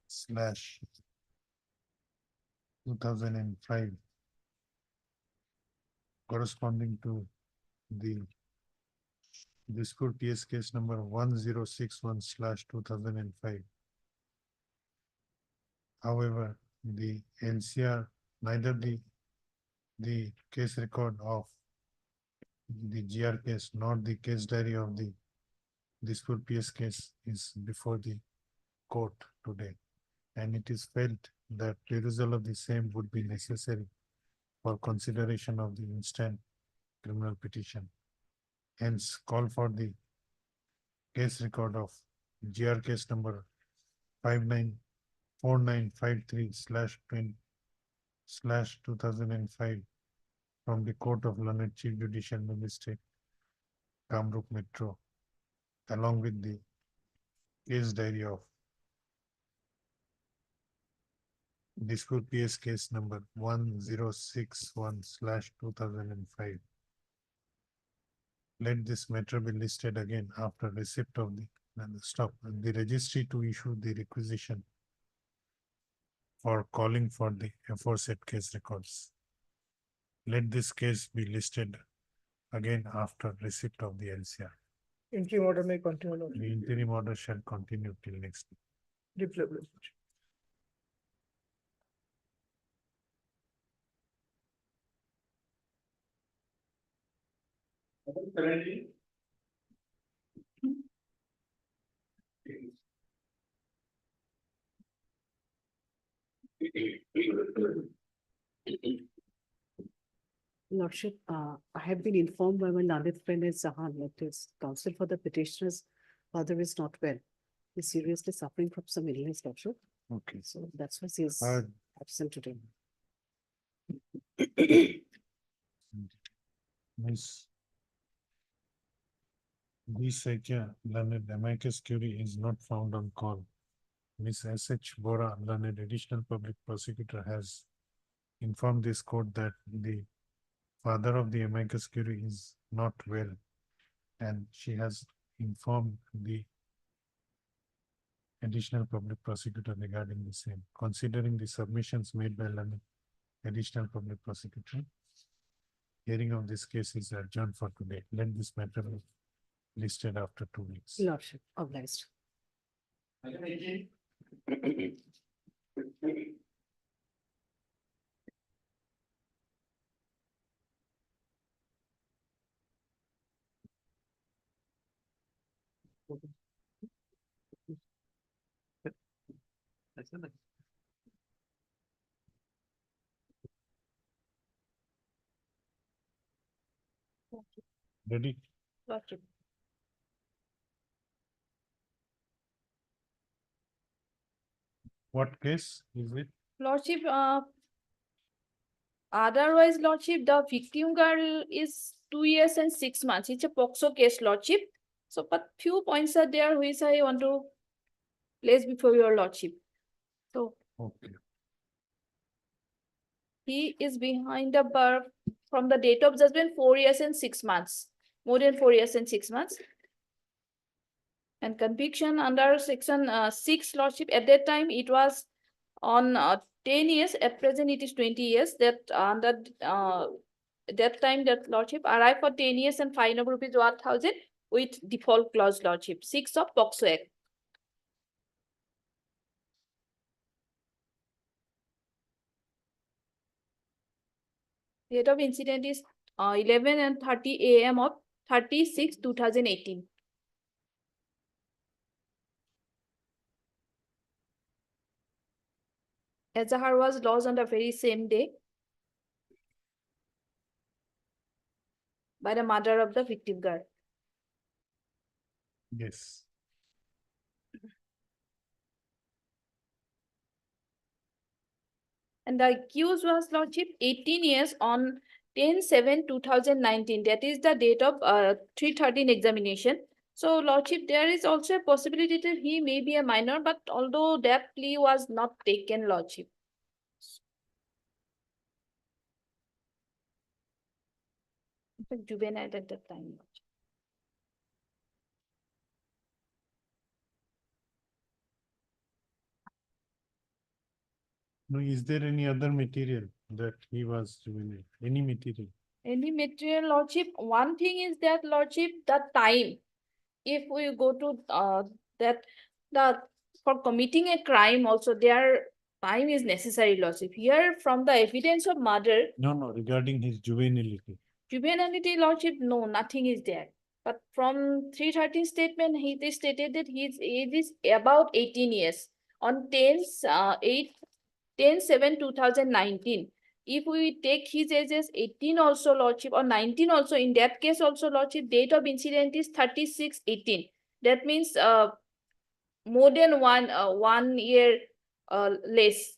[SPEAKER 3] slash 2005, corresponding to the dispute PS case number 1061 slash 2005. However, the LCR, neither the case record of the GR case nor the case diary of the dispute PS case is before the court today. And it is felt that perusal of the same would be necessary for consideration of the instant criminal petition. Hence, call for the case record of GR case number 594953/20/2005 from the Court of Learned Chief Judicial Magistrate, Kamrup Metro, along with the case diary of dispute PS case number 1061/2005. Let this matter be listed again after receipt of the registry to issue the requisition for calling for the aforesaid case records. Let this case be listed again after receipt of the LCR.
[SPEAKER 13] Interim order may continue. Lord.
[SPEAKER 3] The interim order shall continue till next.
[SPEAKER 13] Deeply obliged.
[SPEAKER 4] Lordship, I have been informed by my learned friend as Zahan that his counsel for the petitioner's father is not well. He's seriously suffering from some illness, Lordship.
[SPEAKER 3] Okay.
[SPEAKER 4] So that's why he is absent today.
[SPEAKER 3] Miss D. Sekia, learned amicus curiae is not found on call. Miss S.H. Bora, learned additional public prosecutor, has informed this court that the father of the amicus curiae is not well, and she has informed the additional public prosecutor regarding the same. Considering the submissions made by learned additional public prosecutor, hearing of this case is adjourned for today. Let this matter be listed after 2 weeks.
[SPEAKER 4] Lordship, obliged.
[SPEAKER 3] Ready?
[SPEAKER 2] Lordship.
[SPEAKER 3] What case is it?
[SPEAKER 2] Lordship, otherwise, Lordship, the victim girl is 2 years and 6 months. It's a POXO case, Lordship. So, but few points are there which I want to place before your Lordship. So,
[SPEAKER 3] Okay.
[SPEAKER 2] he is behind the bar from the date of judgment 4 years and 6 months. More than 4 years and 6 months. And conviction under section 6, Lordship, at that time it was on 10 years, at present it is 20 years. That under that time that Lordship arrived for 10 years and fine of rupees 1,000 with default clause, Lordship, 6 of POXO Act. Date of incident is 11:30 AM of 30/6/2018. Azahar was lost on the very same day by the mother of the victim girl.
[SPEAKER 3] Yes.
[SPEAKER 2] And the accused was, Lordship, 18 years on 10/7/2019. That is the date of 313 examination. So, Lordship, there is also a possibility that he may be a minor, but although that plea was not taken, Lordship. Juvenile at that time.
[SPEAKER 3] No, is there any other material that he was juvenile? Any material?
[SPEAKER 2] Any material, Lordship, one thing is that, Lordship, the time. If we go to for committing a crime also, their time is necessary, Lordship. Here, from the evidence of murder,
[SPEAKER 3] No, regarding his juvenility.
[SPEAKER 2] juvenility, Lordship, no, nothing is there. But from 313 statement, he stated that his age is about 18 years on 10/7/2019. If we take his age as 18 also, Lordship, or 19 also, in that case also, Lordship, date of incident is 36/18.
[SPEAKER 14] That means more than 1 year less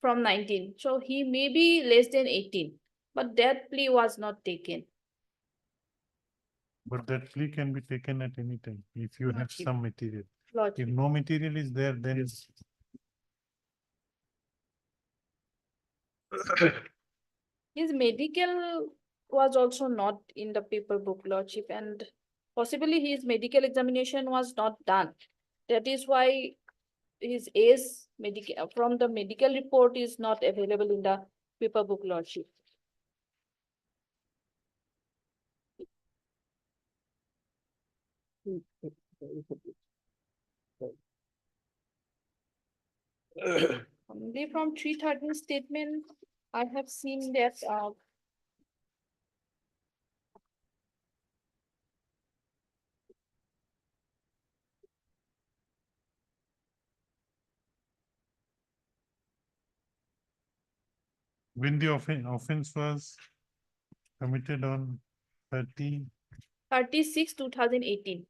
[SPEAKER 14] from 19. So he may be less than 18, but that plea was not taken.
[SPEAKER 3] But that plea can be taken at any time if you have
[SPEAKER 14] Lordship.
[SPEAKER 3] some material. If
[SPEAKER 14] Lordship.
[SPEAKER 3] no material is there, then
[SPEAKER 14] His medical was also not in the paper book, Lordship, and possibly his medical examination was not done. That is why his age medical from the medical report is not available in the paper book, Lordship. Only from 313 statement, I have seen that
[SPEAKER 3] when the offense was committed on 30,
[SPEAKER 14] 36, 2018.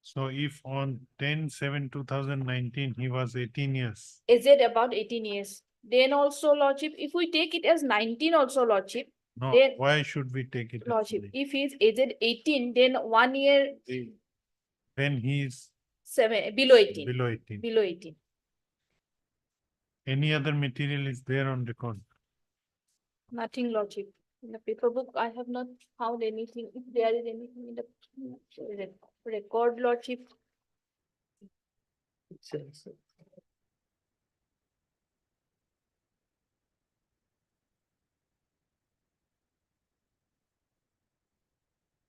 [SPEAKER 3] so if on 10/7/2019 he was 18 years,
[SPEAKER 14] Is it about 18 years? Then also, Lordship, if we take it as 19 also, Lordship,
[SPEAKER 3] no,
[SPEAKER 14] then
[SPEAKER 3] why should we take it? as
[SPEAKER 14] Lordship,
[SPEAKER 3] 19?
[SPEAKER 14] if he's aged 18, then 1 year
[SPEAKER 3] Then he is
[SPEAKER 14] below 18.
[SPEAKER 3] below 18.
[SPEAKER 14] Below 18.
[SPEAKER 3] Any other material is there on record?
[SPEAKER 14] Nothing, Lordship. In the paper book, I have not found anything. If there is anything in the record, Lordship.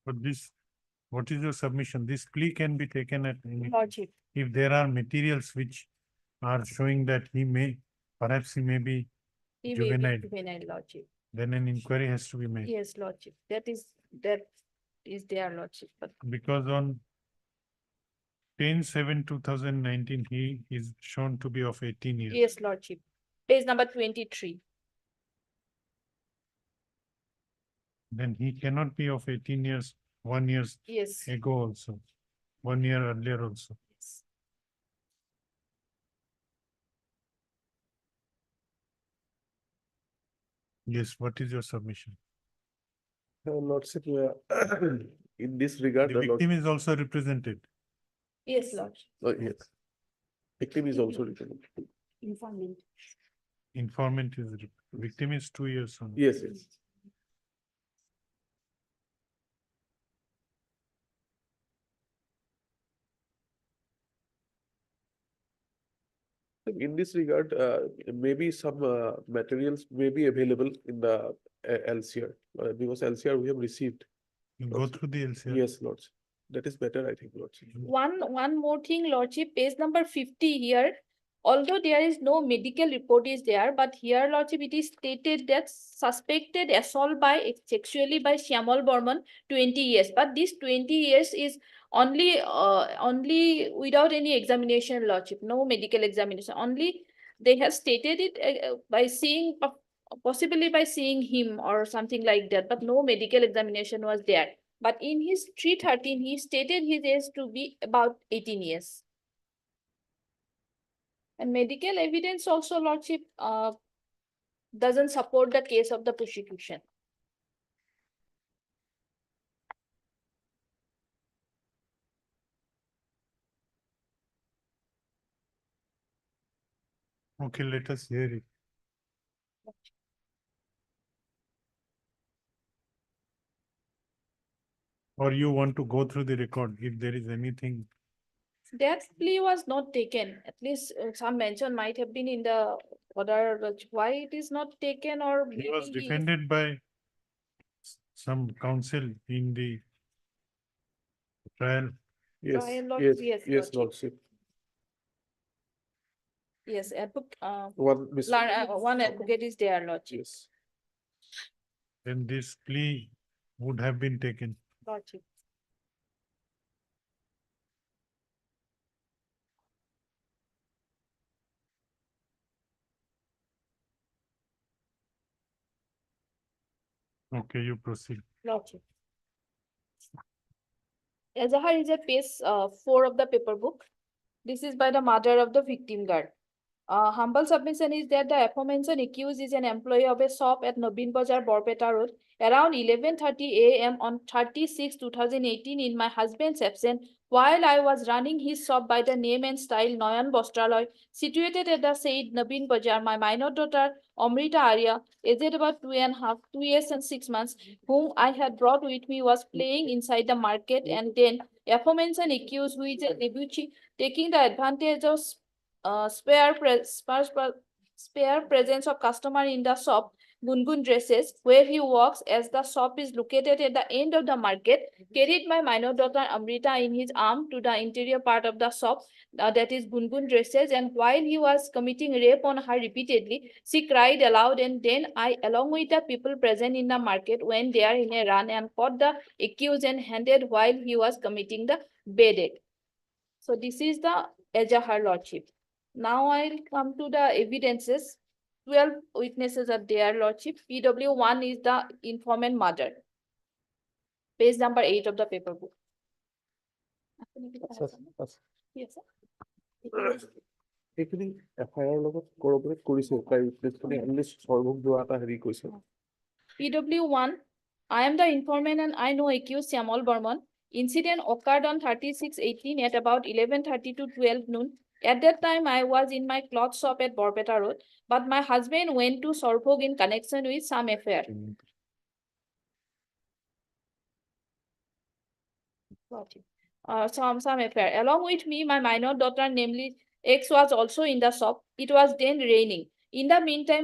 [SPEAKER 3] But this, what is your submission? This plea can be taken at any time.
[SPEAKER 14] Lordship.
[SPEAKER 3] If there are materials which are showing that perhaps he may be
[SPEAKER 14] He may be
[SPEAKER 3] juvenile,
[SPEAKER 14] juvenile, Lordship.
[SPEAKER 3] then an inquiry has to be made.
[SPEAKER 14] Yes, Lordship. That is their Lordship. But
[SPEAKER 3] Because on 10/7/2019, he is shown to be of 18 years.
[SPEAKER 14] yes, Lordship. Page number 23.
[SPEAKER 3] Then he cannot be of 18 years, 1 year
[SPEAKER 14] Yes.
[SPEAKER 3] ago also, 1 year earlier also.
[SPEAKER 14] Yes.
[SPEAKER 3] Yes, what is your submission?
[SPEAKER 13] Lordship, in this regard,
[SPEAKER 3] The victim is also represented.
[SPEAKER 14] Yes, Lordship.
[SPEAKER 13] yes. Victim is also written.
[SPEAKER 14] Informant.
[SPEAKER 3] Informant is, victim is 2 years only.
[SPEAKER 13] Yes, yes. In this regard, maybe some materials may be available in the LCR, because LCR we have received.
[SPEAKER 3] You go through the LCR.
[SPEAKER 13] Yes, Lords. That is better, I think, Lords.
[SPEAKER 14] One more thing, Lordship, page number 50 here. Although there is no medical report is there, but here, Lordship, it is stated that suspected assault sexually by Shyamal Burman, 20 years. But this 20 years is only without any examination, Lordship, no medical examination. Only they have stated it by seeing, possibly by seeing him or something like that, but no medical examination was there. But in his 313, he stated his age to be about 18 years. And medical evidence also, Lordship, doesn't support the case of the prosecution.
[SPEAKER 3] Okay, let us hear it. Or you want to go through the record if there is anything.
[SPEAKER 14] That plea was not taken. At least some mention might have been in the order. Why it is not taken, or
[SPEAKER 3] He was
[SPEAKER 14] maybe
[SPEAKER 3] defended by some counsel in the trial.
[SPEAKER 13] Yes,
[SPEAKER 14] Trial Lord-
[SPEAKER 13] yes,
[SPEAKER 14] yes,
[SPEAKER 13] yes,
[SPEAKER 14] Lordship.
[SPEAKER 13] Lordship.
[SPEAKER 14] yes,
[SPEAKER 13] One
[SPEAKER 14] advocate is there, Lordship.
[SPEAKER 13] Yes.
[SPEAKER 3] Then this plea would have been taken.
[SPEAKER 14] Lordship.
[SPEAKER 3] Okay, you proceed.
[SPEAKER 14] Lordship. Azahar is a page 4 of the paper book. This is by the mother of the victim girl. Humble submission is that the aforementioned accused is an employee of a shop at Nobin Bazar, Borpeta Road, around 11:30 a.m. on 30/6/2018 in my husband's absence, while I was running his shop by the name and style Noyan Bostraloy, situated at the said Nobin Bazar. My minor daughter, Amrita Arya, aged about 2 years and 6 months, whom I had brought with me, was playing inside the market, and then aforementioned accused, who is a debauchee, taking the advantage of spare presence of customer in the shop, Gungun Dresses, where he works, as the shop is located at the end of the market, carried my minor daughter Amrita in his arm to the interior part of the shop, that is Gungun Dresses, and while he was committing rape on her repeatedly, she cried aloud, and then I, along with the people present in the market, went there in a run and caught the accused and handed while he was committing the bed act. So this is the Azahar Lordship. Now I'll come to the evidences. 12 witnesses are there, Lordship. PW1 is the informant mother. Page number 8 of the paper book. Yes, sir.
[SPEAKER 5] এইখিনি FIR লগত corroborate কৰিছে তাই witness কৰি only সৰ্বক যোৱা এটা হেৰি কৈছে
[SPEAKER 14] PW1, I am the informant and I know accused Syamal Burman. Incident occurred on 36/18 at about 11:30 to 12 noon. At that time, I was in my cloth shop at Borpeta Road, but my husband went to Sorphog in connection with some affair. Some affair. Along with me, my minor daughter, namely X, was also in the shop. It was then raining. In the meantime,